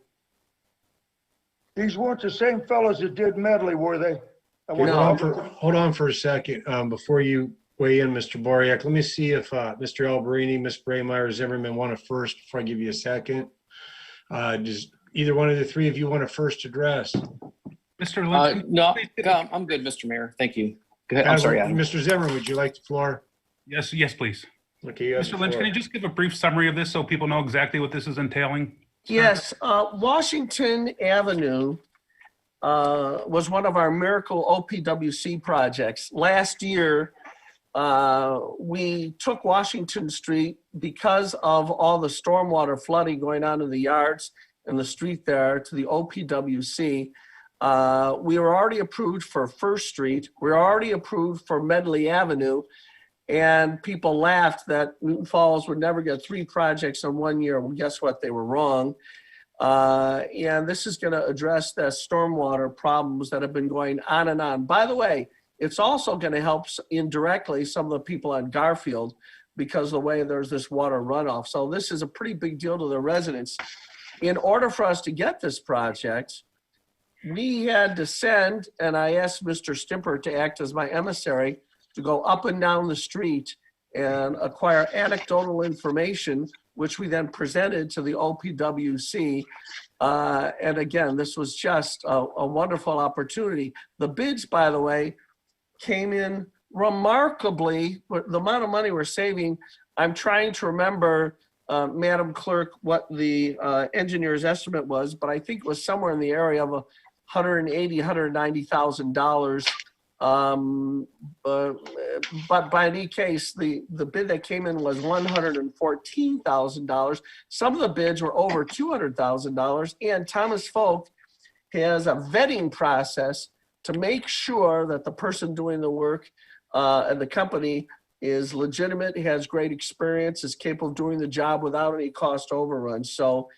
These weren't the same fellows that did Medley, were they? Hold on for a second, before you weigh in, Mr. Boriak. Let me see if Mr. Alberini, Miss Braymeyer, Zimmerman want to first before I give you a second. Does either one of the three of you want to first address? Mr. Lynch? No, I'm good, Mr. Mayor. Thank you. Go ahead. I'm sorry, Adam. Mr. Zimmerman, would you like the floor? Yes, please. Okay, you have the Mr. Lynch, floor. can you just give a brief summary of this so people know exactly what this is entailing? Yes, Washington Avenue was one of our miracle OPWC projects. Last year, we took Washington Street because of all the stormwater flooding going on in the yards and the street there to the OPWC. We were already approved for First Street. We were already approved for Medley Avenue. And people laughed that Newton Falls would never get 3 projects in 1 year. Well, guess what? They were wrong. And this is going to address the stormwater problems that have been going on and on. By the way, it's also going to help indirectly some of the people on Garfield because of the way there's this water runoff. So this is a pretty big deal to the residents. In order for us to get this project, we had to send, and I asked Mr. Stimper to act as my emissary, to go up and down the street and acquire anecdotal information, which we then presented to the OPWC. And again, this was just a wonderful opportunity. The bids, by the way, came in remarkably, the amount of money we're saving. I'm trying to remember, Madam Clerk, what the engineer's estimate was, but I think it was somewhere in the area of $180,000, $190,000. But by any case, the bid that came in was $114,000. Some of the bids were over $200,000, and Thomas Folk has a vetting process to make sure that the person doing the work and the company is legitimate, has great experience, is capable of doing the job without any cost overruns. So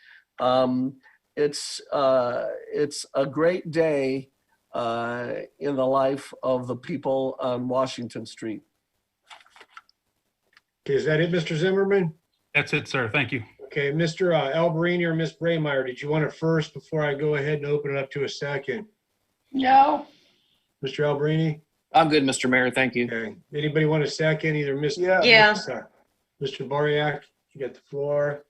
it's a great day in the life of the people on Washington Street. Okay, is that it, Mr. Zimmerman? That's it, sir. Thank you. Okay, Mr. Alberini or Miss Braymeyer, did you want it first before I go ahead and open it up to a second? No. Mr. Alberini? I'm good, Mr. Mayor. Thank you. Okay. Anybody want a second? Either Mr. Yeah. Mr. Bariak, you got the floor.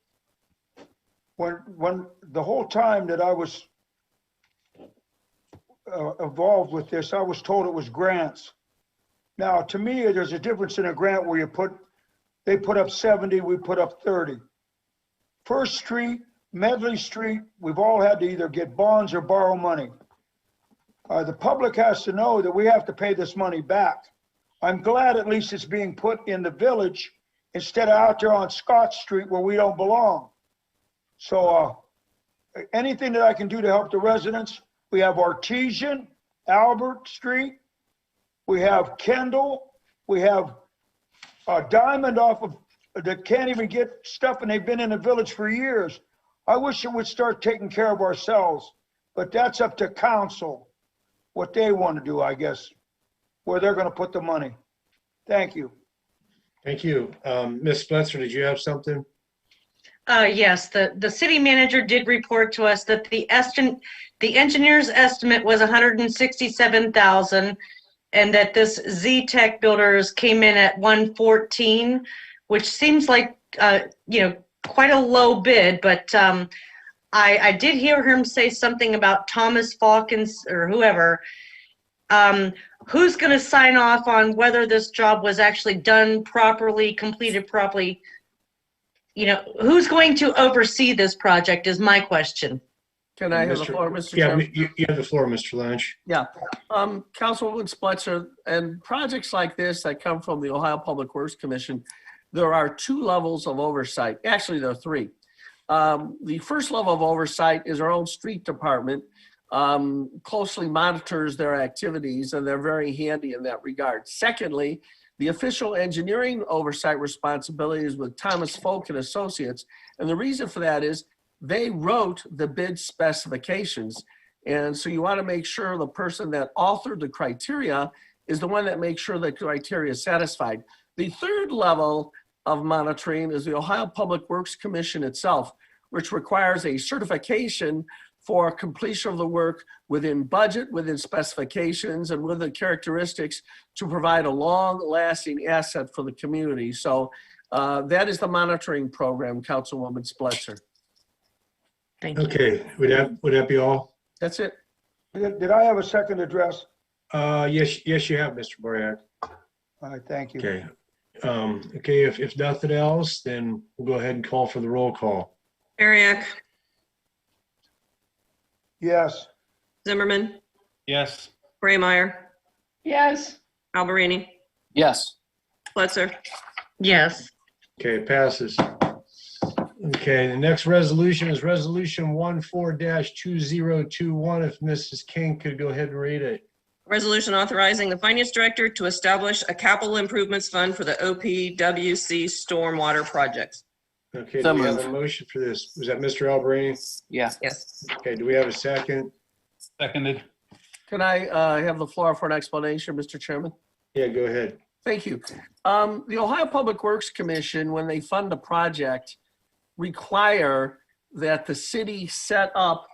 When the whole time that I was involved with this, I was told it was grants. Now, to me, there's a difference in a grant where they put up 70, we put up 30. First Street, Medley Street, we've all had to either get bonds or borrow money. The public has to know that we have to pay this money back. I'm glad at least it's being put in the village instead of out there on Scott Street where we don't belong. So anything that I can do to help the residents, we have Artesian, Albert Street, we have Kendall, we have Diamond off of, that can't even get stuff and they've been in the village for years. I wish it would start taking care of ourselves, but that's up to council, what they want to do, I guess, where they're going to put the money. Thank you. Thank you. Ms. Spletzer, did you have something? Yes, the city manager did report to us that the engineer's estimate was 167,000 and that this Z-Tech builders came in at 114, which seems like, quite a low bid, but I did hear him say something about Thomas Falkins or whoever. Who's going to sign off on whether this job was actually done properly, completed properly? Who's going to oversee this project is my question. Can I have the floor, Mr. Yeah, Chairman? you have the floor, Mr. Lynch. Yeah, Councilwoman Spletzer, and projects like this that come from the Ohio Public Works Commission, there are two levels of oversight. Actually, there are three. The first level of oversight is our own street department, closely monitors their activities, and they're very handy in that regard. Secondly, the official engineering oversight responsibility is with Thomas Folk and Associates, and the reason for that is they wrote the bid specifications. And so you want to make sure the person that authored the criteria is the one that makes sure the criteria is satisfied. The third level of monitoring is the Ohio Public Works Commission itself, which requires a certification for completion of the work within budget, within specifications, and with the characteristics to provide a long-lasting asset for the community. So that is the monitoring program, Councilwoman Spletzer. Thank you. Okay, would that be all? That's it. Did I have a second address? Yes, you have, Mr. Bariak. All right, thank you. Okay. Okay, if nothing else, then we'll go ahead and call for the roll call. Bariak, Yes. Zimmerman, Yes. Braymeyer, Yes. Alberini, Yes. Spletzer. Yes. Okay, it passes. Okay, the next resolution is Resolution 14-2021. If Mrs. King could go ahead and read it. Resolution authorizing the finance director to establish a capital improvements fund for the OPWC stormwater projects. Okay, So do we have a moved. motion for this? Was that Mr. Alberini? Yeah. Yes. Okay, do we have a second? Seconded. Can I have the floor for an explanation, Mr. Chairman? Yeah, go ahead. Thank you. The Ohio Public Works Commission, when they fund a project, require that the city set up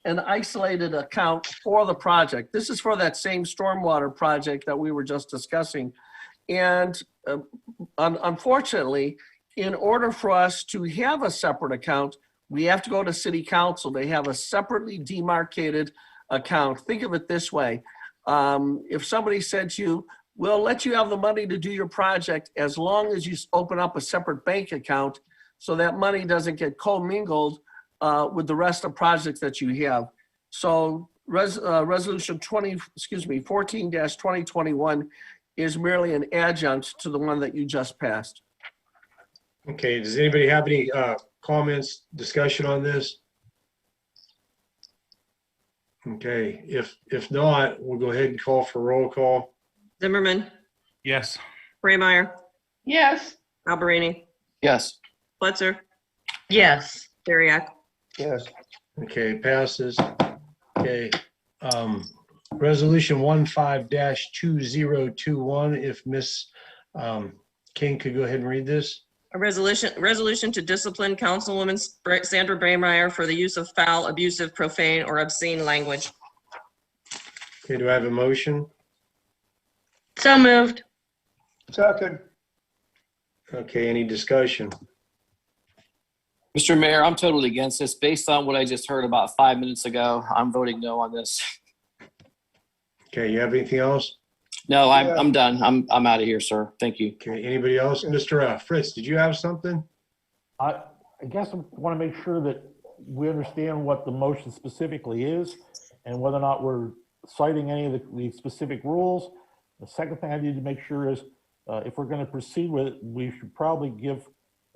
an isolated account for the project. This is for that same stormwater project that we were just discussing. And unfortunately, in order for us to have a separate account, we have to go to city council. They have a separately demarcated account. Think of it this way. If somebody said to you, we'll let you have the money to do your project as long as you open up a separate bank account so that money doesn't get commingled with the rest of projects that you have. So resolution 14-2021 is merely an adjunct to the one that you just passed. Okay, does anybody have any comments, discussion on this? Okay, if not, we'll go ahead and call for roll call. Zimmerman, Yes. Braymeyer, Yes. Alberini, Yes. Spletzer, Yes. Bariak. Yes. Okay, passes. Okay, resolution 15-2021. If Miss King could go ahead and read this. A resolution to discipline Councilwoman Sandra Braymeyer for the use of foul, abusive, profane, or obscene language. Okay, do I have a motion? So moved. Second. Okay, any discussion? Mr. Mayor, I'm totally against this. Based on what I just heard about 5 minutes ago, I'm voting no on this. Okay, you have anything else? No, Yeah. I'm done. I'm out of here, sir. Thank you. Okay, anybody else? Mr. Fritz, did you have something? I guess I want to make sure that we understand what the motion specifically is and whether or not we're citing any of the specific rules. The second thing I need to make sure is if we're going to proceed with it, we should probably give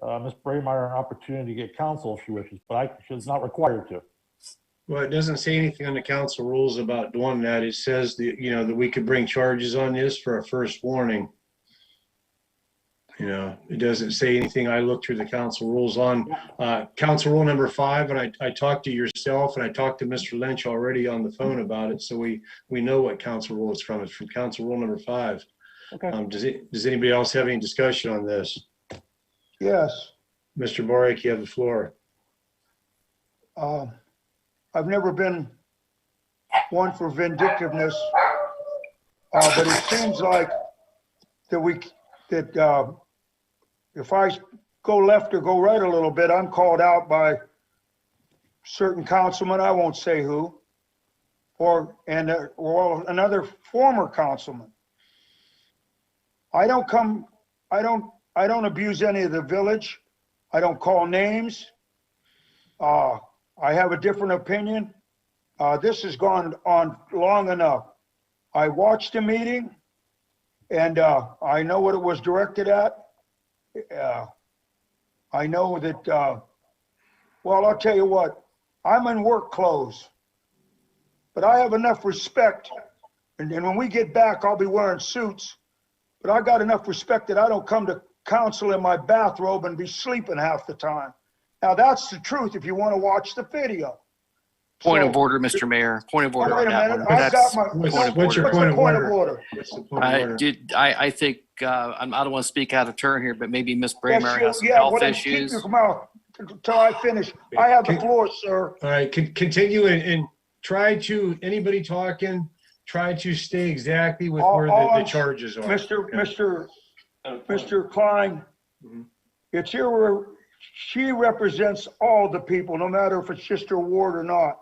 Ms. Braymeyer an opportunity to get counsel if she wishes, but she's not required to. Well, it doesn't say anything on the council rules about doing that. It says that, that we could bring charges on this for a first warning. It doesn't say anything. I looked through the council rules on council rule number 5, and I talked to yourself and I talked to Mr. Lynch already on the phone about it. So we know what council rule it's from. It's from council rule number 5. Okay. Does anybody else have any discussion on this? Yes. Mr. Boric, you have the floor. I've never been one for vindictiveness, but it seems like that if I go left or go right a little bit, I'm called out by certain councilmen, I won't say who, or another former councilman. I don't abuse any of the village. I don't call names. I have a different opinion. This has gone on long enough. I watched the meeting and I know what it was directed at. I know that, well, I'll tell you what, I'm in work clothes, but I have enough respect. And when we get back, I'll be wearing suits, but I got enough respect that I don't come to council in my bathrobe and be sleeping half the time. Now, that's the truth if you want to watch the video. Point of order, Mr. Mayor. Point of order Wait on a that minute. one. I've got my. What's your point of order? What's the point of order? I think, I don't want to speak out of turn here, but maybe Miss Braymeyer has some Yeah, health well, issues. keep your mouth until I finish. I have the floor, sir. All right, continue and try to, anybody talking, try to stay exactly with where the charges are. Mr. Klein, it's here where she represents all the people, no matter if it's just her ward or not.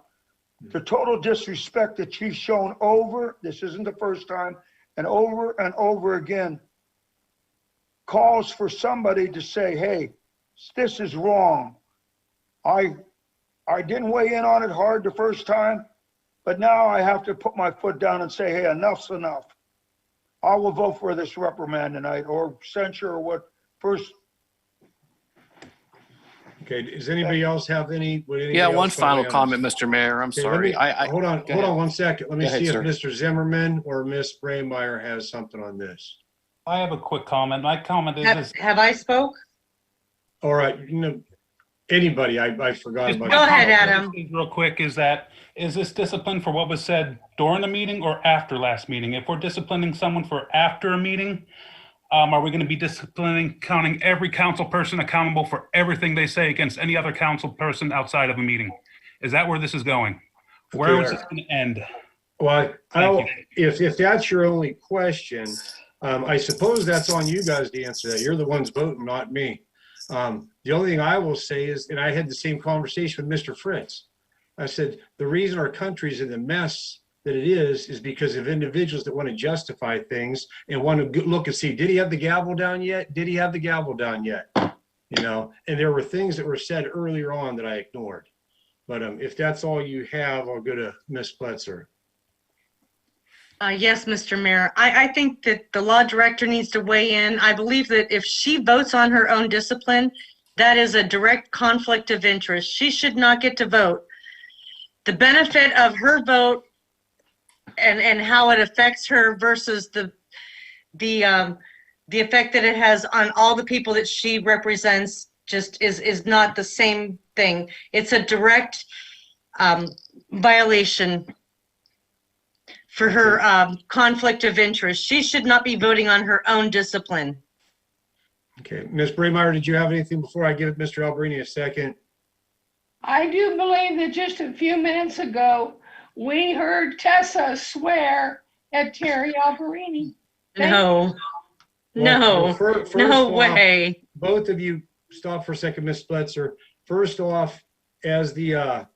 The total disrespect that she's shown this isn't the first time, and over again, calls for somebody to say, hey, this is wrong. I didn't weigh in on it hard the first time, but now I have to put my foot down and say, hey, enough's enough. I will vote for this reprimand tonight, or censure, or what first. Okay, does anybody else have any? Yeah, one final comment, Mr. Mayor. I'm sorry. Hold on 1 second. Let me see if sir. Mr. Zimmerman or Miss Braymeyer has something on this. I have a quick comment. My comment is Have I spoke? All right, anybody, I forgot about. Go ahead, Adam. Real quick, is this discipline for what was said during the meeting or after last meeting? If we're disciplining someone for after a meeting, are we going to be counting every council person accountable for everything they say against any other council person outside of a meeting? Is that where this is going? Where is this going to end? Well, if that's your only question, I suppose that's on you guys to answer that. You're the ones voting, not me. The only thing I will say is, and I had the same conversation with Mr. Fritz. I said, the reason our country's in the mess that it is because of individuals that want to justify things and want to look and see, did he have the gavel down yet? Did he have the gavel down yet? And there were things that were said earlier on that I ignored. But if that's all you have, I'll go to Ms. Pletzer. Yes, Mr. Mayor. I think that the law director needs to weigh in. I believe that if she votes on her own discipline, that is a direct conflict of interest. She should not get to vote. The benefit of her vote and how it affects her versus the effect that it has on all the people that she represents just is not the same thing. It's a direct violation for her conflict of interest. She should not be voting on her own discipline. Okay, Miss Braymeyer, did you have anything before I give Mr. Alberini a second? I do believe that just a few minutes ago, we heard Tessa swear at Terry Alberini. No, Well, no, first no off, way. both of you stop for a second, Ms. Spletzer. First off, as the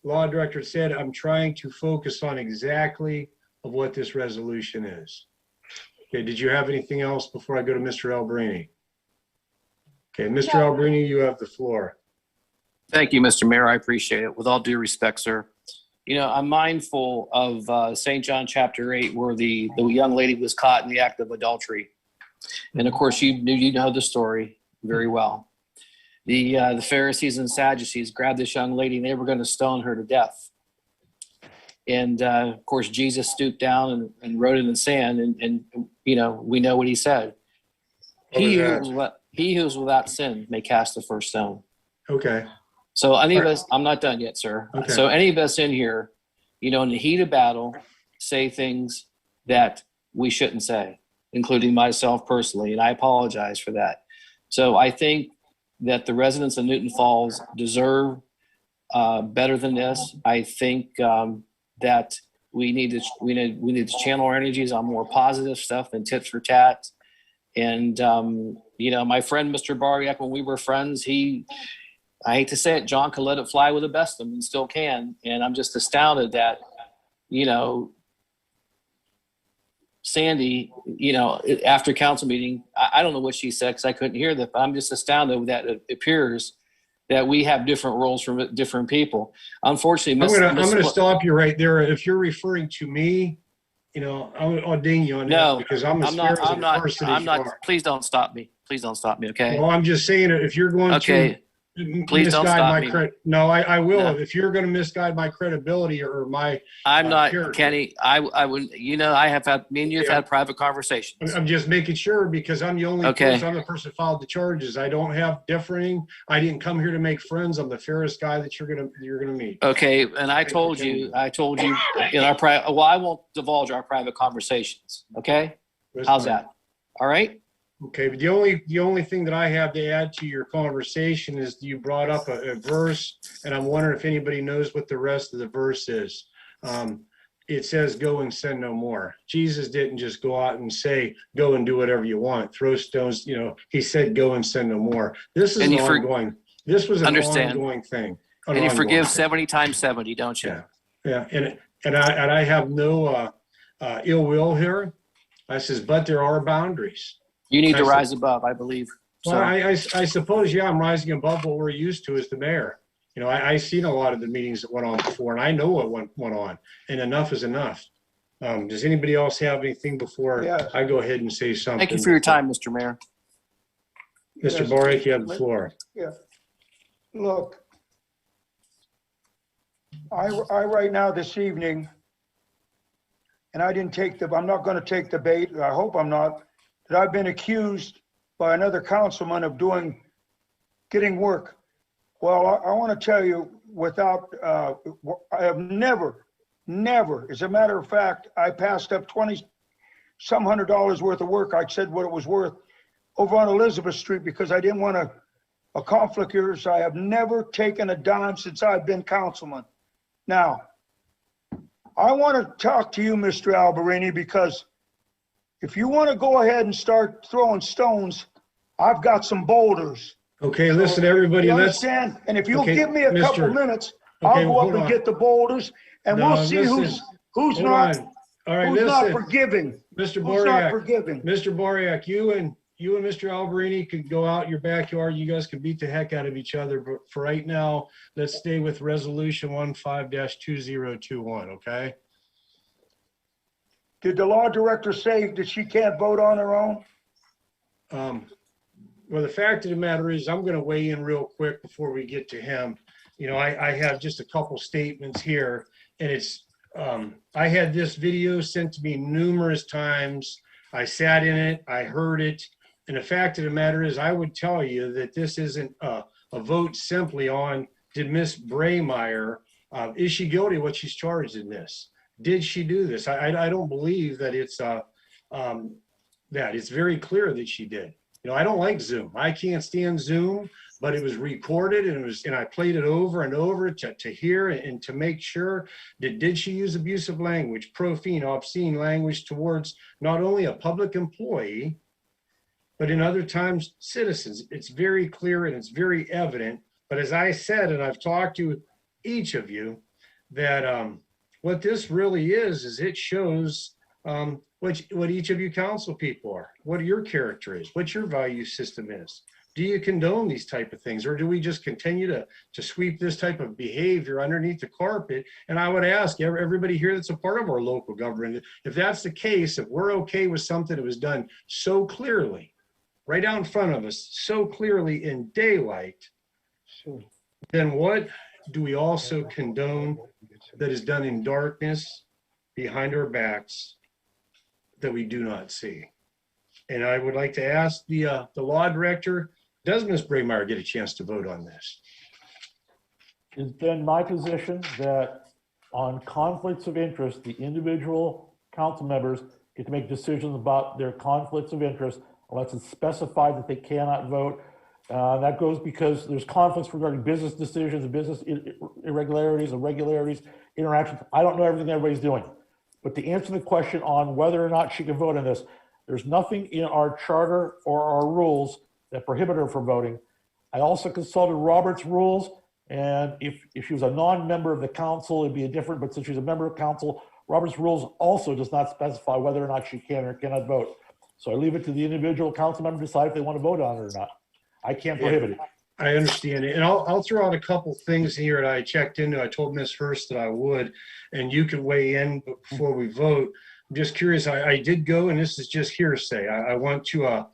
law director said, I'm trying to focus on exactly of what this resolution is. Okay, did you have anything else before I go to Mr. Alberini? Okay, Mr. Alberini, you have the floor. Thank you, Mr. Mayor. I appreciate it. With all due respect, sir. You know, I'm mindful of St. John chapter 8, where the young lady was caught in the act of adultery. And of course, you know the story very well. The Pharisees and Sadducees grabbed this young lady and they were going to stone her to death. And of course, Jesus stooped down and wrote it in the sand. And you know, we know what he said. He who is without sin may cast the first stone. Okay. So any of us, I'm not done yet, sir. Okay. So any of us in here, you know, in the heat of battle, say things that we shouldn't say, including myself personally, and I apologize for that. So I think that the residents of Newton Falls deserve better than this. I think that we need to channel our energies on more positive stuff than tit for tat. And you know, my friend Mr. Bariak, when we were friends, I hate to say it, John could let it fly with the best of them and still can. And I'm just astounded that, you know, Sandy, you know, after council meeting, I don't know what she said because I couldn't hear that, but I'm just astounded that it appears that we have different roles from different people. Unfortunately, I'm going to stop you right there. If you're referring to me, you know, I'll ding you on that because I'm as fair as a person as you are. Please don't stop me. Please don't stop me, okay? Well, I'm just saying if you're going to please don't stop me. No, I will. No. If you're going to misguide my credibility or my I'm not, character. Kenny, I would, you know, I have had, me and you have had private conversations. I'm just making sure because I'm the only person, I'm the person that filed the charges. I don't have differing. I didn't come here to make friends. I'm the fairest guy that you're going to meet. Okay. And I told you in our private, well, I won't divulge our private conversations. Okay. How's that? All right. Okay, but the only thing that I have to add to your conversation is you brought up a verse, and I'm wondering if anybody knows what the rest of the verse is. It says, "Go and sin no more." Jesus didn't just go out and say, "Go and do whatever you want, throw stones." You know, he said, "Go and sin no more." This is ongoing. This was an ongoing thing. And you forgive 70 times 70, don't you? Yeah, and I have no ill will here. I says, but there are boundaries. You need to rise above, I believe. Well, I suppose, yeah, I'm rising above what we're used to as the mayor. You know, I seen a lot of the meetings that went on before, and I know what went on, and enough is enough. Does anybody else have anything before I go ahead and say something? Thank you for your time, Mr. Mayor. Mr. Boric, you have the floor. Yeah. Look, I right now this evening, and I'm not going to take the bait. I hope I'm not. That I've been accused by another councilman of getting work. Well, I want to tell you, I have never, as a matter of fact, I passed up $20-some $100 worth of work. I said what it was worth over on Elizabeth Street because I didn't want a conflict here. So I have never taken a dime since I've been councilman. Now, I want to talk to you, Mr. Alberini, because if you want to go ahead and start throwing stones, I've got some boulders. Okay, listen, everybody. You understand? And if you'll give me a couple minutes, I'll go up and get the boulders, and we'll see who's not forgiving. Mr. Boriak, you and Mr. Alberini could go out in your backyard. You guys can beat the heck out of each other. But for right now, let's stay with Resolution 15-2021. Okay. Did the law director say that she can't vote on her own? Well, the fact of the matter is, I'm going to weigh in real quick before we get to him. You know, I have just a couple statements here, and it's, I had this video sent to me numerous times. I sat in it, I heard it, and the fact of the matter is, I would tell you that this isn't a vote simply on, did Miss Braymeyer, is she guilty of what she's charged in this? Did she do this? I don't believe that it's very clear that she did. You know, I don't like Zoom. I can't stand Zoom, but it was recorded and I played it over and over to hear and to make sure that did she use abusive language, profane, obscene language towards not only a public employee, but in other times citizens. It's very clear and it's very evident. But as I said, and I've talked to each of you, that what this really is it shows what each of you council people are, what your character is, what your value system is. Do you condone these type of things, or do we just continue to sweep this type of behavior underneath the carpet? And I would ask everybody here that's a part of our local government, if that's the case, if we're okay with something that was done so clearly, right out in front of us, so clearly in daylight, then what do we also condone that is done in darkness behind our backs that we do not see? And I would like to ask the law director, does Miss Braymeyer get a chance to vote on this? It's been my position that on conflicts of interest, the individual council members get to make decisions about their conflicts of interest unless it's specified that they cannot vote. That goes because there's conflicts regarding business decisions and business irregularities and regularities, interactions. I don't know everything everybody's doing. But to answer the question on whether or not she can vote on this, there's nothing in our charter or our rules that prohibit her from voting. I also consulted Robert's rules, and if she was a non-member of the council, it'd be a different, but since she's a member of council, Robert's rules also does not specify whether or not she can or cannot vote. So I leave it to the individual council member to decide if they want to vote on it or not. I can't prohibit it. I understand it. And I'll throw out a couple things here that I checked into. I told Ms. Hurst that I would, and you can weigh in before we vote. I'm just curious. I did go, and this is just hearsay. I went to a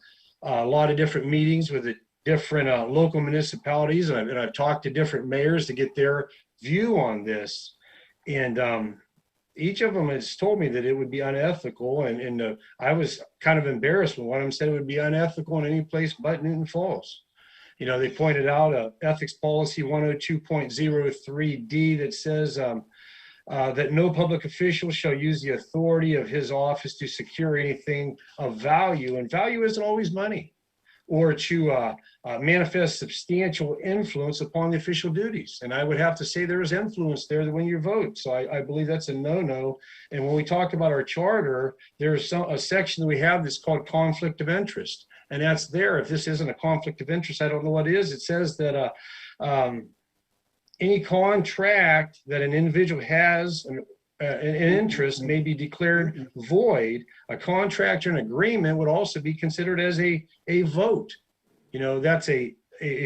lot of different meetings with the different local municipalities, and I've talked to different mayors to get their view on this. And each of them has told me that it would be unethical. And I was kind of embarrassed when one of them said it would be unethical in any place but Newton Falls. You know, they pointed out ethics policy 102.03D that says that no public official shall use the authority of his office to secure anything of value, and value isn't always money, or to manifest substantial influence upon the official duties. And I would have to say there is influence there when you vote. So I believe that's a no-no. And when we talk about our charter, there's a section that we have that's called conflict of interest. And that's there. If this isn't a conflict of interest, I don't know what is. It says that any contract that an individual has an interest may be declared void. A contract or an agreement would also be considered as a vote. You know, that's a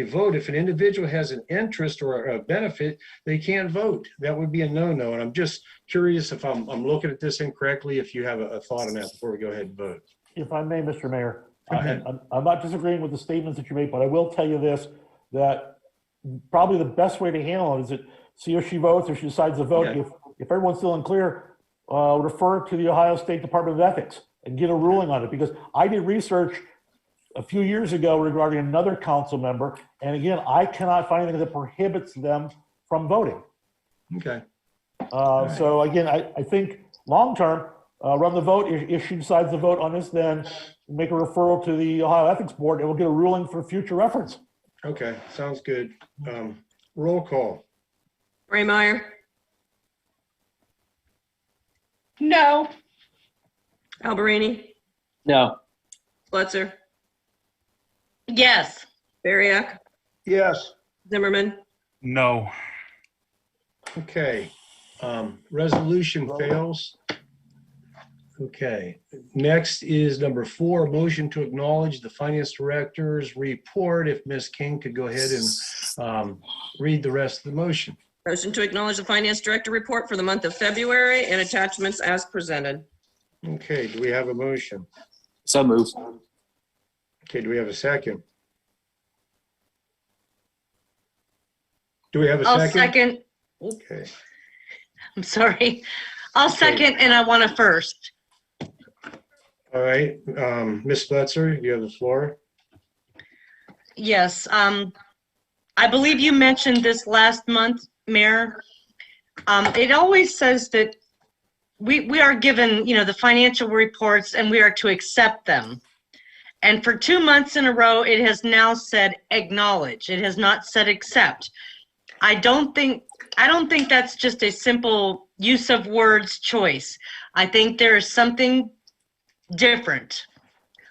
vote. If an individual has an interest or a benefit, they can't vote. That would be a no-no. And I'm just curious if I'm looking at this incorrectly, if you have a thought on that before we go ahead and vote. If I may, Mr. Mayor, Go ahead. I'm not disagreeing with the statements that you made, but I will tell you this, that probably the best way to handle it is that see if she votes or she decides to vote. Yeah. If everyone's still unclear, refer to the Ohio State Department of Ethics and get a ruling on it. Because I did research a few years ago regarding another council member, and again, I cannot find anything that prohibits them from voting. Okay. So again, I think long-term, run the vote. If she decides to vote on this, then make a referral to the Ohio Ethics Board, and we'll get a ruling for future reference. Okay, sounds good. Roll call. Braymeyer, No. Alberini, No. Fletcher, Yes. Bariak, Yes. Zimmerman, No. Okay, resolution fails. Okay, next is number 4, motion to acknowledge the finance director's report. If Ms. King could go ahead and read the rest of the motion. motion to acknowledge the finance director report for the month of February and attachments as presented. Okay, do we have a motion? So moved. Okay, do we have a second? Do we have a I'll second? second. Okay, I'm sorry. I'll second, and I want to first. all right. Ms. Fletcher, you have the floor. Yes, I believe you mentioned this last month, Mayor. It always says that we are given, you know, the financial reports and we are to accept them. And for 2 months in a row, it has now said acknowledge. It has not said accept. I don't think that's just a simple use of words choice. I think there is something different.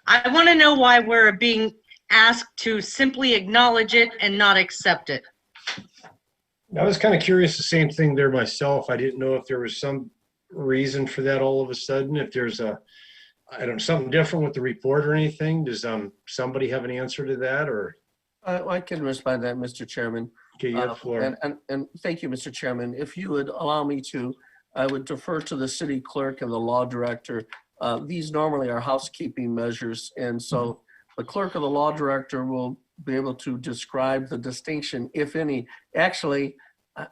I want to know why we're being asked to simply acknowledge it and not accept it. I was kind of curious, the same thing there myself. I didn't know if there was some reason for that all of a sudden, if there's something different with the report or anything. Does somebody have an answer to that, or? I can respond to that, Mr. Chairman. Okay, you have the floor. And thank you, Mr. Chairman. If you would allow me to, I would defer to the city clerk and the law director. These normally are housekeeping measures, and so the clerk or the law director will be able to describe the distinction, if any. Actually,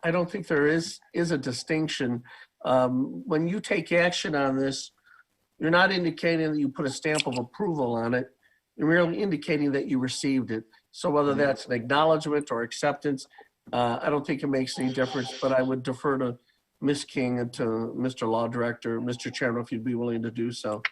I don't think there is a distinction. When you take action on this, you're not indicating that you put a stamp of approval on it. You're merely indicating that you received it. So whether that's an acknowledgement or acceptance, I don't think it makes any difference, but I would defer to Ms. King and to Mr. Law Director. Mr. Chairman, if you'd be willing to do so.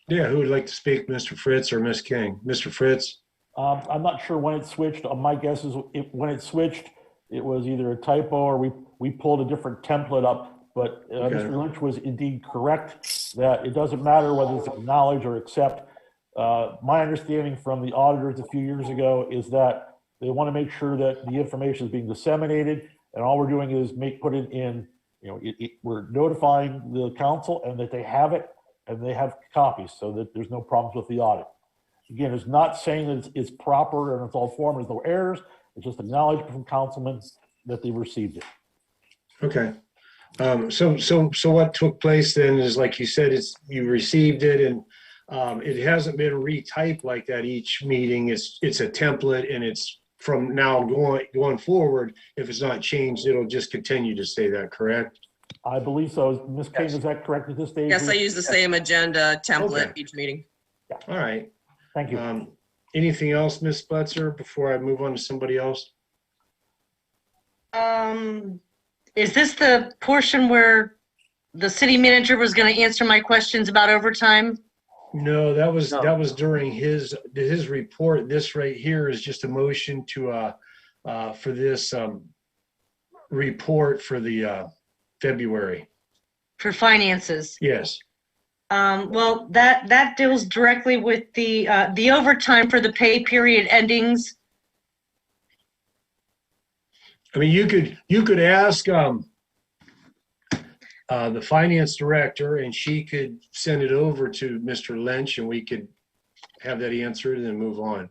Yeah, who would like to speak, Mr. Fritz or Ms. King? Mr. Fritz? I'm not sure when it switched. My guess is when it switched, it was either a typo or we pulled a different template up. But Okay. Mr. Lynch was indeed correct that it doesn't matter whether it's acknowledge or accept. My understanding from the auditors a few years ago is that they want to make sure that the information is being disseminated, and all we're doing is put it in. We're notifying the council and that they have it and they have copies, so that there's no problems with the audit. Again, it's not saying that it's proper and it's all formed, there's no errors. It's just acknowledgement from councilmen that they received it. Okay. So what took place then is, like you said, you received it, and it hasn't been retyped like that each meeting. It's a template, and it's from now going forward. If it's not changed, it'll just continue to stay that, correct? I believe so. Ms. King, is that correct at this stage? Yes, I use the same agenda template Okay. each meeting. All right. Thank you. Anything else, Ms. Spletzer, before I move on to somebody else? Is this the portion where the city manager was going to answer my questions about overtime? No, that was during his report. This right here is just a motion to for this report for the February. For finances. Yes. Well, that deals directly with the overtime for the pay period endings. I mean, you could ask the finance director, and she could send it over to Mr. Lynch, and we could have that answered and then move on.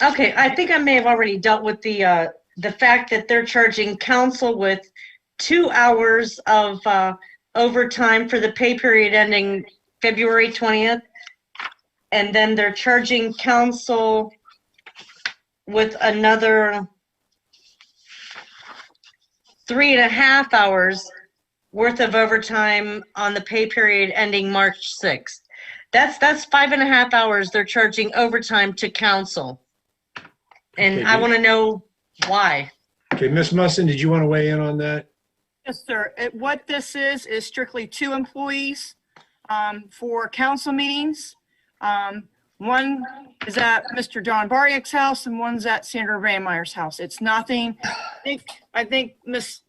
Okay, I think I may have already dealt with the fact that they're charging council with 2 hours of overtime for the pay period ending February 20th. And then they're charging council with another 3.5 hours worth of overtime on the pay period ending March 6th. That's 5.5 hours they're charging overtime to council. And Okay, I want to know why. Okay, Ms. Musson, did you want to weigh in on that? Yes, sir. What this is strictly 2 employees for council meetings. One is at Mr. John Bariak's house and one's at Sandra Braymeyer's house. It's nothing. I think Miss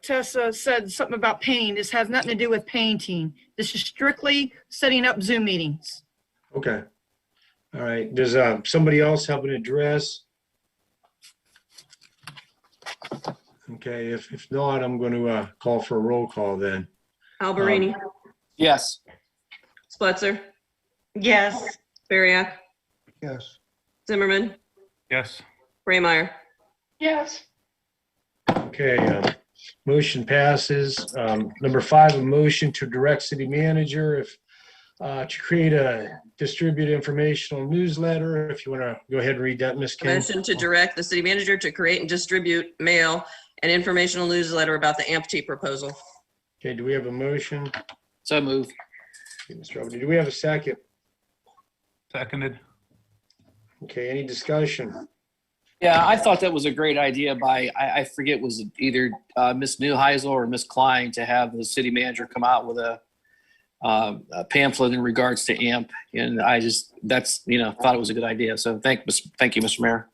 Tessa said something about painting. This has nothing to do with painting. This is strictly setting up Zoom meetings. Okay. All right. Does somebody else have an address? Okay, if not, I'm going to call for a roll call then. Alberini. Yes. Spletzer. Yes. Bariak. Yes. Zimmerman. Yes. Braymeyer. Yes. Okay, motion passes. Number 5, a motion to direct city manager to create a distribute informational newsletter. If you want to go ahead and read that, Ms. King. Motion to direct the city manager to create and distribute mail and informational newsletter about the amputee proposal. Okay, do we have a motion? So move. Okay, Mr. Robert, do we have a second? Seconded. Okay, any discussion? Yeah, I thought that was a great idea by, I forget, was it either Ms. Neuheisel or Ms. Klein, to have the city manager come out with a pamphlet in regards to AMP. And I just, that's, thought it was a good idea. So thank you, Mr. Mayor.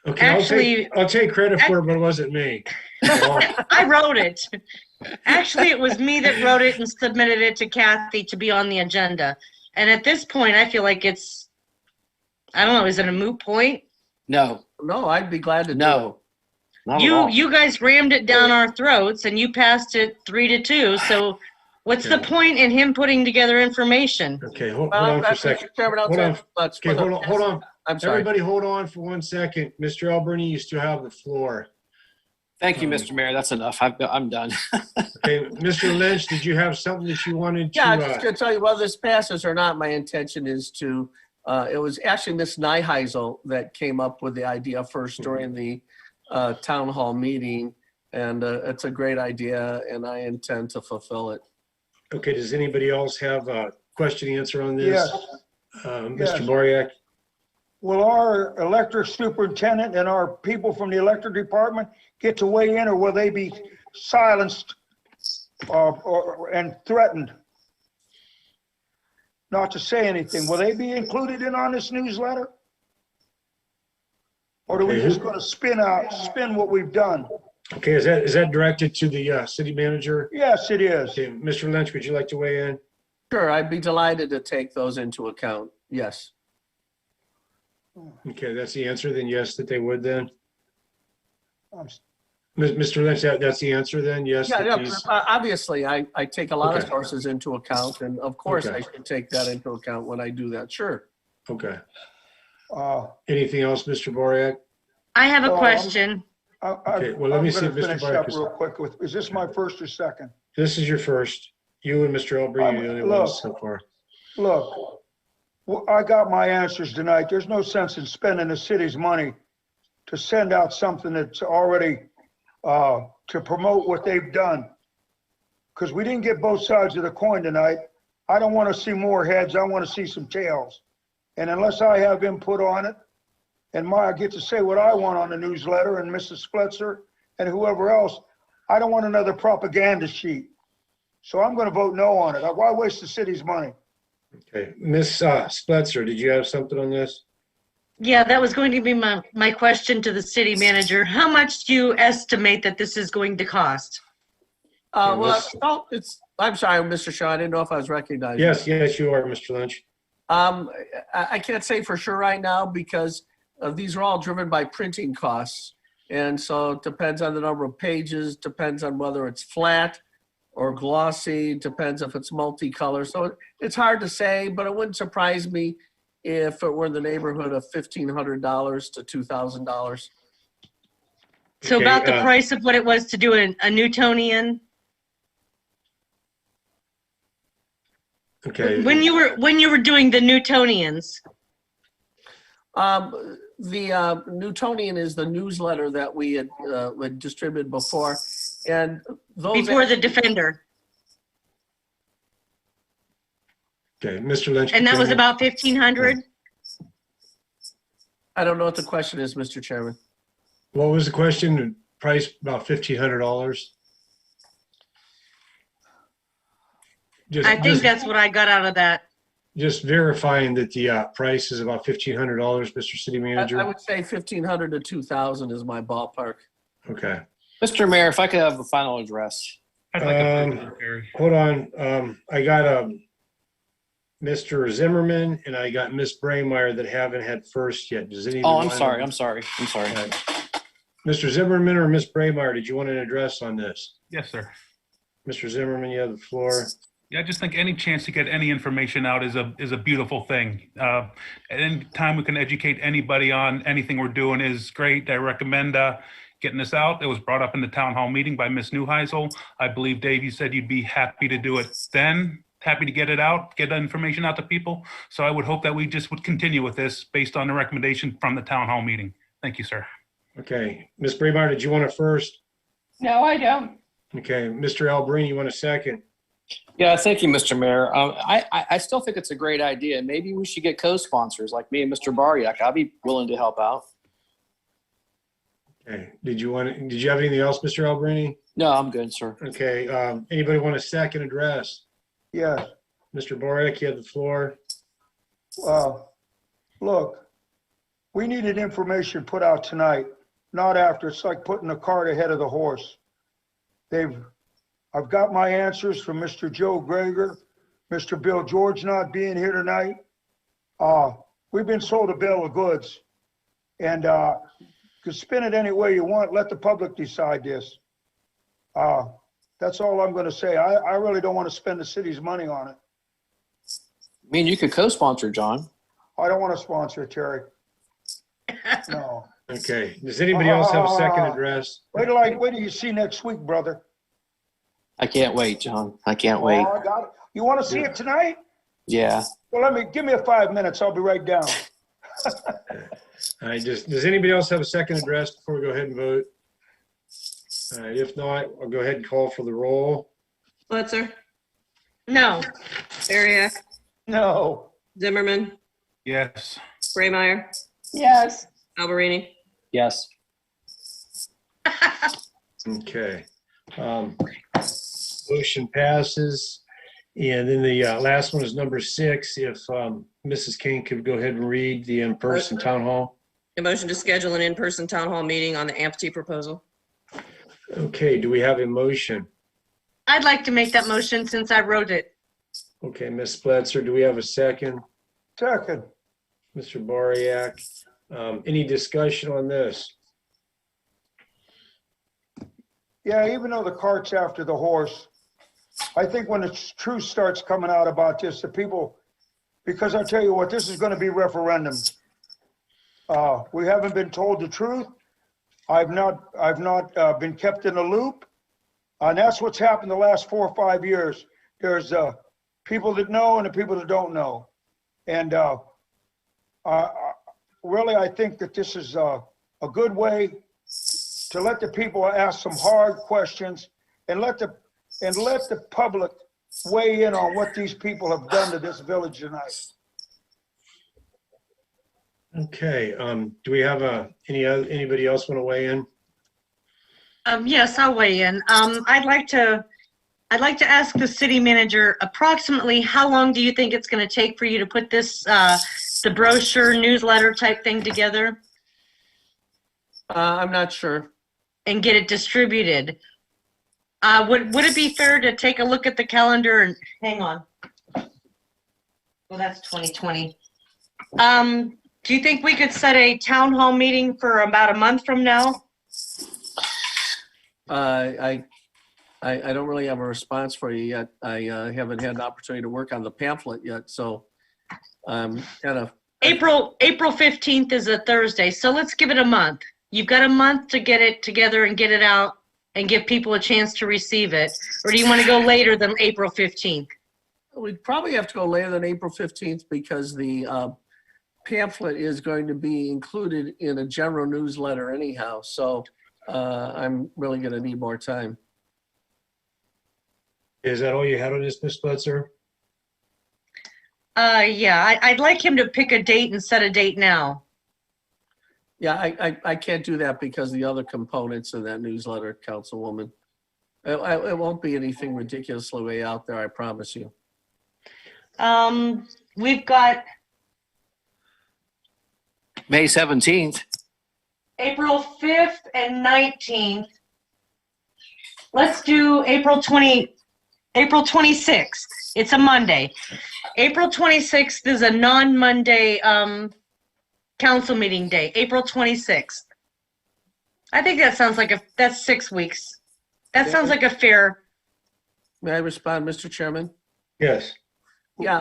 Okay, Actually- I'll take credit for it, but it wasn't me. I wrote it. Actually, it was me that wrote it and submitted it to Kathy to be on the agenda. And at this point, I feel like it's, I don't know, is it a moot point? No, No, I'd be glad to do it. no. Not at all. You guys rammed it down our throats and you passed it 3-2. So what's the point in him putting together information? Okay, hold Well, on for a Mr. second. Chairman, I'll Hold tell on. you, let's- Okay, hold on. I'm sorry. Everybody hold on for 1 second. Mr. Alberni, you still have the floor. Thank you, Mr. Mayor. That's enough. I'm done. Okay, Mr. Lynch, did you have something that you wanted to? Yeah, I'm just gonna tell you whether this passes or not, my intention is to, it was actually Miss Nyheisel that came up with the idea first during the town hall meeting. And it's a great idea and I intend to fulfill it. Okay, does anybody else have a question answer on this? Yes. Mr. Yes. Boriak? Will our electric superintendent and our people from the electric department get to weigh in, or will they be silenced and threatened not to say anything? Will they be included in on this newsletter? Or are we just going to spin what we've done? Okay, is that directed to the city manager? Yes, it is. Okay, Mr. Lynch, would you like to weigh in? Sure, I'd be delighted to take those into account. Yes. Okay, that's the answer, then yes, that they would then? Um, Mr. Lynch, that's the answer then, yes? Yeah, that yeah, these- obviously, I take a lot of Okay. sources into account, and of course, Okay. I should take that into account when I do that, sure. Okay. uh, Anything else, Mr. Boriak? I have a Well, question. Okay, well, let me see if Mr. Finish Boriak up is. real quick with, is this my first or second? This is your first. You and Mr. Alberti are the only ones so far. Look, I got my answers tonight. There's no sense in spending the city's money to send out something that's already, to promote what they've done. Because we didn't get both sides of the coin tonight. I don't want to see more heads. I want to see some tails. And unless I have input on it, and I get to say what I want on the newsletter, and Mrs. Splitzer and whoever else, I don't want another propaganda sheet. So I'm going to vote no on it. Why waste the city's money? Okay, Ms. Splitzer, did you have something on this? Yeah, that was going to be my question to the city manager. How much do you estimate that this is going to cost? Well, I'm sorry, Mr. Shaw, I didn't know if I was recognized. Yes, you are, Mr. Lynch. I can't say for sure right now because these are all driven by printing costs. And so it depends on the number of pages, depends on whether it's flat or glossy, depends if it's multicolor. So it's hard to say, but it wouldn't surprise me if it were in the neighborhood of $1,500 to $2,000. So Okay, about the price of what it was to do a Newtonian? Okay. When you were doing the Newtonians? The Newtonian is the newsletter that we had distributed before. And those Before the Defender. Okay, Mr. Lynch. And that was continue. about 1,500? I don't know what the question is, Mr. Chairman. What was the question? Price about $1,500? I think that's what I got out of that. Just verifying that the price is about $1,500, Mr. City Manager. I would say 1,500 to 2,000 is my ballpark. Okay. Mr. Mayor, if I could have a final address. I'd like to Gary. Hold on. I got Mr. Zimmerman and I got Miss Braymeyer that haven't had first yet. Does anyone? Oh, I'm sorry. Mr. Zimmerman or Miss Braymeyer, did you want an address on this? Yes, sir. Mr. Zimmerman, you have the floor. Yeah, I just think any chance to get any information out is a beautiful thing. Any time we can educate anybody on anything we're doing is great. I recommend getting this out. It was brought up in the town hall meeting by Ms. Neuheisel. I believe, Dave, you said you'd be happy to do it then, happy to get it out, get the information out to people. So I would hope that we just would continue with this based on the recommendation from the town hall meeting. Thank you, sir. Okay. Miss Braymeyer, did you want it first? No, I don't. Okay. Mr. Albreen, you want a second? Yeah, thank you, Mr. Mayor. I still think it's a great idea. Maybe we should get co-sponsors like me and Mr. Bariak. I'll be willing to help out. Okay. Did you have anything else, Mr. Albreen? No, I'm good, sir. Okay. Anybody want a second address? Yes. Mr. Borek, you have the floor. Look, we needed information put out tonight, not after. It's like putting the cart ahead of the horse. I've got my answers from Mr. Joe Greger, Mr. Bill George not being here tonight. We've been sold a bill of goods, and you can spin it any way you want. Let the public decide this. That's all I'm going to say. I really don't want to spend the city's money on it. I mean, you could co-sponsor, John. I don't want to sponsor it, Terry. No. Okay. Does anybody else have a second address? Wait till you see next week, brother. I can't wait, John. I can't wait. I got it. You want to see it tonight? Yeah. Well, give me 5 minutes. I'll be right down. All right. Does anybody else have a second address before we go ahead and vote? All right. If not, I'll go ahead and call for the roll. Blitzer, No. Bariak, No. Zimmerman, Yes. Braymeyer, Yes. Alberini. Yes. Okay. Motion passes. And then the last one is number 6. If Mrs. King could go ahead and read the in-person town hall. A motion to schedule an in-person town hall meeting on the amputee proposal. Okay. Do we have a motion? I'd like to make that motion since I wrote it. Okay. Ms. Bledsoe, do we have a second? Second. Mr. Bariak, any discussion on this? Yeah, even though the cart's after the horse, I think when the truth starts coming out about this, the people, because I tell you what, this is going to be referendum. We haven't been told the truth. I've not been kept in the loop. And that's what's happened the last 4 or 5 years. There's people that know and the people that don't know. And really, I think that this is a good way to let the people ask some hard questions and let the public weigh in on what these people have done to this village tonight. Okay. Do we have anybody else want to weigh in? Yes, I'll weigh in. I'd like to ask the city manager approximately how long do you think it's going to take for you to put this, the brochure newsletter type thing together I'm not sure. and get it distributed? Would it be fair to take a look at the calendar and hang on? Well, that's 2020. Do you think we could set a town hall meeting for about a month from now? I don't really have a response for you yet. I haven't had an opportunity to work on the pamphlet yet, so kind of. April 15th is a Thursday, so let's give it a month. You've got a month to get it together and get it out and give people a chance to receive it. Or do you want to go later than April 15th? We'd probably have to go later than April 15th because the pamphlet is going to be included in a general newsletter anyhow. So I'm really going to need more time. Is that all you had on this, Ms. Bledsoe? Yeah, I'd like him to pick a date and set a date now. Yeah, I can't do that because the other components of that newsletter, Councilwoman. It won't be anything ridiculously way out there, I promise you. We've got May 17th. April 5th and 19th. Let's do April 26th. It's a Monday. April 26th is a non-Monday council meeting day, April 26th. I think that sounds like that's 6 weeks. That sounds like a fair. May I respond, Mr. Chairman? Yes. Yeah,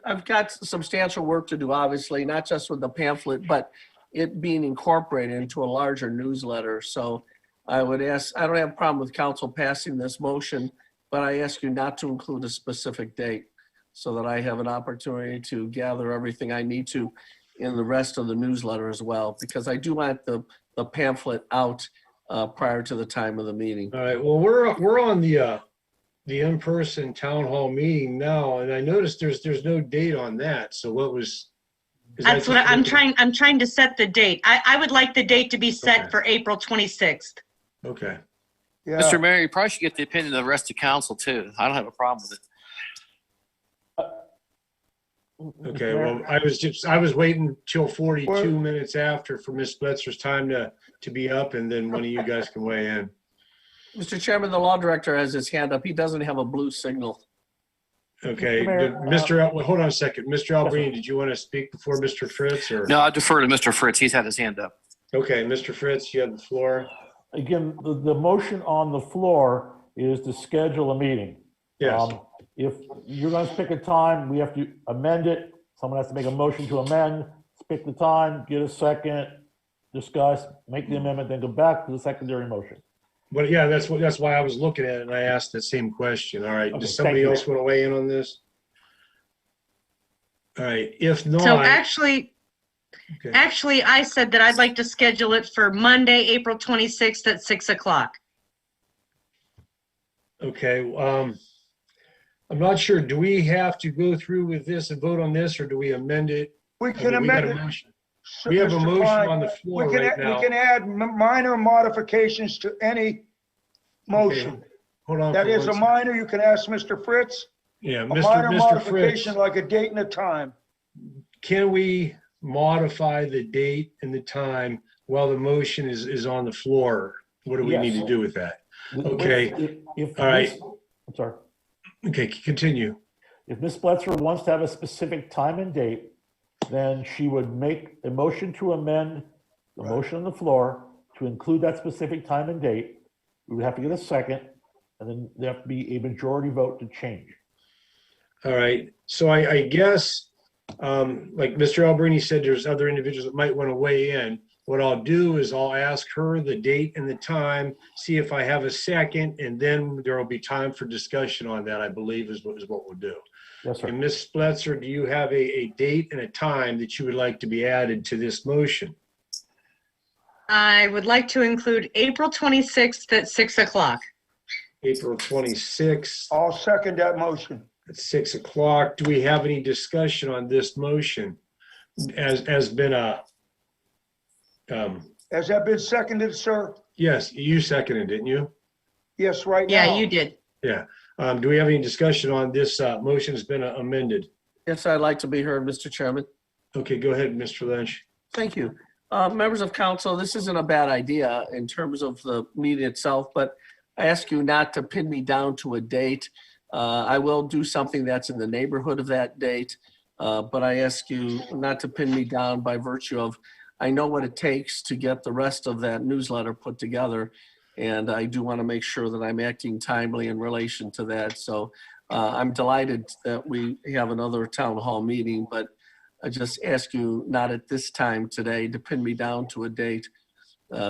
I've got substantial work to do, obviously, not just with the pamphlet, but it being incorporated into a larger newsletter. So I would ask, I don't have a problem with council passing this motion, but I ask you not to include a specific date so that I have an opportunity to gather everything I need to in the rest of the newsletter as well, because I do want the pamphlet out prior to the time of the meeting. All right. Well, we're on the in-person town hall meeting now, and I noticed there's no date on that. So what was? That's what I'm trying to set the date. I would like the date to be set for April 26th. Okay. Yeah. Mr. Mayor, you probably should get the opinion of the rest of council too. I don't have a problem with it. Okay, well, I was waiting till 42 minutes after for Ms. Blitzer's time to be up, and then one of you guys can weigh in. Mr. Chairman, the law director has his hand up. He doesn't have a blue signal. Okay, Mayor, hold on a second. Mr. Albrini, did you want to speak before Mr. Fritz, or? No, I defer to Mr. Fritz. He's had his hand up. Okay, Mr. Fritz, you have the floor. Again, the motion on the floor is to schedule a meeting. Yes. If you're going to pick a time, we have to amend it. Someone has to make a motion to amend, pick the time, get a second, discuss, make the amendment, then go back to the secondary motion. But yeah, that's why I was looking at it, and I asked that same question. All right, Okay, does somebody else want to weigh in on this? All right, if not. So actually, I said that I'd like to schedule it for Monday, April 26th at 6 o'clock. Okay, I'm not sure. Do we have to go through with this and vote on this, or do we amend it? We can amend it. We have a Mr. motion Klein, on the floor right now. We can add minor modifications to any motion. Okay, hold on. That for is a one minor, you can ask Mr. Fritz. Yeah, A minor Mr. modification Fritz, like a date and a time. can we modify the date and the time while the motion is on the floor? What do we need to do with that? Okay, all right. I'm sorry. Okay, continue. If Ms. Bletzer wants to have a specific time and date, then she would make a motion to amend the motion on the floor to include that specific time and date. We would have to get a second, and then there have to be a majority vote to change. All right, so I guess, like Mr. Albrini said, there's other individuals that might want to weigh in. What I'll do is I'll ask her the date and the time, see if I have a second, and then there will be time for discussion on that, I believe is what we'll do. Yes, sir. And Ms. Spletzer, do you have a date and a time that you would like to be added to this motion? I would like to include April 26th at 6 o'clock. April 26th. I'll second that motion. At 6 o'clock. Do we have any discussion on this motion? Has been a, Has that been seconded, sir? yes, you seconded, didn't you? Yes, right now. Yeah, you did. Yeah. Do we have any discussion on this motion has been amended? Yes, I'd like to be heard, Mr. Chairman. Okay, go ahead, Mr. Lynch. Thank you. Members of council, this isn't a bad idea in terms of the meeting itself, but I ask you not to pin me down to a date. I will do something that's in the neighborhood of that date, but I ask you not to pin me down by virtue of, I know what it takes to get the rest of that newsletter put together, and I do want to make sure that I'm acting timely in relation to that. So I'm delighted that we have another town hall meeting, but I just ask you not at this time today to pin me down to a date.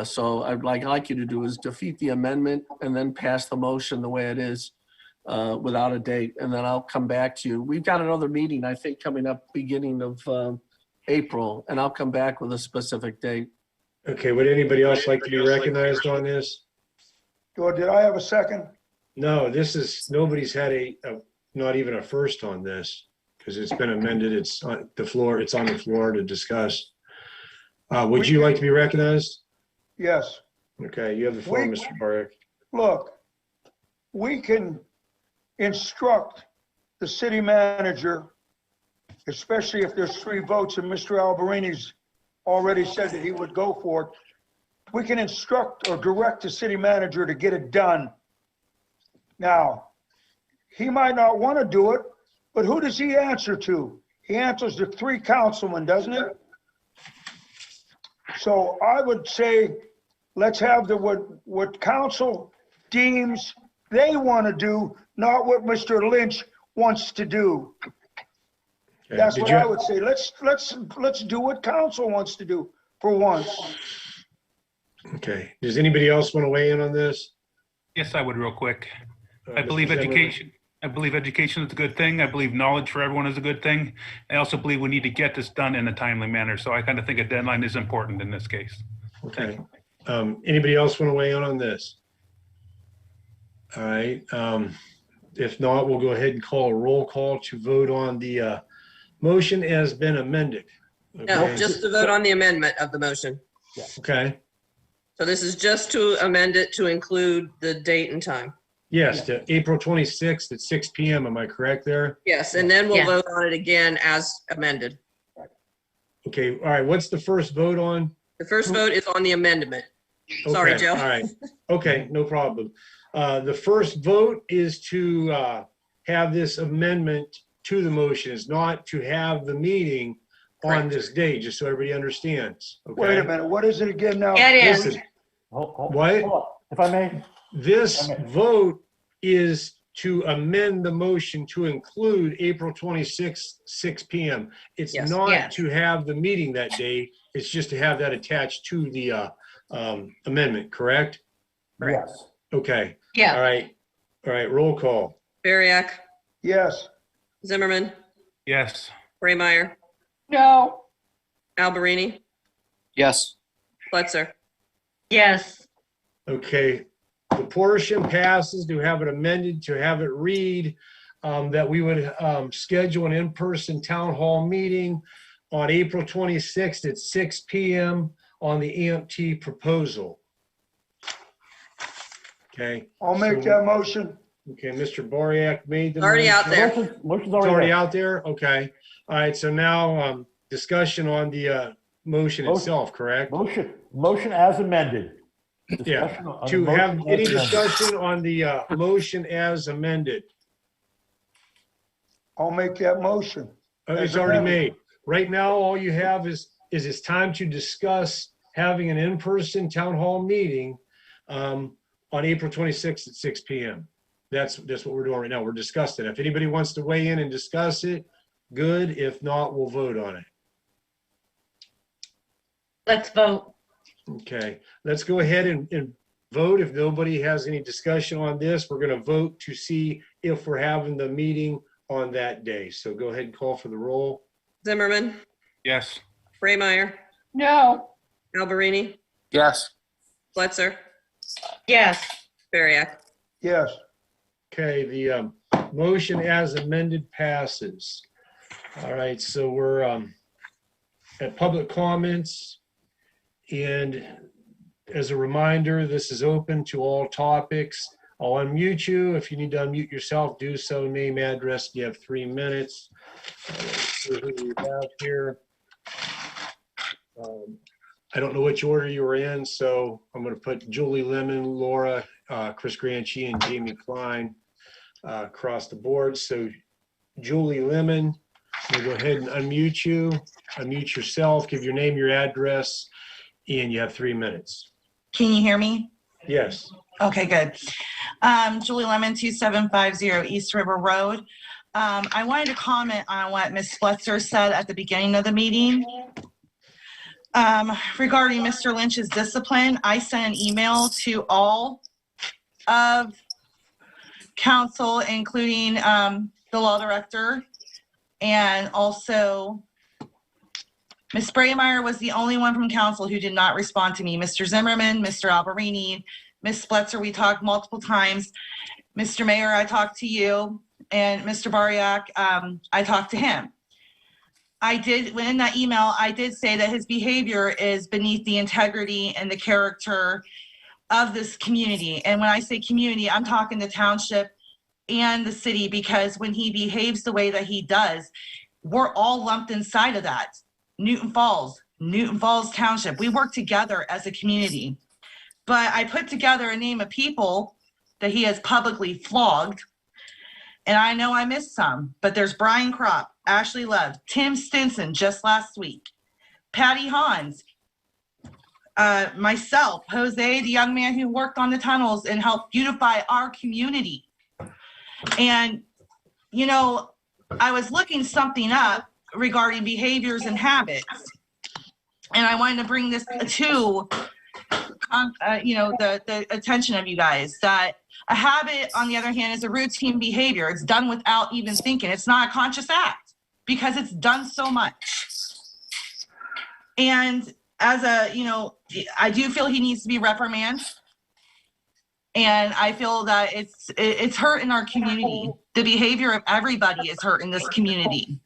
So I'd like you to do is defeat the amendment and then pass the motion the way it is without a date. And then I'll come back to you. We've got another meeting, I think, coming up beginning of April, and I'll come back with a specific date. Okay, would anybody else like to be recognized on this? Or did I have a second? No, this is, nobody's had not even a first on this because it's been amended. It's on the floor. It's on the floor to discuss. Would you like to be recognized? Yes. Okay, you have the floor, Mr. Barrick. Look, we can instruct the city manager, especially if there's 3 votes and Mr. Alberini's already said that he would go for it. We can instruct or direct the city manager to get it done. Now, he might not want to do it, but who does he answer to? He answers to 3 councilmen, doesn't it? So I would say, let's have what council deems they want to do, not what Mr. Lynch wants to do. Okay. That's what I would say. Let's do what council wants to do for once. Okay. Does anybody else want to weigh in on this? Yes, I would real quick. I Mr. believe Zimmerman? education is a good thing. I believe knowledge for everyone is a good thing. I also believe we need to get this done in a timely manner. So I kind of think a deadline is important in this case. Okay. Anybody else want to weigh in on this? All right. If not, we'll go ahead and call a roll call to vote on the motion as been amended. No, Okay. just to vote on the amendment of the motion. Okay. So this is just to amend it to include the date and time. Yes, to April 26th at 6 PM. Am I correct there? Yes, and then we'll Yes. vote on it again as amended. Okay, all right. What's the first vote on? The first vote is on the amendment. Sorry, Okay, Joe. all right. Okay, no problem. The first vote is to have this amendment to the motion. Is not to have the meeting on this date, just so everybody understands. Okay? Wait a minute, what is it again now? It is. Listen, Hold what? on. If I may, This vote is to amend the motion to include April 26th, 6 PM. It's Yes. not Yes. to have the meeting that day. It's just to have that attached to the amendment, correct? yes. Okay. Yeah. All right. All right. Roll call. Bariak, Yes, Zimmerman, Yes. Braymeyer, No, Alberini, Yes. Fletcher. Yes. Okay. The portion passes to have it amended, to have it read that we would schedule an in-person town hall meeting on April 26th at 6 PM on the EMT proposal. Okay. I'll make that motion. Okay, Mr. Boriak made the. Already out motion. there. Motion's It's already there. out there? Okay. All right, so now discussion on the motion itself, correct? Motion as amended. Yeah, Discussion on the to have motion any as amended. discussion on the motion as amended. I'll make that motion. It's already made. Right now, all you have is it's time to discuss having an in-person town hall meeting on April 26th at 6 PM. That's what we're doing right now. We're discussing it. If anybody wants to weigh in and discuss it, good. If not, we'll vote on it. Let's vote. Okay, let's go ahead and vote. If nobody has any discussion on this, we're going to vote to see if we're having the meeting on that day. So go ahead and call for the roll. Zimmerman, Yes. Braymeyer, no, Alberini, Yes. Fletcher, Yes. Bariak. Yes, Okay, the motion as amended passes. All right, so we're at public comments. And as a reminder, this is open to all topics. I'll unmute you. If you need to unmute yourself, do so. Name, address. You have 3 minutes. Let's see who we have here. I don't know which order you were in, so I'm going to put Julie Lemon, Laura, Chris Granchi, and Jamie Klein across the board. So Julie Lemon, we'll go ahead and unmute you. Unmute yourself. Give your name, your address, and you have 3 minutes. Can you hear me? Yes. Okay, good. Julie Lemon, 2750 East River Road. I wanted to comment on what Ms. Fletcher said at the beginning of the meeting. Regarding Mr. Lynch's discipline, I sent an email to all of council, including the law director, and also Miss Braymeyer was the only one from council who did not respond to me. Mr. Zimmerman, Mr. Alberini, Ms. Fletcher, we talked multiple times. Mr. Mayor, I talked to you, and Mr. Bariak, I talked to him. In that email, I did say that his behavior is beneath the integrity and the character of this community. And when I say community, I'm talking the township and the city, because when he behaves the way that he does, we're all lumped inside of that. Newton Falls Township, we work together as a community. But I put together a name of people that he has publicly flogged. And I know I missed some, but there's Brian Kropp, Ashley Love, Tim Stinson just last week, Patty Hans, myself, Jose, the young man who worked on the tunnels and helped beautify our community. And, you know, I was looking something up regarding behaviors and habits. And I wanted to bring this to, the attention of you guys, that a habit, on the other hand, is a routine behavior. It's done without even thinking. It's not a conscious act because it's done so much. And as I do feel he needs to be reprimanded. And I feel that it's hurting our community. The behavior of everybody is hurting this community.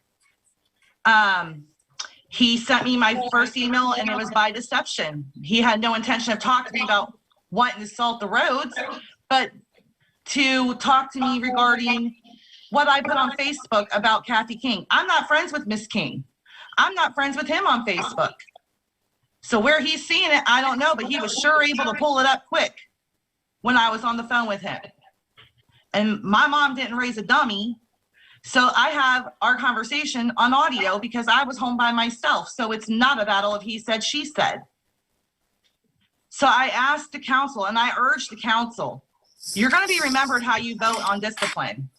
He sent me my first email and it was by deception. He had no intention of talking to me about wanting to salt the roads, but to talk to me regarding what I put on Facebook about Kathy King. I'm not friends with Miss King. I'm not friends with him on Facebook. So where he's seeing it, I don't know, but he was sure able to pull it up quick when I was on the phone with him. And my mom didn't raise a dummy. So I have our conversation on audio because I was home by myself. So it's not a battle of he said, she said. So I asked the council and I urged the council, you're going to be remembered how you vote on discipline.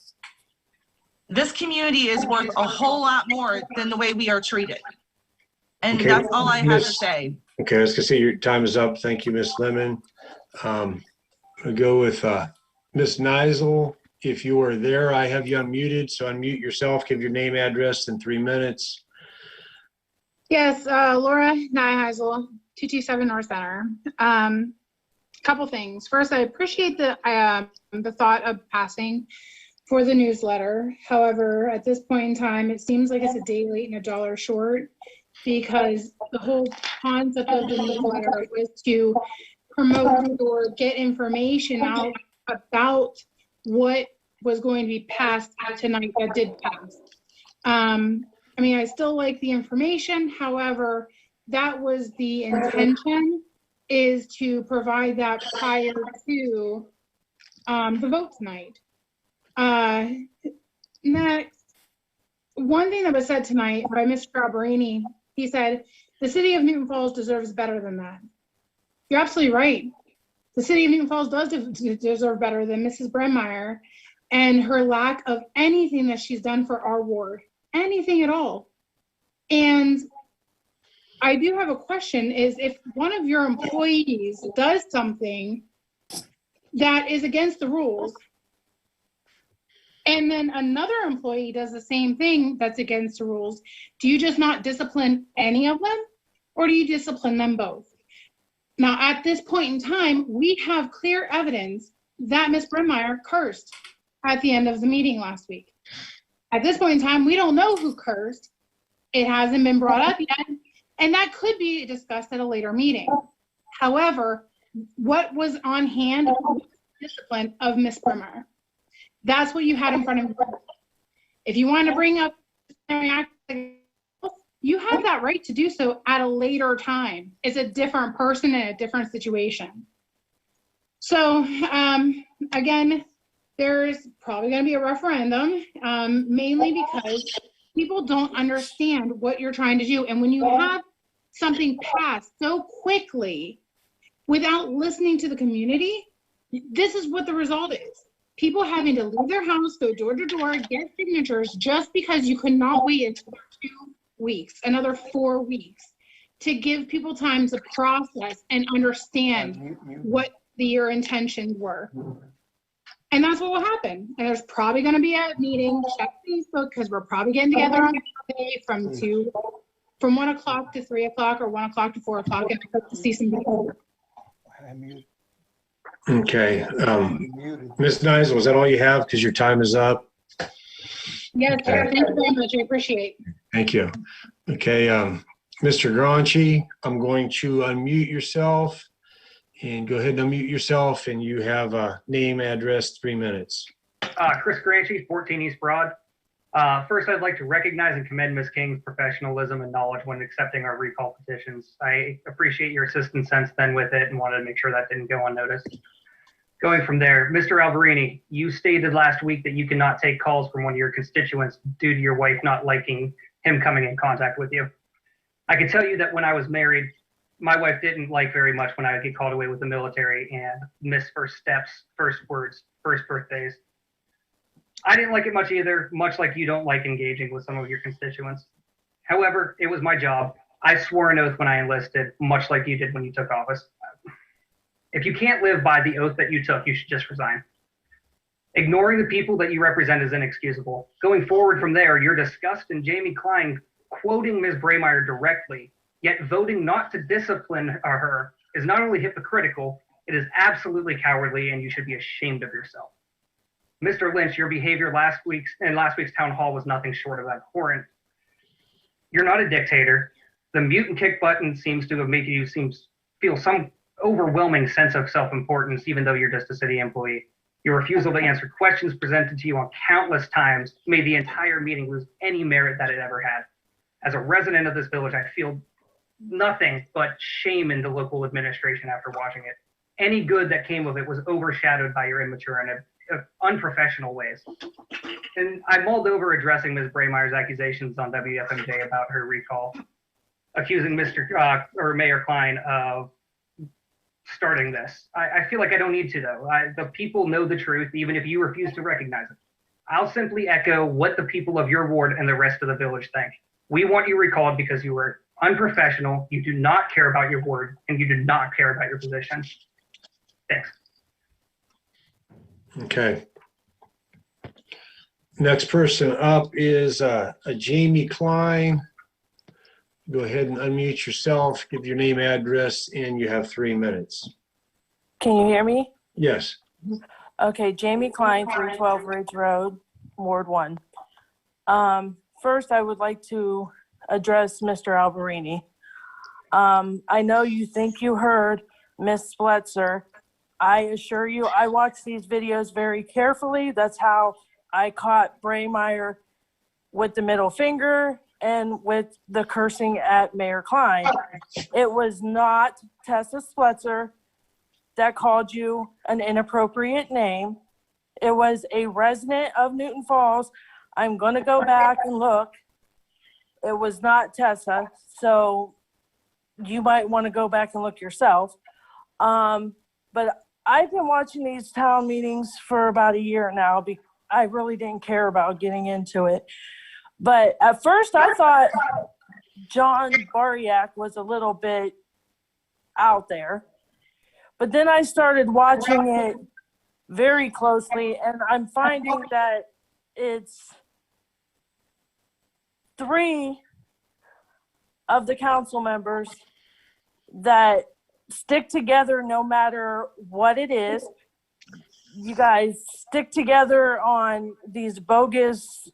This community is worth a whole lot more than the way we are treated. And Okay, that's all I have to Miss- say. Okay, I was gonna say your time is up. Thank you, Miss Lemon. We'll go with Miss Neisel. If you are there, I have you unmuted, so unmute yourself, give your name, address in 3 minutes. Yes, Laura Nyheisel, 227 North Center. Couple things. First, I appreciate the thought of passing for the newsletter. However, at this point in time, it seems like it's a day late and a dollar short, because the whole concept of the newsletter was to promote or get information out about what was going to be passed tonight that did pass. I mean, I still like the information. However, that was the intention, is to provide that prior to the vote tonight. Next, one thing that was said tonight by Mr. Alberini, he said, the city of Newton Falls deserves better than that. You're absolutely right. The city of Newton Falls does deserve better than Mrs. Braymeyer and her lack of anything that she's done for our ward, anything at all. And I do have a question, is if one of your employees does something that is against the rules, and then another employee does the same thing that's against the rules, do you just not discipline any of them, or do you discipline them both? Now, at this point in time, we have clear evidence that Miss Braymeyer cursed at the end of the meeting last week. At this point in time, we don't know who cursed. It hasn't been brought up yet, and that could be discussed at a later meeting. However, what was on hand was discipline of Miss Braymeyer. That's what you had in front of you. If you want to bring up, you have that right to do so at a later time. It's a different person in a different situation. So again, there's probably going to be a referendum, mainly because people don't understand what you're trying to do. And when you have something passed so quickly without listening to the community, this is what the result is. People having to leave their house, go door to door, get signatures just because you could not wait until 2 weeks, another 4 weeks, to give people time to process and understand what your intentions were. And that's what will happen. And there's probably going to be a meeting, check Facebook, because we're probably getting together on Friday from 1 o'clock to 3 o'clock or 1 o'clock to 4 o'clock, and I hope to see some people. Okay, Ms. Neisel, was that all you have? Because your time is up. Yes, sir. Thank you very much. I appreciate it. Thank you. Okay, Mr. Granchi, I'm going to unmute yourself and go ahead and unmute yourself, and you have a name, address, 3 minutes. Chris Granchi, 14 East Broad. First, I'd like to recognize and commend Ms. King's professionalism and knowledge when accepting our recall petitions. I appreciate your assistance since then with it and wanted to make sure that didn't go unnoticed. Going from there, Mr. Alberini, you stated last week that you cannot take calls from one of your constituents due to your wife not liking him coming in contact with you. I can tell you that when I was married, my wife didn't like very much when I would get called away with the military and miss first steps, first words, first birthdays. I didn't like it much either, much like you don't like engaging with some of your constituents. However, it was my job. I swore an oath when I enlisted, much like you did when you took office. If you can't live by the oath that you took, you should just resign. Ignoring the people that you represent is inexcusable. Going forward from there, your disgust in Jamie Klein quoting Ms. Braymeyer directly, yet voting not to discipline her, is not only hypocritical, it is absolutely cowardly, and you should be ashamed of yourself. Mr. Lynch, your behavior last week's town hall was nothing short of abhorrent. You're not a dictator. The mute and kick button seems to have made you feel some overwhelming sense of self-importance, even though you're just a city employee. Your refusal to answer questions presented to you on countless times made the entire meeting lose any merit that it ever had. As a resident of this village, I feel nothing but shame into local administration after watching it. Any good that came of it was overshadowed by your immature and unprofessional ways. And I mulled over addressing Ms. Braymeyer's accusations on WFMJ about her recall, accusing Mayor Klein of starting this. I feel like I don't need to, though. The people know the truth, even if you refuse to recognize it. I'll simply echo what the people of your ward and the rest of the village think. We want you recalled because you were unprofessional, you do not care about your ward, and you do not care about your position. Thanks. Okay. Next person up is Jamie Klein. Go ahead and unmute yourself, give your name, address, and you have 3 minutes. Can you hear me? Yes. Okay, Jamie Klein, 312 Ridge Road, Ward 1. First, I would like to address Mr. Alberini. I know you think you heard Miss Spletzer. I assure you, I watch these videos very carefully. That's how I caught Braymeyer with the middle finger and with the cursing at Mayor Klein. It was not Tessa Spletzer that called you an inappropriate name. It was a resident of Newton Falls. I'm going to go back and look. It was not Tessa, so you might want to go back and look yourself. But I've been watching these town meetings for about a year now. I really didn't care about getting into it. But at first I thought John Bariak was a little bit out there. But then I started watching it very closely, and I'm finding that it's 3 of the council members that stick together no matter what it is. You guys stick together on these bogus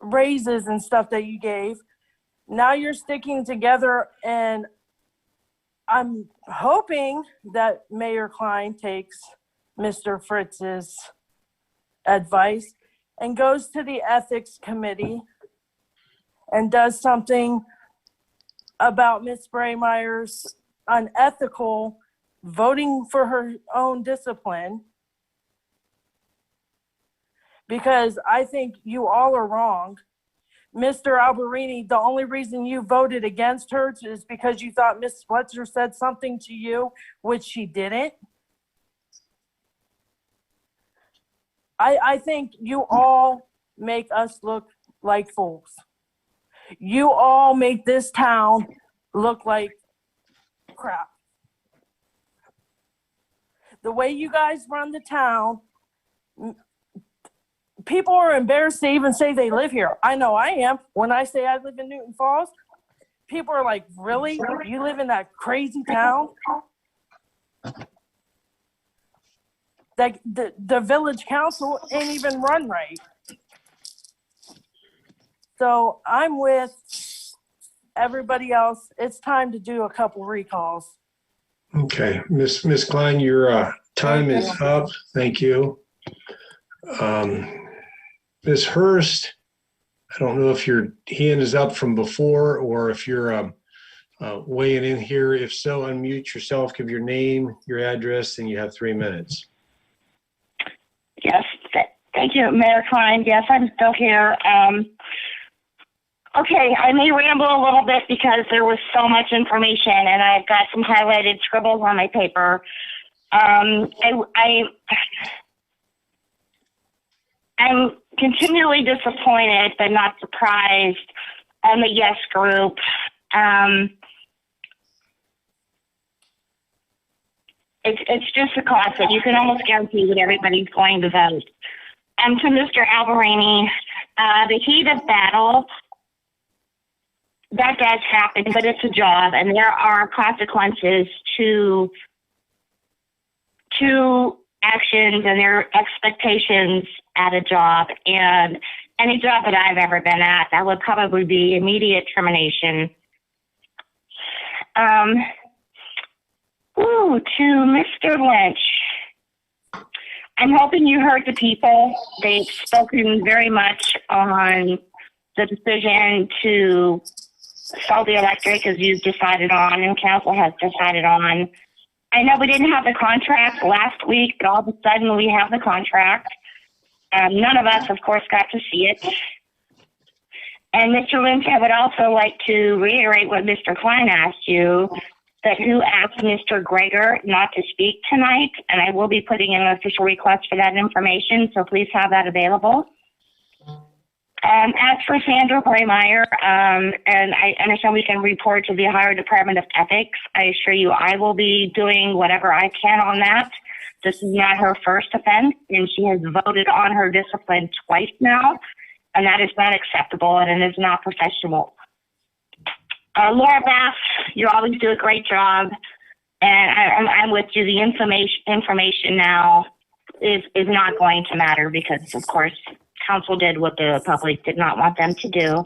raises and stuff that you gave. Now you're sticking together, and I'm hoping that Mayor Klein takes Mr. Fritz's advice and goes to the ethics committee and does something about Miss Braymeyer's unethical voting for her own discipline, because I think you all are wrong. Mr. Alberini, the only reason you voted against her is because you thought Miss Spletzer said something to you, which she didn't. I think you all make us look like fools. You all make this town look like crap. The way you guys run the town, people are embarrassed to even say they live here. I know I am. When I say I live in Newton Falls, people are like, really? You live in that crazy town? That the village council ain't even run right. So I'm with everybody else. It's time to do a couple recalls. Okay, Miss Klein, your time is up. Thank you. Ms. Hurst, I don't know if your hand is up from before or if you're weighing in here. If so, unmute yourself, give your name, your address, and you have 3 minutes. Yes, thank you, Mayor Klein. Yes, I'm still here. Okay, I may ramble a little bit because there was so much information and I've got some highlighted scribbles on my paper. I'm continually disappointed but not surprised on the yes group. It's just a classic. You can almost guarantee that everybody's going to vote. To Mr. Alberini, the heat of battle, that does happen, but it's a job, and there are consequences to actions, and there are expectations at a job. And any job that I've ever been at, that would probably be immediate termination. Ooh, to Mr. Lynch. I'm hoping you heard the people. They've spoken very much on the decision to sell the electric, as you've decided on and council has decided on. I know we didn't have the contract last week, but all of a sudden we have the contract. None of us, of course, got to see it. And Mr. Lynch, I would also like to reiterate what Mr. Klein asked you, that who asked Mr. Greger not to speak tonight, and I will be putting in an official request for that information, so please have that available. As for Sandra Braymeyer, and I understand we can report to the Ohio Department of Ethics. I assure you I will be doing whatever I can on that. This is not her first offense, and she has voted on her discipline twice now, and that is not acceptable, and it is not professional. Laura Bass, you always do a great job, and I'm with you. The information now is not going to matter because, of course, council did what the public did not want them to do.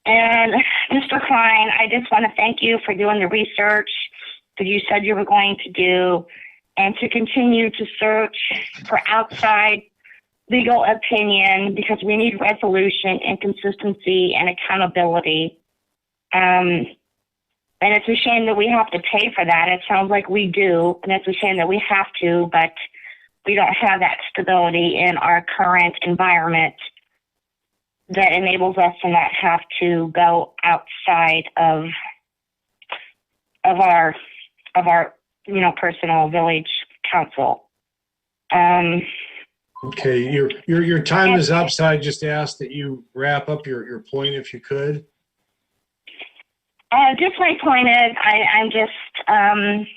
And Mr. Klein, I just want to thank you for doing the research that you said you were going to do, and to continue to search for outside legal opinion, because we need resolution and consistency and accountability. And it's a shame that we have to pay for that. It sounds like we do, and it's a shame that we have to, but we don't have that stability in our current environment that enables us to not have to go outside of our personal village council. Okay, your time is up, so I just ask that you wrap up your point if you could. Just my point is, I'm just, I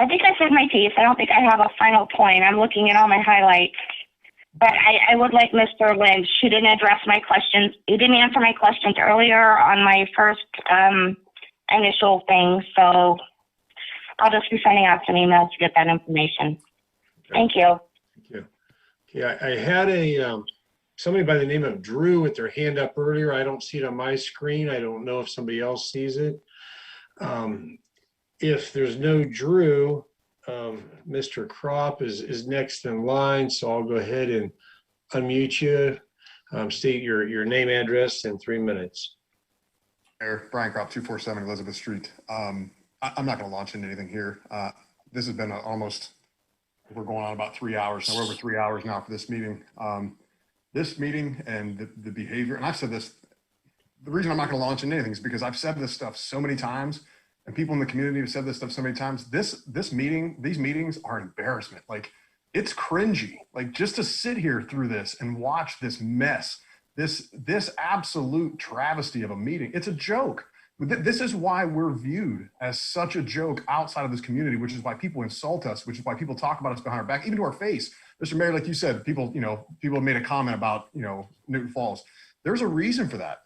think I said my piece. I don't think I have a final point. I'm looking at all my highlights. But I would like Mr. Lynch, who didn't address my questions. He didn't answer my questions earlier on my first initial thing. So I'll just be sending out some emails to get that information. Thank you. Thank you. Okay, I had somebody by the name of Drew with their hand up earlier. I don't see it on my screen. I don't know if somebody else sees it. If there's no Drew, Mr. Crop is next in line, so I'll go ahead and unmute you. State your name, address, in 3 minutes. Mayor, Brian Crop, 247 Elizabeth Street. I'm not going to launch into anything here. This has been we're going on about 3 hours. We're over 3 hours now for this meeting. This meeting and the behavior, and I've said this, the reason I'm not going to launch into anything is because I've said this stuff so many times, and people in the community have said this stuff so many times. These meetings are embarrassment. Like, it's cringy. Like, just to sit here through this and watch this mess, this absolute travesty of a meeting. It's a joke. This is why we're viewed as such a joke outside of this community, which is why people insult us, which is why people talk about us behind our back, even to our face. Mr. Mayor, like you said, people have made a comment about, Newton Falls. There's a reason for that.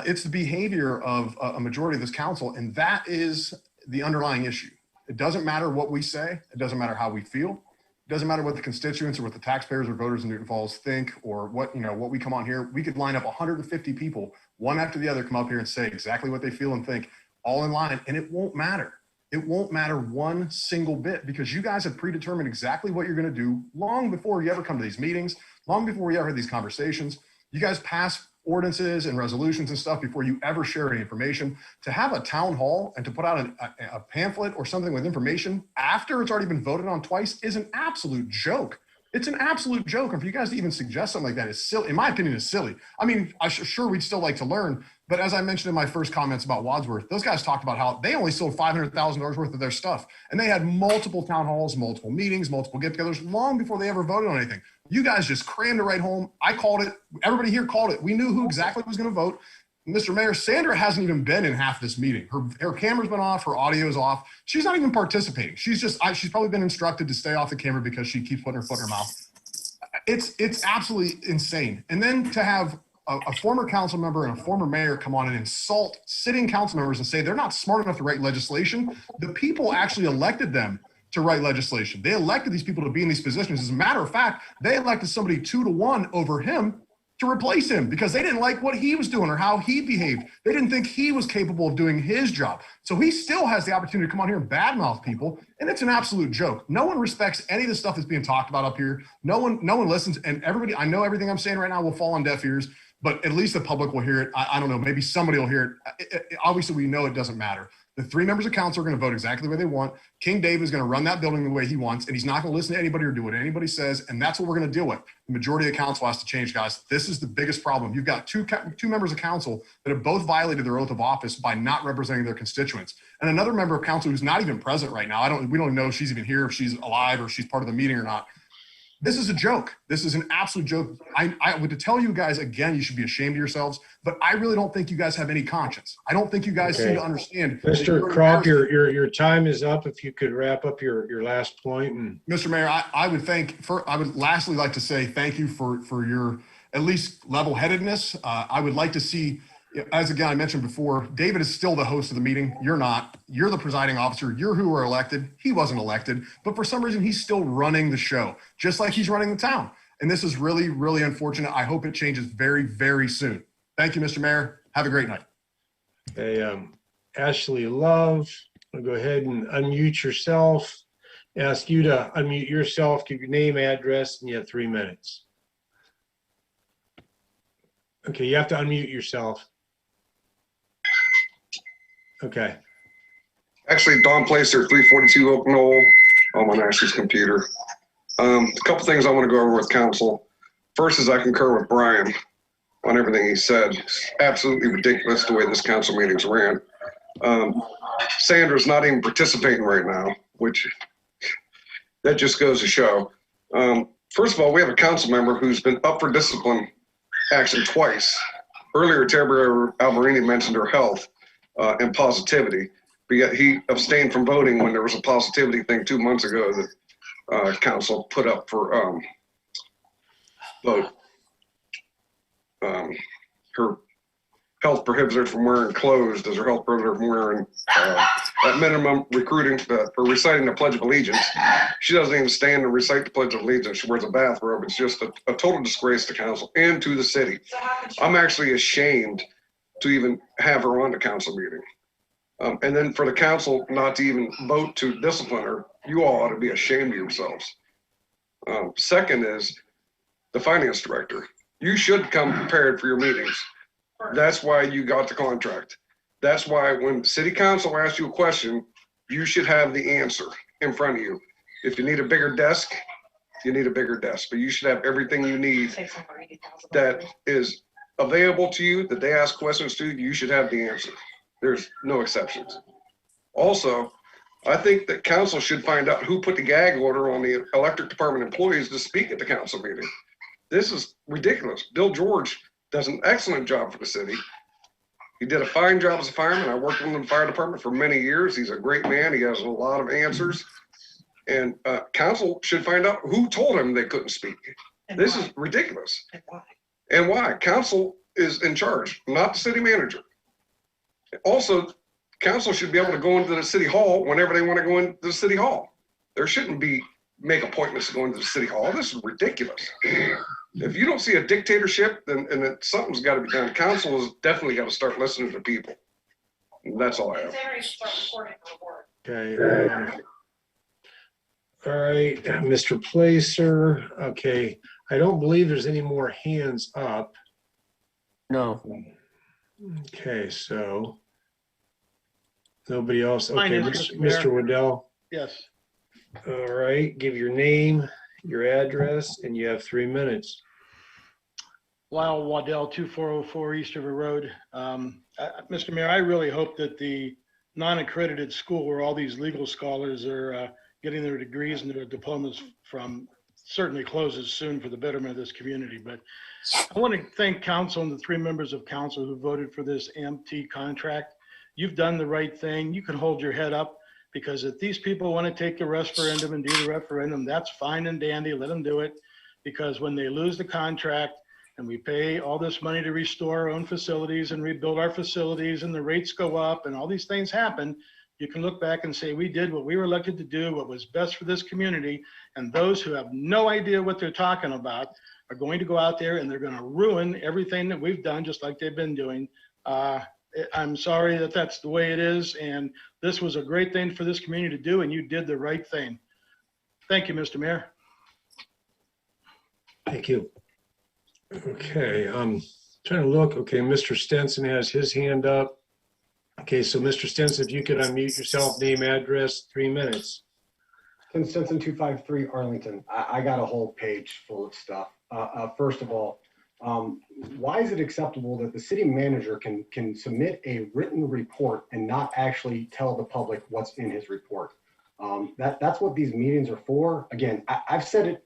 It's the behavior of a majority of this council, and that is the underlying issue. It doesn't matter what we say. It doesn't matter how we feel. It doesn't matter what the constituents or what the taxpayers or voters in Newton Falls think, or what we come on here. We could line up 150 people, one after the other, come up here and say exactly what they feel and think, all in line, and it won't matter. It won't matter one single bit, because you guys have predetermined exactly what you're going to do long before you ever come to these meetings, long before we ever have these conversations. You guys pass ordinances and resolutions and stuff before you ever share any information. To have a town hall and to put out a pamphlet or something with information after it's already been voted on twice is an absolute joke. It's an absolute joke. And for you guys to even suggest something like that is silly. In my opinion, is silly. I mean, sure, we'd still like to learn. But as I mentioned in my first comments about Wadsworth, those guys talked about how they only sold $500,000 worth of their stuff. And they had multiple town halls, multiple meetings, multiple get-togethers long before they ever voted on anything. You guys just crammed it right home. I called it. Everybody here called it. We knew who exactly was going to vote. Mr. Mayor, Sandra hasn't even been in half this meeting. Her camera's been off. Her audio's off. She's not even participating. She's probably been instructed to stay off the camera because she keeps putting her foot in her mouth. It's absolutely insane. And then to have a former council member and a former mayor come on and insult sitting council members and say they're not smart enough to write legislation. The people actually elected them to write legislation. They elected these people to be in these positions. As a matter of fact, they elected somebody 2-to-1 over him to replace him because they didn't like what he was doing or how he behaved. They didn't think he was capable of doing his job. So he still has the opportunity to come on here and badmouth people, and it's an absolute joke. No one respects any of the stuff that's being talked about up here. No one listens, and everybody, I know everything I'm saying right now will fall on deaf ears, but at least the public will hear it. I don't know, maybe somebody will hear it. Obviously, we know it doesn't matter. The 3 members of council are going to vote exactly the way they want. King David is going to run that building the way he wants, and he's not going to listen to anybody or do what anybody says, and that's what we're going to deal with. The majority of the council has to change, guys. This is the biggest problem. You've got two members of council that have both violated their oath of office by not representing their constituents, and another member of council who's not even present right now. We don't know if she's even here, if she's alive, or if she's part of the meeting or not. This is a joke. This is an absolute joke. I would tell you guys again, you should be ashamed of yourselves, but I really don't think you guys have any conscience. I don't think you guys seem to understand. Mr. Kropp, your time is up. If you could wrap up your last point. And Mr. Mayor, I would lastly like to say thank you for your at least level-headedness. I would like to see, as again I mentioned before, David is still the host of the meeting. You're not. You're the presiding officer. You're who were elected. He wasn't elected, but for some reason he's still running the show, just like he's running the town. And this is really, really unfortunate. I hope it changes very, very soon. Thank you, Mr. Mayor. Have a great night. hey, Ashley Love, I'll go ahead and unmute yourself. Ask you to unmute yourself, give your name, address, and you have 3 minutes. Okay, you have to unmute yourself. Okay. Actually, Don Placer, 342 Oak Knoll. I'm on Ashley's computer. A couple things I want to go over with council. First is I concur with Brian on everything he said. It's absolutely ridiculous the way this council meeting's ran. Sandra's not even participating right now, which that just goes to show. First of all, we have a council member who's been up for discipline action twice. Earlier, Deborah Alberini mentioned her health and positivity, but yet he abstained from voting when there was a positivity thing 2 months ago that council put up for vote. Her health prohibits her from wearing clothes. Does her health prohibit her from wearing, at minimum, or reciting the Pledge of Allegiance? She doesn't even stand and recite the Pledge of Allegiance. She wears a bathrobe. It's just a total disgrace to council and to the city. I'm actually ashamed to even have her on the council meeting. And then for the council not to even vote to discipline her, you all ought to be ashamed of yourselves. Second is the finance director. You should come prepared for your meetings. That's why you got the contract. That's why when city council asks you a question, you should have the answer in front of you. If you need a bigger desk, you need a bigger desk, but you should have everything you need that is available to you, that they ask questions to, you should have the answer. There's no exceptions. Also, I think that council should find out who put the gag order on the electric department employees to speak at the council meeting. This is ridiculous. Bill George does an excellent job for the city. He did a fine job as a fireman. I worked with him in the fire department for many years. He's a great man. He has a lot of answers. And council should find out who told him they couldn't speak. This is ridiculous. And why? Council is in charge, not the city manager. Also, council should be able to go into the city hall whenever they want to go into the city hall. There shouldn't be make appointments to go into the city hall. This is ridiculous. If you don't see a dictatorship, then something's got to be done. Council has definitely got to start listening to people. And that's all I have. Okay. All right, Mr. Placer. Okay, I don't believe there's any more hands up. No. Okay, so nobody else. Mine Okay, is, Mr. Mayor. Mr. Waddell. Yes. All right, give your name, your address, and you have 3 minutes. Lyle Waddell, 2404 East River Road. Mr. Mayor, I really hope that the non-accredited school where all these legal scholars are getting their degrees and their diplomas from certainly closes soon for the betterment of this community. But I want to thank council and the 3 members of council who voted for this AMT contract. You've done the right thing. You can hold your head up, because if these people want to take the referendum and do the referendum, that's fine and dandy. Let them do it. Because when they lose the contract and we pay all this money to restore our own facilities and rebuild our facilities and the rates go up and all these things happen, you can look back and say, we did what we were elected to do, what was best for this community. And those who have no idea what they're talking about are going to go out there and they're going to ruin everything that we've done, just like they've been doing. I'm sorry that that's the way it is. And this was a great thing for this community to do, and you did the right thing. Thank you, Mr. Mayor. Thank you. Okay, I'm trying to look. Okay, Mr. Stenson has his hand up. Okay, so Mr. Stenson, if you could unmute yourself, name, address, 3 minutes. Ken Stenson, 253 Arlington. I got a whole page full of stuff. First of all, why is it acceptable that the city manager can submit a written report and not actually tell the public what's in his report? That's what these meetings are for. Again, I've said it,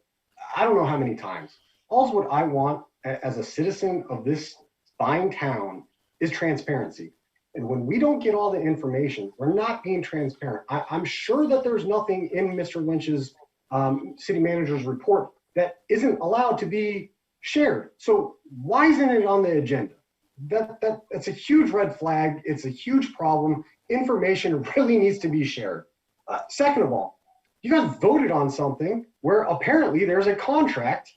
I don't know how many times. All what I want as a citizen of this fine town is transparency. And when we don't get all the information, we're not being transparent. I'm sure that there's nothing in Mr. Lynch's city manager's report that isn't allowed to be shared. So why isn't it on the agenda? That's a huge red flag. It's a huge problem. Information really needs to be shared. Second of all, you guys voted on something where apparently there's a contract.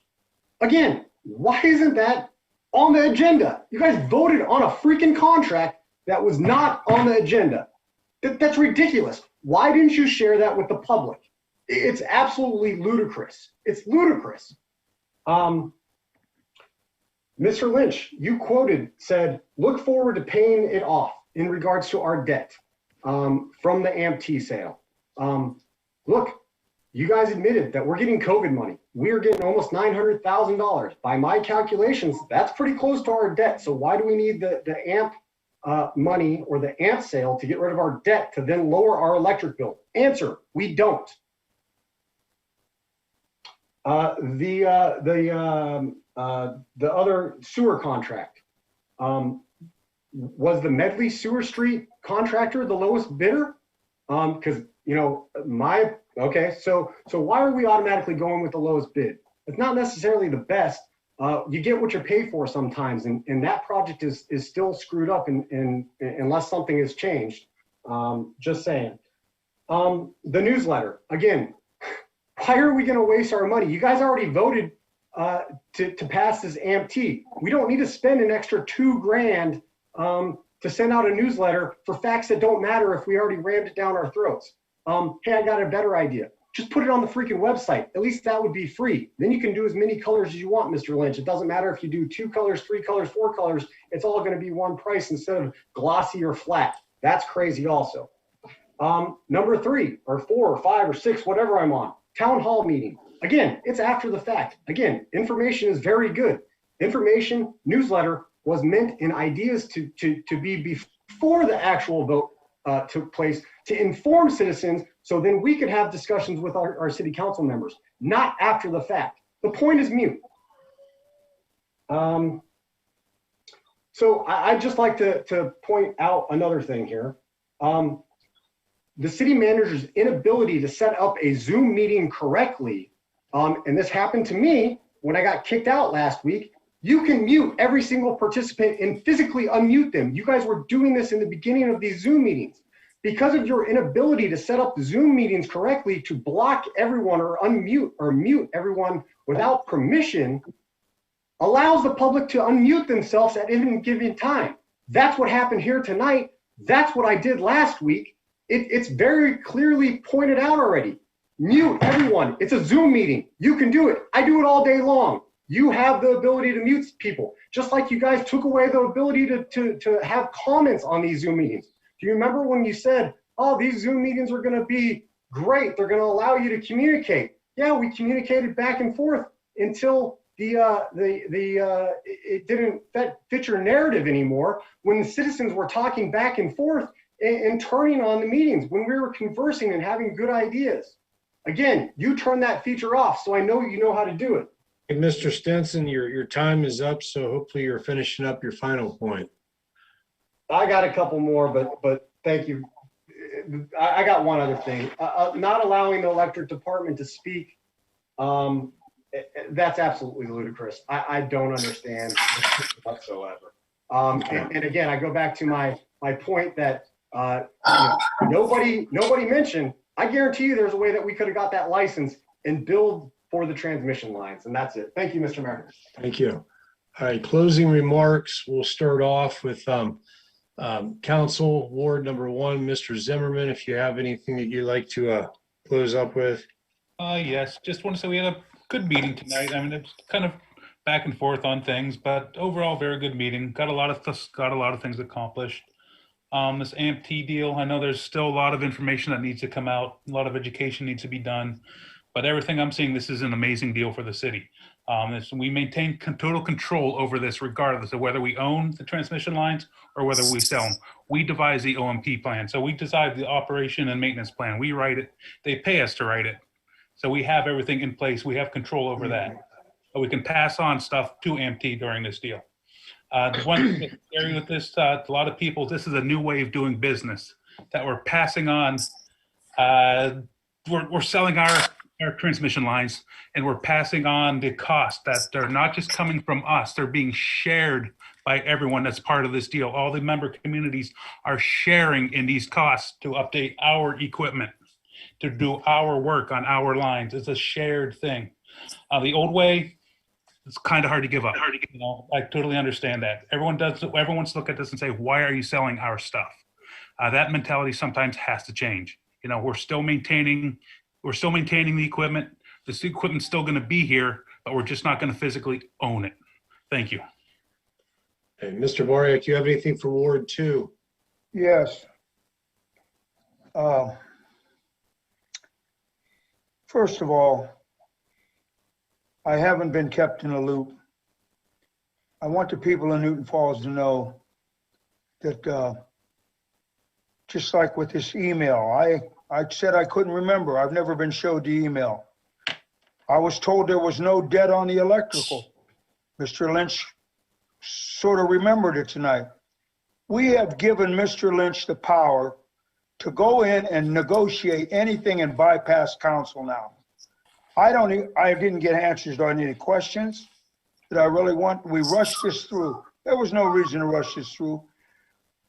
Again, why isn't that on the agenda? You guys voted on a freaking contract that was not on the agenda. That's ridiculous. Why didn't you share that with the public? It's absolutely ludicrous. It's ludicrous. Mr. Lynch, you said, look forward to paying it off in regards to our debt from the AMT sale. Look, you guys admitted that we're getting COVID money. We're getting almost $900,000. By my calculations, that's pretty close to our debt. So why do we need the AMP money or the AMP sale to get rid of our debt to then lower our electric bill? Answer, we don't. The other sewer contract, was the Medley Sewer Street contractor the lowest bidder? Because so why are we automatically going with the lowest bid? It's not necessarily the best. You get what you pay for sometimes, and that project is still screwed up unless something has changed. Just saying. The newsletter, again, why are we going to waste our money? You guys already voted to pass this AMT. We don't need to spend an extra $2,000 to send out a newsletter for facts that don't matter if we already rammed it down our throats. Hey, I got a better idea. Just put it on the freaking website. At least that would be free. Then you can do as many colors as you want, Mr. Lynch. It doesn't matter if you do 2 colors, 3 colors, 4 colors. It's all going to be one price instead of glossy or flat. That's crazy also. Number 3 or 4 or 5 or 6, whatever I'm on, town hall meeting. Again, it's after the fact. Again, information is very good. Information newsletter was meant in ideas to be before the actual vote took place, to inform citizens so then we could have discussions with our city council members, not after the fact. The point is mute. So I'd just like to point out another thing here. The city manager's inability to set up a Zoom meeting correctly, and this happened to me when I got kicked out last week. You can mute every single participant and physically unmute them. You guys were doing this in the beginning of these Zoom meetings. Because of your inability to set up the Zoom meetings correctly to block everyone or unmute or mute everyone without permission, allows the public to unmute themselves at any given time. That's what happened here tonight. That's what I did last week. It's very clearly pointed out already. Mute everyone. It's a Zoom meeting. You can do it. I do it all day long. You have the ability to mute people, just like you guys took away the ability to have comments on these Zoom meetings. Do you remember when you said, oh, these Zoom meetings are going to be great. They're going to allow you to communicate. Yeah, we communicated back and forth until it didn't fit your narrative anymore when the citizens were talking back and forth and turning on the meetings when we were conversing and having good ideas. Again, you turn that feature off, so I know you know how to do it. Hey, Mr. Stenson, your time is up, so hopefully you're finishing up your final point. I got a couple more, but thank you. I got one other thing. Not allowing the electric department to speak, that's absolutely ludicrous. I don't understand whatsoever. And again, I go back to my point that Nobody mentioned, I guarantee you there's a way that we could have got that license and billed for the transmission lines. And that's it. Thank you, Mr. Mayor. Thank you. All right, closing remarks. We'll start off with Council Ward number 1, Mr. Zimmerman, if you have anything that you'd like to close up with. Yes, just want to say we had a good meeting tonight. I mean, it's kind of back and forth on things, but overall, very good meeting. Got a lot of things accomplished. This AMT deal, I know there's still a lot of information that needs to come out. A lot of education needs to be done, but everything I'm seeing, this is an amazing deal for the city. We maintain total control over this regardless of whether we own the transmission lines or whether we sell them. We devise the OMP plan. So we decide the operation and maintenance plan. We write it. They pay us to write it. So we have everything in place. We have control over that. But we can pass on stuff to AMT during this deal. The one thing that's scary with this, a lot of people, this is a new way of doing business that we're passing on. We're selling our transmission lines and we're passing on the cost that they're not just coming from us, they're being shared by everyone that's part of this deal. All the member communities are sharing in these costs to update our equipment, to do our work on our lines. It's a shared thing. The old way, it's kind of hard to give up. You know, I totally understand that. Everyone wants to look at this and say, why are you selling our stuff? That mentality sometimes has to change. You know, we're still maintaining the equipment. This equipment's still going to be here, but we're just not going to physically own it. Thank you. Hey, Mr. Boriak, do you have anything for Ward 2? Yes. First of all, I haven't been kept in a loop. I want the people in Newton Falls to know that just like with this email, I said I couldn't remember. I've never been showed the email. I was told there was no debt on the electrical. Mr. Lynch sort of remembered it tonight. We have given Mr. Lynch the power to go in and negotiate anything and bypass council now. I didn't get answers to any questions that I really want. We rushed this through. There was no reason to rush this through.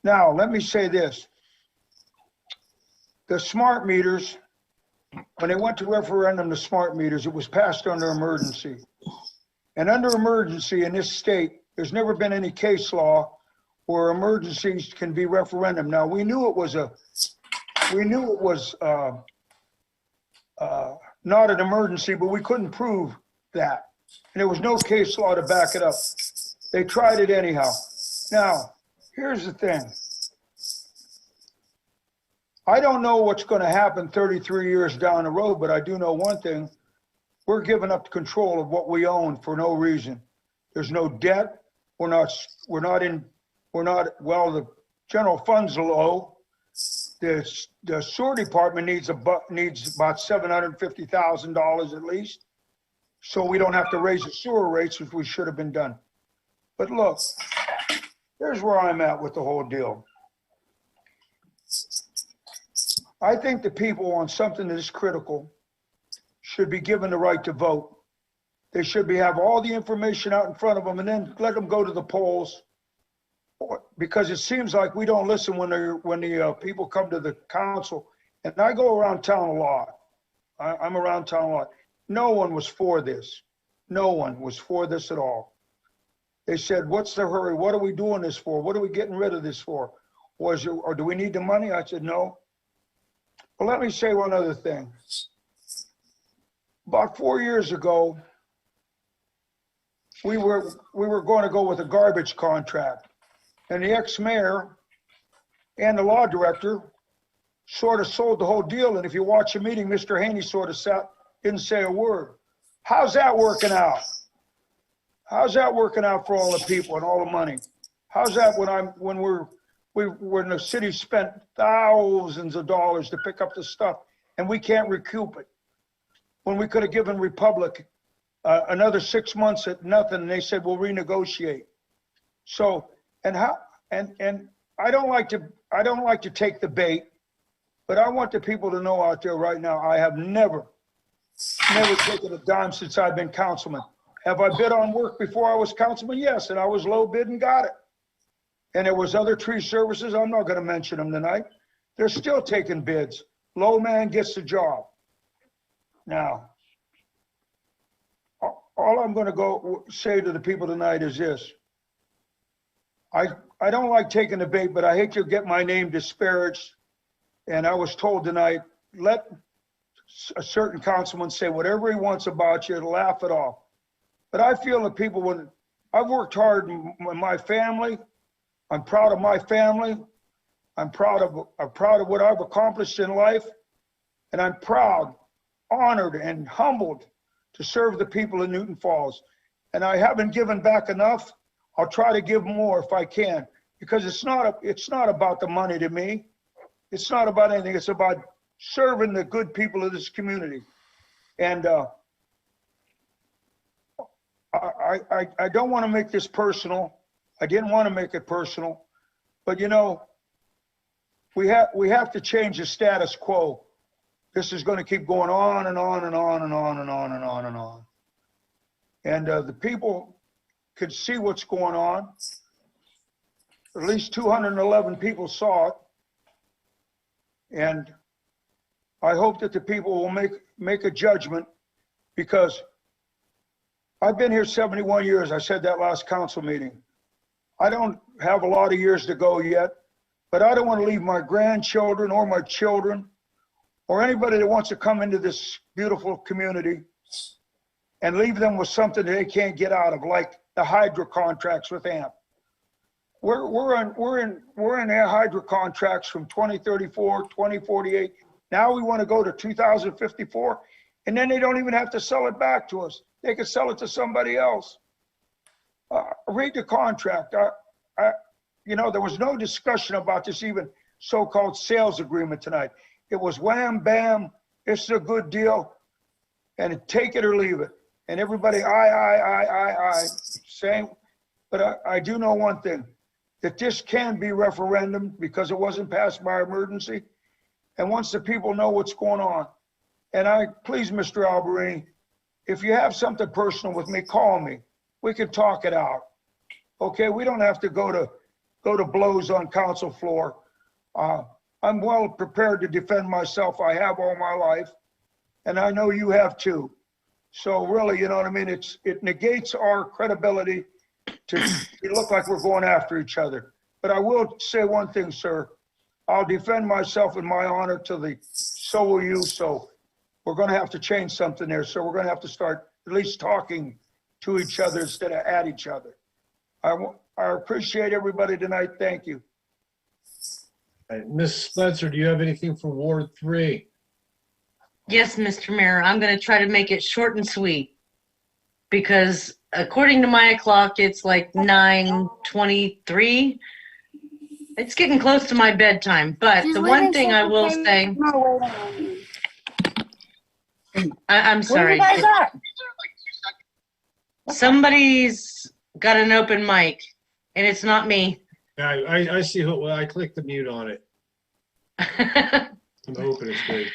Now, let me say this. The smart meters, when they went to referendum, the smart meters, it was passed under emergency. And under emergency in this state, there's never been any case law where emergencies can be referendum. Now, we knew it was not an emergency, but we couldn't prove that. And there was no case law to back it up. They tried it anyhow. Now, here's the thing. I don't know what's going to happen 33 years down the road, but I do know one thing. We're giving up control of what we own for no reason. There's no debt. Well, the general fund's low. The sewer department needs about $750,000 at least. So we don't have to raise the sewer rates, which we should have been done. But look, here's where I'm at with the whole deal. I think the people on something that is critical should be given the right to vote. They should have all the information out in front of them and then let them go to the polls. Because it seems like we don't listen when the people come to the council. And I go around town a lot. I'm around town a lot. No one was for this. No one was for this at all. They said, what's the hurry? What are we doing this for? What are we getting rid of this for? Or do we need the money? I said, no. Well, let me say one other thing. About 4 years ago, we were going to go with a garbage contract. And the ex-mayor and the law director sort of sold the whole deal. And if you watch the meeting, Mr. Haney sort of didn't say a word. How's that working out? How's that working out for all the people and all the money? How's that when the city spent thousands of dollars to pick up the stuff and we can't recoup it? When we could have given Republic another 6 months at nothing, and they said we'll renegotiate. So, and I don't like to take the bait, but I want the people to know out there right now, I have never taken a dime since I've been councilman. Have I bid on work before I was councilman? Yes, and I was low bid and got it. And there was other tree services, I'm not gonna mention them tonight, They're still taking bids. Low man gets the job. Now, all I'm going to go say to the people tonight is this. I don't like taking the bait, but I hate to get my name disparaged. And I was told tonight, let a certain councilman say whatever he wants about you, laugh it off. But I feel that people, when I've worked hard in my family, I'm proud of my family. I'm proud of what I've accomplished in life. And I'm proud, honored, and humbled to serve the people in Newton Falls. And I haven't given back enough. I'll try to give more if I can, because it's not about the money to me. It's not about anything. It's about serving the good people of this community. And I don't want to make this personal. I didn't want to make it personal, but you know, we have to change the status quo. This is going to keep going on and on and on and on and on and on and on. And the people could see what's going on. At least 211 people saw it. And I hope that the people will make a judgment, because I've been here 71 years. I said that last council meeting. I don't have a lot of years to go yet, but I don't want to leave my grandchildren or my children or anybody that wants to come into this beautiful community and leave them with something that they can't get out of, like the hydro contracts with AMP. We're in air hydro contracts from 2034, 2048. Now we want to go to 2054, and then they don't even have to sell it back to us. They could sell it to somebody else. Read the contract. You know, there was no discussion about this even so-called sales agreement tonight. It was wham, bam, this is a good deal, and take it or leave it. And everybody, I, same. But I do know one thing, that this can be referendum because it wasn't passed by emergency. And once the people know what's going on, and please, Mr. Alberini, if you have something personal with me, call me. We can talk it out. Okay, we don't have to go to blows on council floor. I'm well prepared to defend myself. I have all my life, and I know you have too. So really, you know what I mean? It negates our credibility to look like we're going after each other. But I will say one thing, sir. I'll defend myself and my honor so will you. So we're going to have to change something there. So we're going to have to start at least talking to each other instead of at each other. I appreciate everybody tonight. Thank you. Ms. Spencer, do you have anything for Ward 3? Yes, Mr. Mayor, I'm going to try to make it short and sweet, because according to my clock, it's like 9:23. It's getting close to my bedtime, but the one thing I will say, I'm sorry. Where you guys at? Somebody's got an open mic, and it's not me. Yeah, I see. Well, I clicked the mute on it. I'm hoping it's good.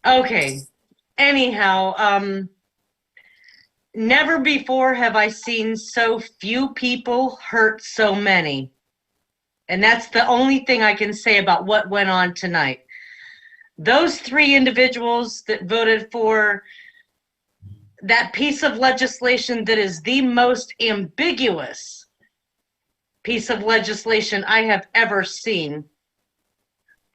Okay. Anyhow, never before have I seen so few people hurt so many. And that's the only thing I can say about what went on tonight. Those 3 individuals that voted for that piece of legislation that is the most ambiguous piece of legislation I have ever seen,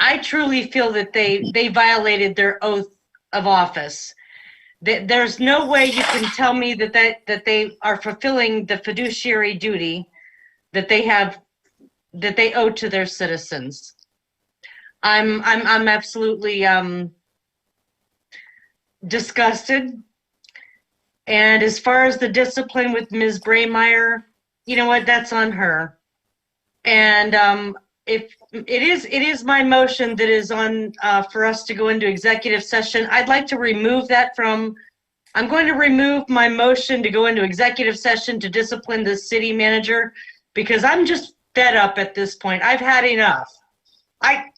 I truly feel that they violated their oath of office. There's no way you can tell me that they are fulfilling the fiduciary duty that they owe to their citizens. I'm absolutely disgusted. And as far as the discipline with Ms. Braymeyer, you know what? That's on her. And if it is my motion that is on for us to go into executive session, I'd like to remove that from. I'm going to remove my motion to go into executive session to discipline the city manager, because I'm just fed up at this point. I've had enough. I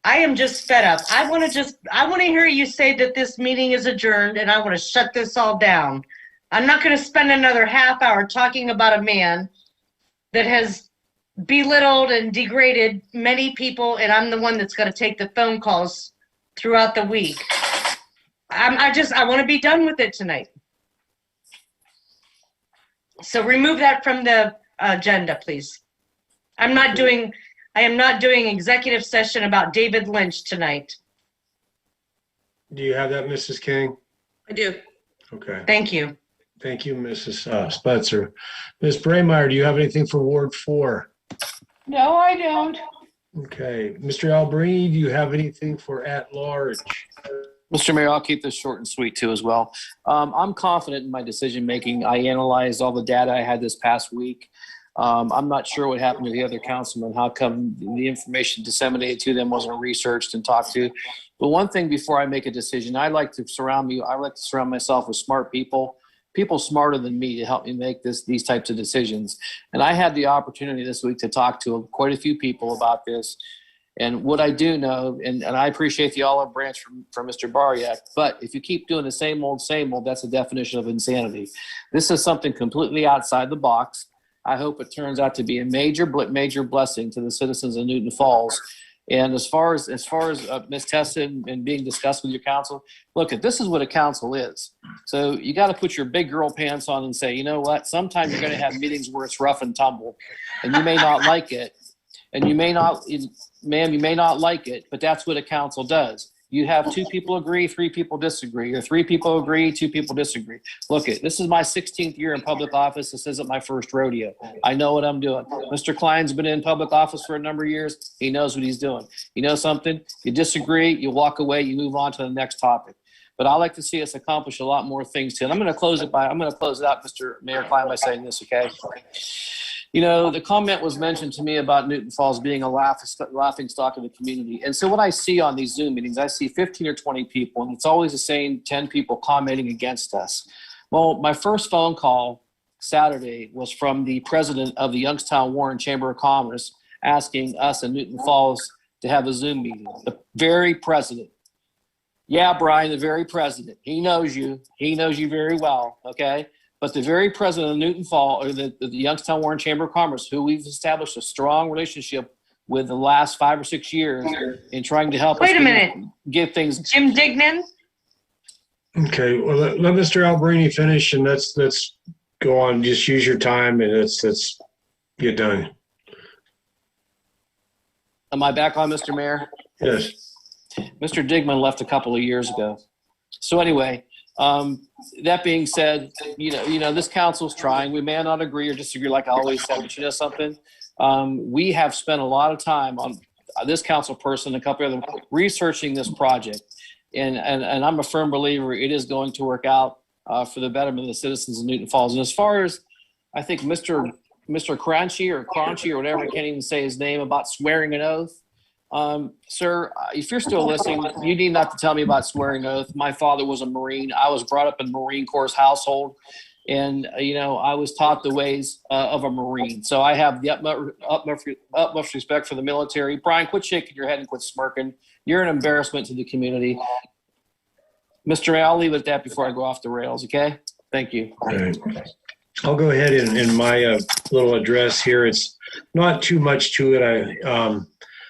am just fed up. I want to hear you say that this meeting is adjourned, and I want to shut this all down. I'm not going to spend another half hour talking about a man that has belittled and degraded many people, and I'm the one that's going to take the phone calls throughout the week. I want to be done with it tonight. So remove that from the agenda, please. I am not doing executive session about David Lynch tonight. Do you have that, Mrs. King? I do. Okay. Thank you. Thank you, Mrs. Spetzer. Ms. Braymeyer, do you have anything for Ward 4? No, I don't. Okay. Mr. Alberini, do you have anything for at large? Mr. Mayor, I'll keep this short and sweet too as well. I'm confident in my decision making. I analyzed all the data I had this past week. I'm not sure what happened to the other councilmen. How come the information disseminated to them wasn't researched and talked to? But one thing before I make a decision, I like to surround myself with smart people smarter than me to help me make these types of decisions. And I had the opportunity this week to talk to quite a few people about this. And what I do know, and I appreciate the olive branch from Mr. Baryak, but if you keep doing the same old, that's a definition of insanity. This is something completely outside the box. I hope it turns out to be a major blessing to the citizens of Newton Falls. And as far as Ms. Tessa and being discussed with your council, look, this is what a council is. So you got to put your big girl pants on and say, you know what? Sometimes you're going to have meetings where it's rough and tumble, and you may not like it. And you may not, ma'am, you may not like it, but that's what a council does. You have 2 people agree, 3 people disagree, or 3 people agree, 2 people disagree. Look, this is my 16th year in public office. This isn't my first rodeo. I know what I'm doing. Mr. Klein's been in public office for a number of years. He knows what he's doing. You know something? You disagree, you walk away, you move on to the next topic. But I like to see us accomplish a lot more things too. And I'm going to close it out, Mr. Mayor Klein, by saying this, okay? You know, the comment was mentioned to me about Newton Falls being a laughing stock of the community. And so what I see on these Zoom meetings, I see 15 or 20 people, and it's always the same 10 people commenting against us. Well, my first phone call Saturday was from the president of the Youngstown Warren Chamber of Commerce asking us in Newton Falls to have a Zoom meeting. The very president. Yeah, Brian, the very president. He knows you. He knows you very well, okay? But the very president of Newton Falls, or the Youngstown Warren Chamber of Commerce, who we've established a strong relationship with the last 5 or 6 years in trying to help us get things. Jim Dignan? Okay, well, let Mr. Alberini finish, and let's go on. Just use your time, and let's get done. Am I back on, Mr. Mayor? Yes. Mr. Digman left a couple of years ago. So anyway, that being said, you know, this council's trying. We may not agree or disagree, like I always said, but you know something? We have spent a lot of time on this council person, a couple of them, researching this project. And I'm a firm believer it is going to work out for the betterment of the citizens of Newton Falls. And as far as, I think Mr. Crunchy or whatever, I can't even say his name, about swearing an oath. Sir, if you're still listening, you need not to tell me about swearing oath. My father was a Marine. I was brought up in Marine Corps household, and you know, I was taught the ways of a Marine. So I have the utmost respect for the military. Brian, quit shaking your head and quit smirking. You're an embarrassment to the community. Mr. Ray, I'll leave it at that before I go off the rails. Okay? Thank you. Okay. I'll go ahead in my little address here. It's not too much to it.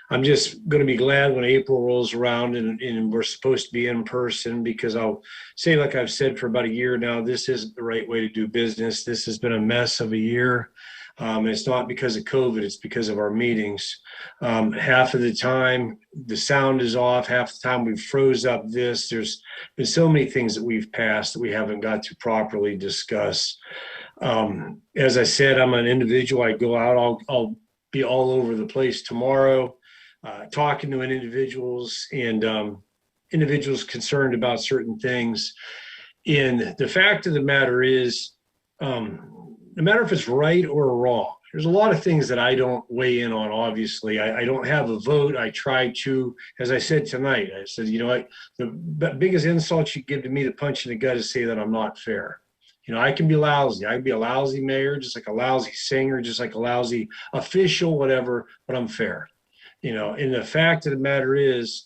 I'm just going to be glad when April rolls around and we're supposed to be in person, because I'll say, like I've said for about a year now, this isn't the right way to do business. This has been a mess of a year. It's not because of COVID, it's because of our meetings. Half of the time the sound is off, half the time we froze up this. There's been so many things that we've passed that we haven't got to properly discuss. As I said, I'm an individual. I go out, I'll be all over the place tomorrow. Talking to individuals and individuals concerned about certain things. And the fact of the matter is, no matter if it's right or wrong, there's a lot of things that I don't weigh in on, obviously. I don't have a vote. I try to, as I said tonight, I said, you know what, the biggest insult you give to me, the punch in the gut, is say that I'm not fair. You know, I can be lousy. I can be a lousy mayor, just like a lousy singer, just like a lousy official, whatever, but I'm fair. You know, and the fact of the matter is,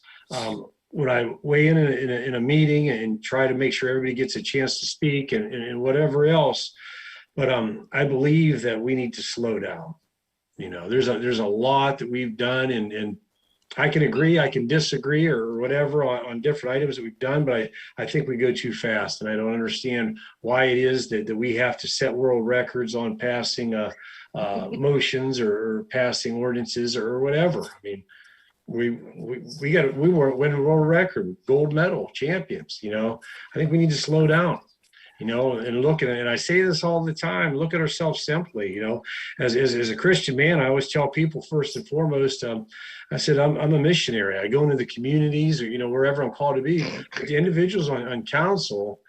when I weigh in a meeting and try to make sure everybody gets a chance to speak and whatever else, but I believe that we need to slow down. You know, there's a lot that we've done, and I can agree, I can disagree or whatever on different items that we've done, but I think we go too fast, and I don't understand why it is that we have to set world records on passing motions or passing ordinances or whatever. I mean, we were winning world record, gold medal champions. You know, I think we need to slow down. You know, and look at it, and I say this all the time, look at ourselves simply, you know, as a Christian man, I always tell people first and foremost, I said, I'm a missionary. I go into the communities or, you know, wherever I'm called to be. But the individuals on council,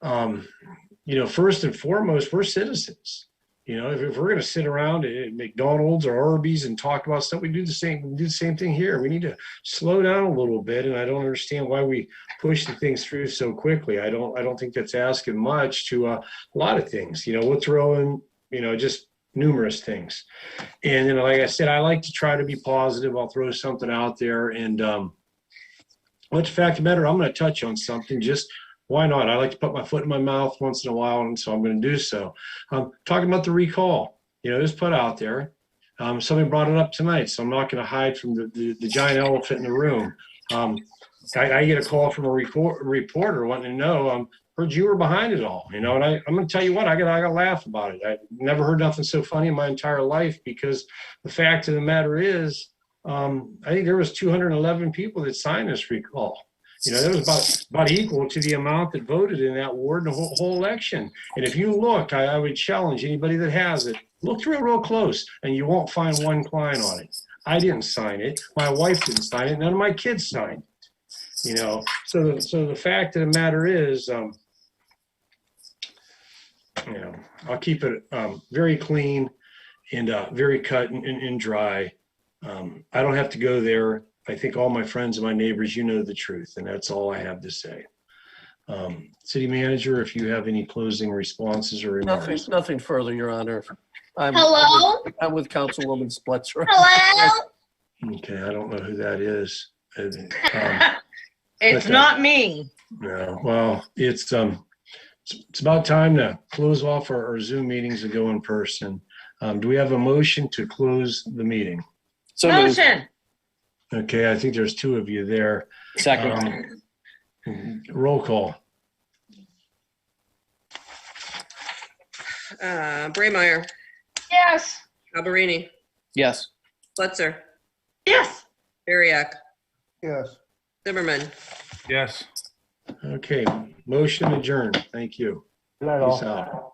you know, first and foremost, we're citizens. You know, if we're going to sit around at McDonald's or Arby's and talk about stuff, we do the same thing here. We need to slow down a little bit, and I don't understand why we push the things through so quickly. I don't think that's asking much to a lot of things. You know, we'll throw in, you know, just numerous things. And you know, like I said, I like to try to be positive. I'll throw something out there, and what's the fact of the matter? I'm going to touch on something. Just why not? I like to put my foot in my mouth once in a while, and so I'm going to do so. Talking about the recall, you know, it was put out there. Somebody brought it up tonight, so I'm not going to hide from the giant elephant in the room. I get a call from a reporter wanting to know, heard you were behind it all, you know, and I'm going to tell you what, I got to laugh about it. I never heard nothing so funny in my entire life, because the fact of the matter is, I think there was 211 people that signed this recall. You know, that was about equal to the amount that voted in that ward in the whole election. And if you look, I would challenge anybody that has it, look through it real close, and you won't find one client on it. I didn't sign it. My wife didn't sign it. None of my kids signed it. You know, so the fact of the matter is, you know, I'll keep it very clean and very cut and dry. I don't have to go there. I think all my friends and my neighbors, you know the truth, and that's all I have to say. City Manager, if you have any closing responses or remarks. Nothing further, Your Honor. Hello? I'm with Councilwoman Splitzer. Hello? Okay, I don't know who that is. It's not me. No, well, it's about time to close off our Zoom meetings and go in person. Do we have a motion to close the meeting? Motion. Okay, I think there's two of you there. Second. Roll call. Braymeyer, Yes. Alberini, Yes. Blitzer, Yes. Bariak, Yes. Zimmerman. Yes. Okay, motion adjourned. Thank you. Good night, all. Peace out.